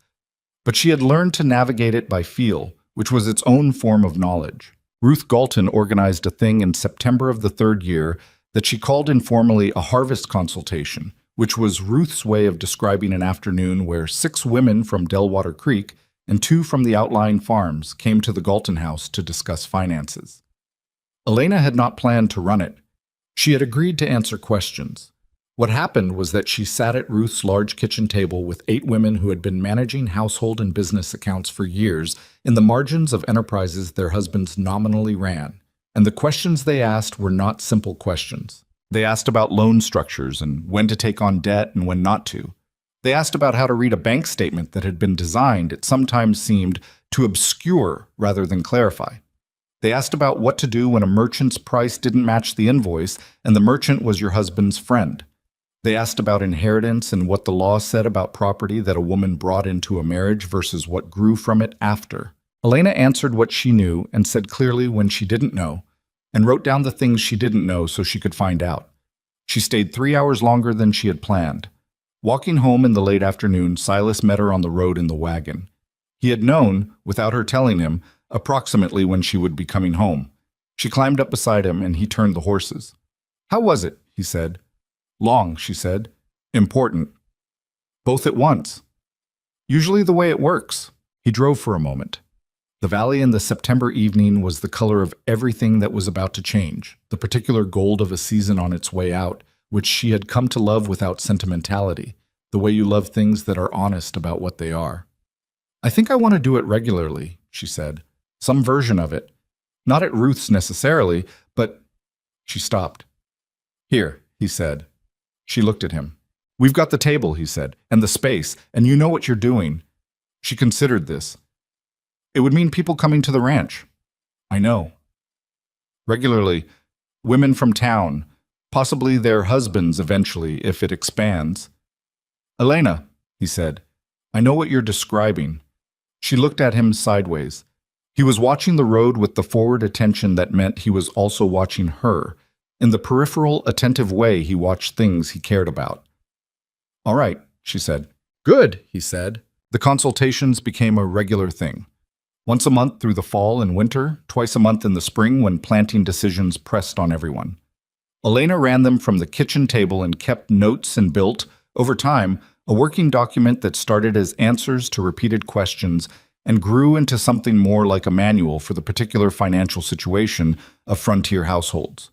But she had learned to navigate it by feel, which was its own form of knowledge. Ruth Galton organized a thing in September of the 3rd year that she called informally a harvest consultation, which was Ruth's way of describing an afternoon where 6 women from Delwater Creek and 2 from the outlying farms came to the Galton house to discuss finances. Elena had not planned to run it. She had agreed to answer questions. What happened was that she sat at Ruth's large kitchen table with 8 women who had been managing household and business accounts for years in the margins of enterprises their husbands nominally ran. And the questions they asked were not simple questions. They asked about loan structures and when to take on debt and when not to. They asked about how to read a bank statement that had been designed, it sometimes seemed, to obscure rather than clarify. They asked about what to do when a merchant's price didn't match the invoice and the merchant was your husband's friend. They asked about inheritance and what the law said about property that a woman brought into a marriage versus what grew from it after. Elena answered what she knew and said clearly when she didn't know, and wrote down the things she didn't know so she could find out. She stayed 3 hours longer than she had planned. Walking home in the late afternoon, Silas met her on the road in the wagon. He had known, without her telling him, approximately when she would be coming home. She climbed up beside him and he turned the horses. "How was it?" he said. "Long," she said. "Important." "Both at once." "Usually the way it works." He drove for a moment. The valley in the September evening was the color of everything that was about to change, the particular gold of a season on its way out, which she had come to love without sentimentality, the way you love things that are honest about what they are. "I think I want to do it regularly," she said. "Some version of it. Not at Ruth's necessarily, but—" She stopped. "Here," he said. She looked at him. "We've got the table," he said, "and the space, and you know what you're doing." She considered this. "It would mean people coming to the ranch." "I know." "Regularly. Women from town. Possibly their husbands eventually, if it expands." "Elena," he said, "I know what you're describing." She looked at him sideways. He was watching the road with the forward attention that meant he was also watching her. In the peripheral, attentive way he watched things he cared about. "All right," she said. "Good," he said. The consultations became a regular thing. Once a month through the fall and winter, twice a month in the spring when planting decisions pressed on everyone. Elena ran them from the kitchen table and kept notes and built, over time, a working document that started as answers to repeated questions and grew into something more like a manual for the particular financial situation of frontier households.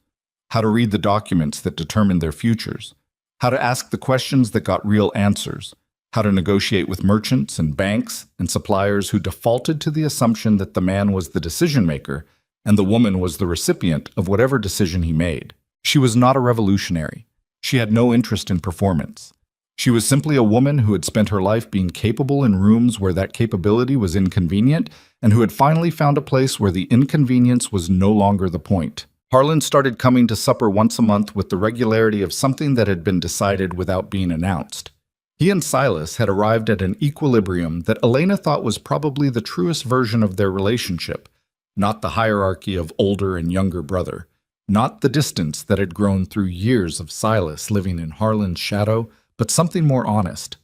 How to read the documents that determined their futures. How to ask the questions that got real answers. How to negotiate with merchants and banks and suppliers who defaulted to the assumption that the man was the decision maker and the woman was the recipient of whatever decision he made. She was not a revolutionary. She had no interest in performance. She was simply a woman who had spent her life being capable in rooms where that capability was inconvenient and who had finally found a place where the inconvenience was no longer the point. Harlan started coming to supper once a month with the regularity of something that had been decided without being announced. He and Silas had arrived at an equilibrium that Elena thought was probably the truest version of their relationship, not the hierarchy of older and younger brother, not the distance that had grown through years of Silas living in Harlan's shadow, but something more honest.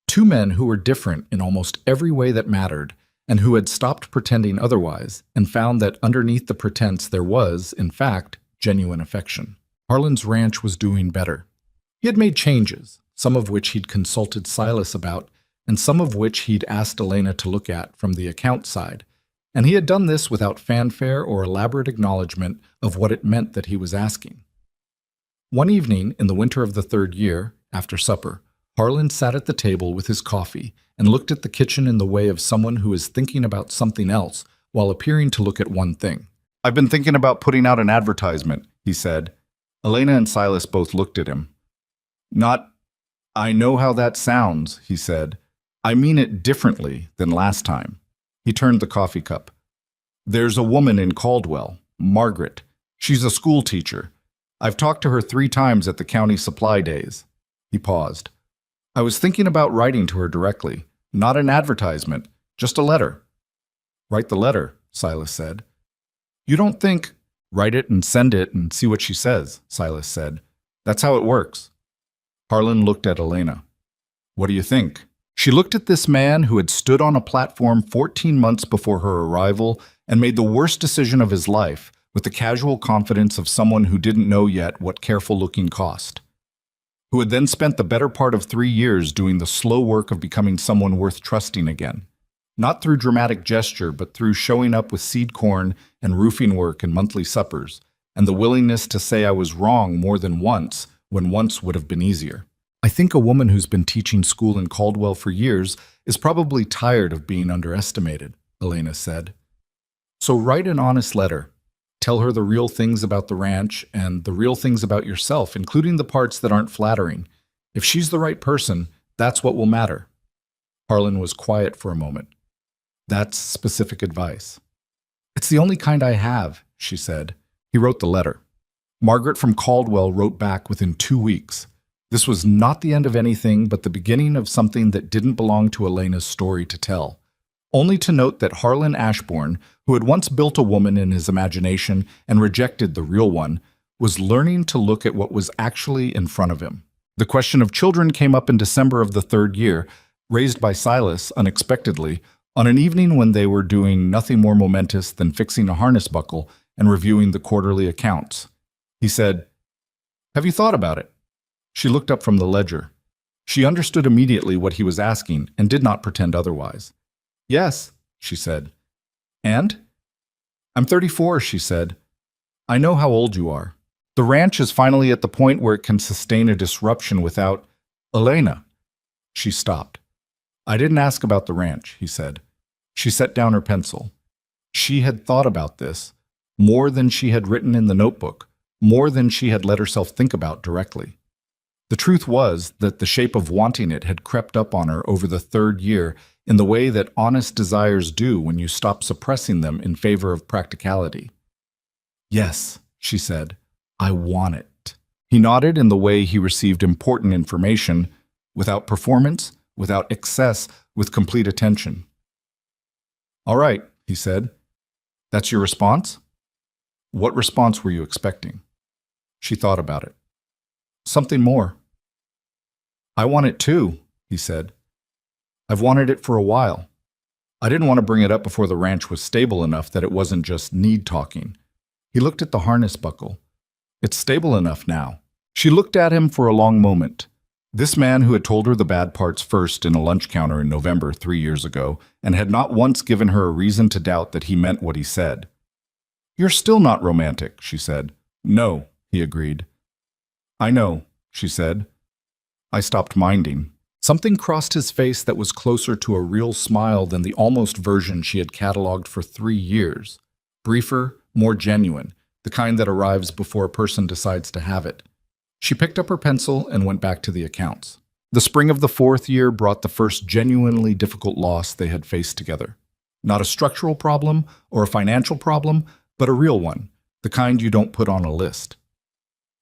Two men who were different in almost every way that mattered, and who had stopped pretending otherwise, and found that underneath the pretense there was, in fact, genuine affection. Harlan's ranch was doing better. He had made changes, some of which he'd consulted Silas about, and some of which he'd asked Elena to look at from the account side, and he had done this without fanfare or elaborate acknowledgement of what it meant that he was asking. One evening, in the winter of the third year, after supper, Harlan sat at the table with his coffee and looked at the kitchen in the way of someone who is thinking about something else while appearing to look at one thing. "I've been thinking about putting out an advertisement," he said. Elena and Silas both looked at him. "I know how that sounds," he said. "I mean it differently than last time." He turned the coffee cup. "There's a woman in Caldwell, Margaret. She's a school teacher. I've talked to her 3 times at the county supply days." He paused. "I was thinking about writing to her directly. Not an advertisement, just a letter." "Write the letter," Silas said. "You don't think—" "Write it and send it and see what she says," Silas said. "That's how it works." Harlan looked at Elena. "What do you think?" She looked at this man who had stood on a platform 14 months before her arrival and made the worst decision of his life with the casual confidence of someone who didn't know yet what careful looking cost. Who had then spent the better part of 3 years doing the slow work of becoming someone worth trusting again. Not through dramatic gesture, but through showing up with seed corn and roofing work and monthly suppers, and the willingness to say I was wrong more than once, when once would have been easier. "I think a woman who's been teaching school in Caldwell for years is probably tired of being underestimated," Elena said. "So write an honest letter. Tell her the real things about the ranch and the real things about yourself, including the parts that aren't flattering. If she's the right person, That's what will matter. Harlan was quiet for a moment. That's specific advice. It's the only kind I have, she said. He wrote the letter. Margaret from Caldwell wrote back within 2 weeks. This was not the end of anything, but the beginning of something that didn't belong to Elena's story to tell. Only to note that Harlan Ashbourne, who had once built a woman in his imagination and rejected the real one, was learning to look at what was actually in front of him. The question of children came up in December of the 3rd year, raised by Silas unexpectedly, on an evening when they were doing nothing more momentous than fixing a harness buckle and reviewing the quarterly accounts. He said, "Have you thought about it?" She looked up from the ledger. She understood immediately what he was asking and did not pretend otherwise. "Yes," she said. "And?" "I'm 34, she said. "I know how old you are. The ranch is finally at the point where it can sustain a disruption without—" "Elena." She stopped. "I didn't ask about the ranch," he said. She set down her pencil. She had thought about this, more than she had written in the notebook, more than she had let herself think about directly. The truth was that the shape of wanting it had crept up on her over the 3rd year in the way that honest desires do when you stop suppressing them in favor of practicality. "Yes," she said, "I want it." He nodded in the way he received important information, without performance, without excess, with complete attention. "All right," he said. "That's your response?" "What response were you expecting?" She thought about it. "Something more." "I want it too," he said. "I've wanted it for a while. I didn't want to bring it up before the ranch was stable enough that it wasn't just need talking." He looked at the harness buckle. "It's stable enough now." She looked at him for a long moment. This man who had told her the bad parts first in a lunch counter in November 3 years ago and had not once given her a reason to doubt that he meant what he said. "You're still not romantic," she said. "No," he agreed. "I know," she said. I stopped minding. Something crossed his face that was closer to a real smile than the almost version she had catalogued for 3 years. Briefer, more genuine, the kind that arrives before a person decides to have it. She picked up her pencil and went back to the accounts. The spring of the 4th year brought the first genuinely difficult loss they had faced together. Not a structural problem or a financial problem, but a real one, the kind you don't put on a list.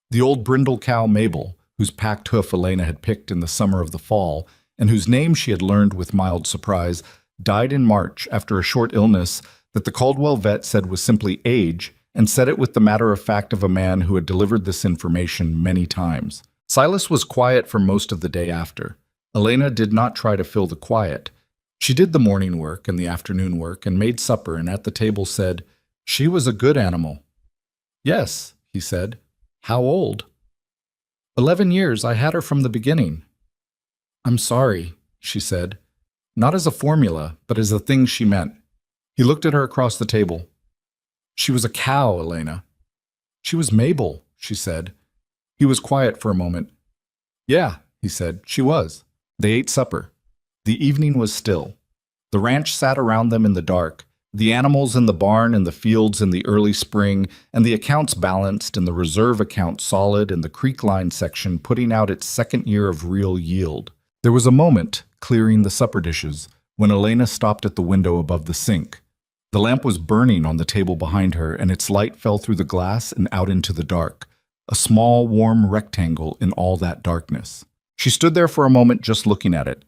The old brindle cow Mabel, whose packed hoof Elena had picked in the summer of the fall, and whose name she had learned with mild surprise, died in March after a short illness that the Caldwell vet said was simply age, and said it with the matter-of-fact of a man who had delivered this information many times. Silas was quiet for most of the day after. Elena did not try to fill the quiet. She did the morning work and the afternoon work and made supper and at the table said, "She was a good animal." "Yes," he said. "How old?" 11 years. I had her from the beginning." "I'm sorry," she said. Not as a formula, but as a thing she meant. He looked at her across the table. "She was a cow, Elena." "She was Mabel," she said. He was quiet for a moment. "Yeah," he said, "she was." They ate supper. The evening was still. The ranch sat around them in the dark, the animals in the barn and the fields in the early spring, and the accounts balanced and the reserve account solid and the creek line section putting out its 2nd year of real yield. There was a moment, clearing the supper dishes, when Elena stopped at the window above the sink. The lamp was burning on the table behind her, and its light fell through the glass and out into the dark, a small, warm rectangle in all that darkness. She stood there for a moment just looking at it.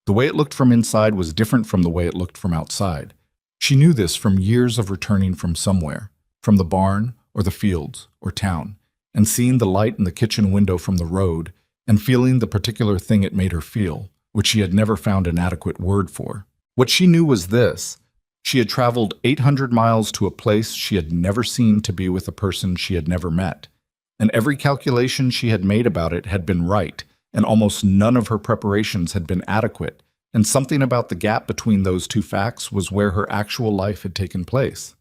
The way it looked from inside was different from the way it looked from outside. She knew this from years of returning from somewhere, from the barn or the fields or town, and seeing the light in the kitchen window from the road, and feeling the particular thing it made her feel, which she had never found an adequate word for. What she knew was this. She had traveled 800 miles to a place she had never seen to be with a person she had never met, and every calculation she had made about it had been right, and almost none of her preparations had been adequate, and something about the gap between those two facts was where her actual life had taken place.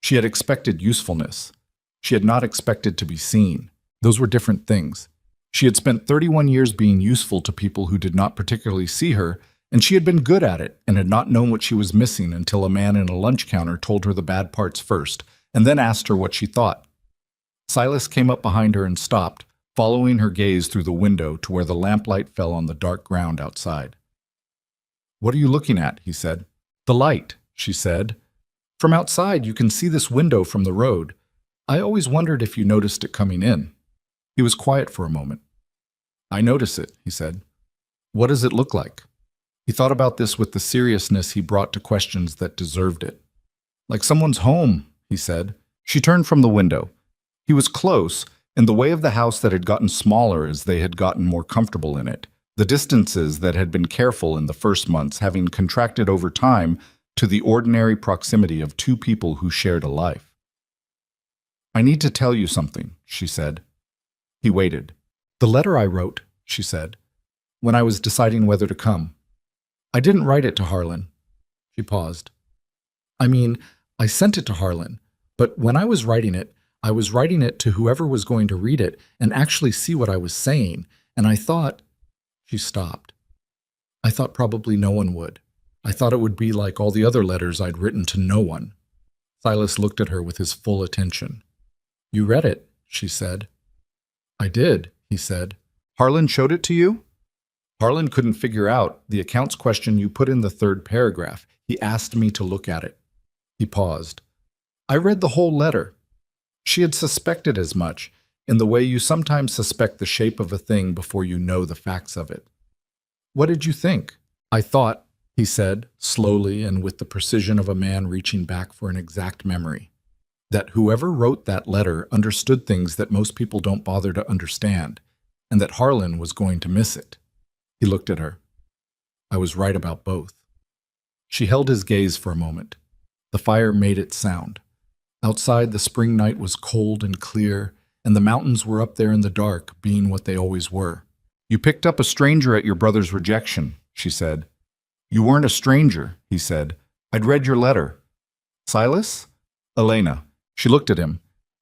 She had expected usefulness. She had not expected to be seen. Those were different things. She had spent 31 years being useful to people who did not particularly see her, and she had been good at it and had not known what she was missing until a man in a lunch counter told her the bad parts first, and then asked her what she thought. Silas came up behind her and stopped, following her gaze through the window to where the lamplight fell on the dark ground outside. "What are you looking at?" he said. "The light," she said. "From outside you can see this window from the road. I always wondered if you noticed it coming in." He was quiet for a moment. "I notice it," he said. "What does it look like?" He thought about this with the seriousness he brought to questions that deserved it. "Like someone's home," he said. She turned from the window. He was close, in the way of the house that had gotten smaller as they had gotten more comfortable in it, the distances that had been careful in the first months having contracted over time to the ordinary proximity of two people who shared a life. "I need to tell you something," she said. He waited. "The letter I wrote," she said, "when I was deciding whether to come. I didn't write it to Harlan." She paused. "I mean, I sent it to Harlan, but when I was writing it to whoever was going to read it and actually see what I was saying, and I thought—" She stopped. "I thought probably no one would. I thought it would be like all the other letters I'd written to no one." Silas looked at her with his full attention. "You read it," she said. "I did," he said. "Harlan showed it to you?" "Harlan couldn't figure out the accounts question you put in the third paragraph. He asked me to look at it." He paused. "I read the whole letter." She had suspected as much, in the way you sometimes suspect the shape of a thing before you know the facts of it. "What did you think?" "I thought," he said, slowly and with the precision of a man reaching back for an exact memory, "that whoever wrote that letter understood things that most people don't bother to understand, and that Harlan was going to miss it." He looked at her. "I was right about both." She held his gaze for a moment. The fire made its sound. Outside, the spring night was cold and clear, and the mountains were up there in the dark, being what they always were. "You picked up a stranger at your brother's rejection," she said. "You weren't a stranger," he said. "I'd read your letter." "Silas?" "Elena." She looked at him.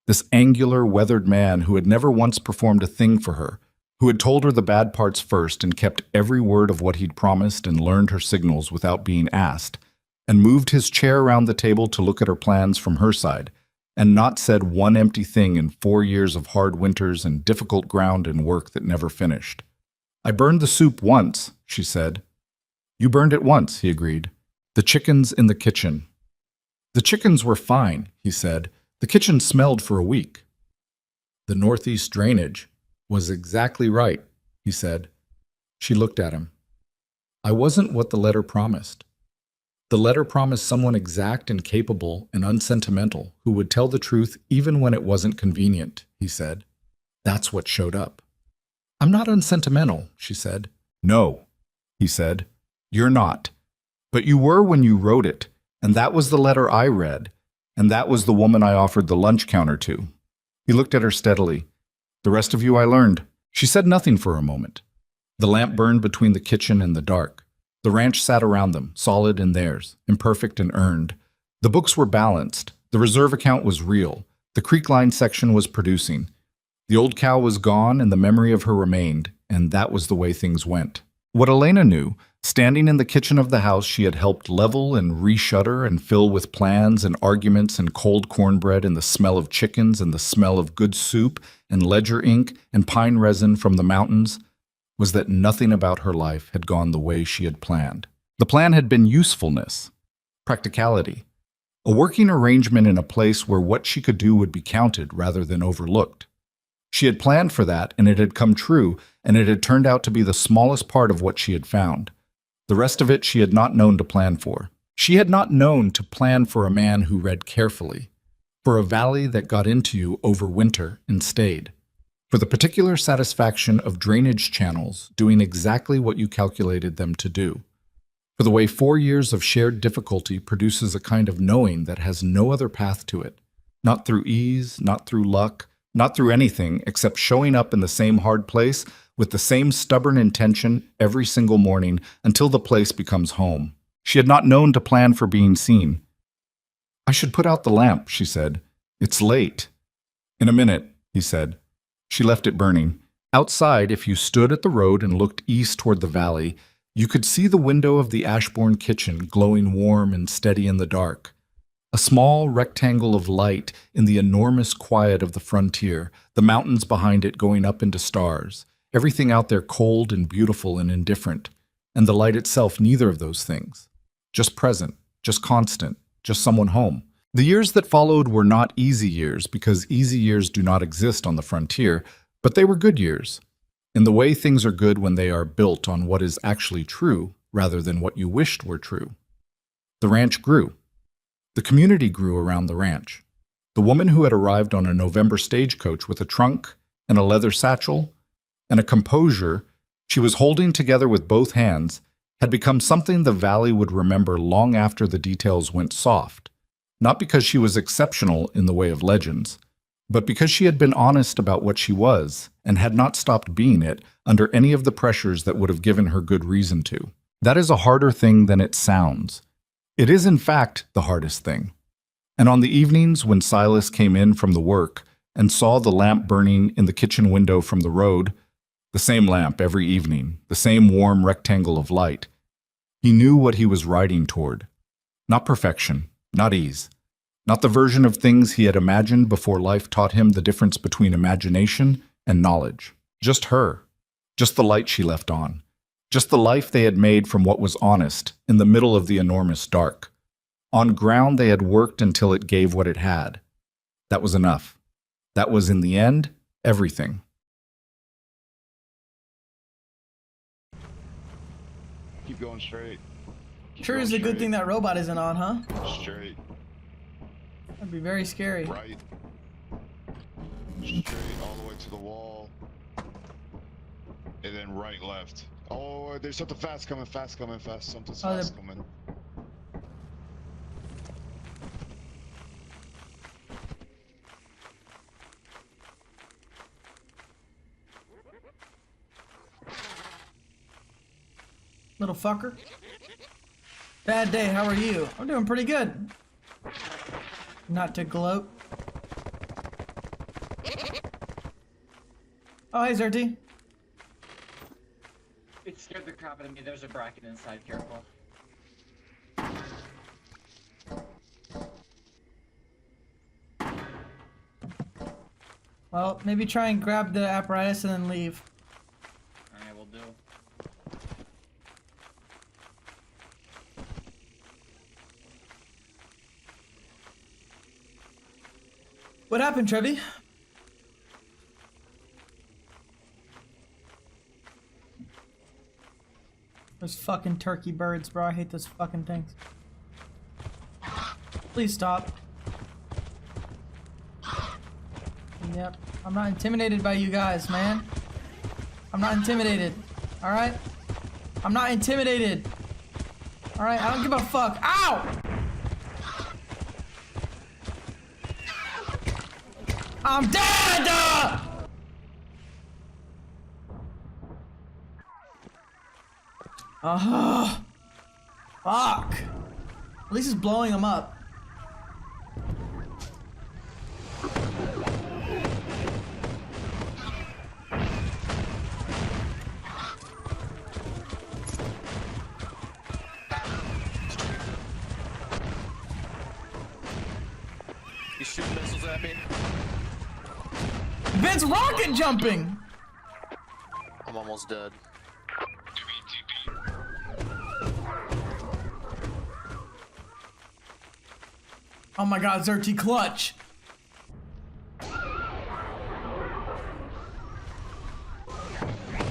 This angular, weathered man who had never once performed a thing for her, who had told her the bad parts first and kept every word of what he'd promised and learned her signals without being asked, and moved his chair around the table to look at her plans from her side, and not said one empty thing in 4 years of hard winters and difficult ground and work that never finished. "I burned the soup once," she said. "You burned it once," he agreed. "The chickens in the kitchen." "The chickens were fine," he said. "The kitchen smelled for a week." "The northeast drainage was exactly right," he said. She looked at him. "I wasn't what the letter promised. The letter promised someone exact and capable and unsentimental who would tell the truth even when it wasn't convenient," he said. "That's what showed up." "I'm not unsentimental," she said. "No," he said. "You're not. But you were when you wrote it, and that was the letter I read, and that was the woman I offered the lunch counter to." He looked at her steadily. "The rest of you I learned." She said nothing for a moment. The lamp burned between the kitchen and the dark. The ranch sat around them, solid in theirs, imperfect and earned. The books were balanced. The reserve account was real. The creek line section was producing. The old cow was gone and the memory of her remained, and that was the way things went. What Elena knew, standing in the kitchen of the house she had helped level and reshutter and fill with plans and arguments and cold cornbread and the smell of chickens and the smell of good soup and ledger ink and pine resin from the mountains, was that nothing about her life had gone the way she had planned. The plan had been usefulness, practicality, a working arrangement in a place where what she could do would be counted rather than overlooked. She had planned for that, and it had come true, and it had turned out to be the smallest part of what she had found. The rest of it she had not known to plan for. She had not known to plan for a man who read carefully, for a valley that got into you over winter and stayed, for the particular satisfaction of drainage channels doing exactly what you calculated them to do, for the way 4 years of shared difficulty produces a kind of knowing that has no other path to it, not through ease, not through luck, not through anything except showing up in the same hard place with the same stubborn intention every single morning until the place becomes home. She had not known to plan for being seen. "I should put out the lamp," she said. "It's late." "In a minute," he said. She left it burning. Outside, if you stood at the road and looked east toward the valley, you could see the window of the Ashbourne kitchen glowing warm and steady in the dark. A small rectangle of light in the enormous quiet of the frontier, the mountains behind it going up into stars, everything out there cold and beautiful and indifferent, and the light itself neither of those things. Just present, just constant, just someone home. The years that followed were not easy years because easy years do not exist on the frontier, but they were good years. In the way things are good when they are built on what is actually true rather than what you wished were true. The ranch grew. The community grew around the ranch. The woman who had arrived on a November stagecoach with a trunk and a leather satchel and a composure she was holding together with both hands had become something the valley would remember long after the details went soft, not because she was exceptional in the way of legends, but because she had been honest about what she was and had not stopped being it under any of the pressures that would have given her good reason to. That is a harder thing than it sounds. It is, in fact, the hardest thing. And on the evenings when Silas came in from the work and saw the lamp burning in the kitchen window from the road, the same lamp every evening, the same warm rectangle of light, he knew what he was riding toward. Not perfection, not ease, not the version of things he had imagined before life taught him the difference between imagination and knowledge. Just her, just the light she left on. Just the life they had made from what was honest, in the middle of the enormous dark. On ground they had worked until it gave what it had. That was enough. That was, in the end, everything. Keep going straight. Sure is a good thing that robot isn't on, huh? Straight. That'd be very scary. Right. Straight all the way to the wall. And then right, left. Oh, there's something fast coming, fast. Something's fast coming. Little fucker. Bad day, how are you? I'm doing pretty good. Not to gloat. Oh, hey, Zerty. It scared the crap out of me. There's a bracket inside. Careful. Well, maybe try and grab the apparatus and then leave. Alright, we'll do. What happened, Trevi? Those fucking turkey birds, bro. I hate those fucking things. Please stop. Yep. I'm not intimidated by you guys, man. I'm not intimidated. Alright? I'm not intimidated. Alright? I don't give a fuck. Ow! I'm dead! Fuck. At least it's blowing them up. You shooting missiles at me? Vince rocket jumping! I'm almost dead. Oh my god, Zerty clutch!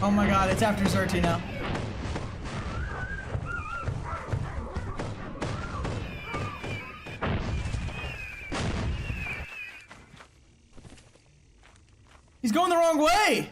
Oh my god, it's after Zerty now. He's going the wrong way!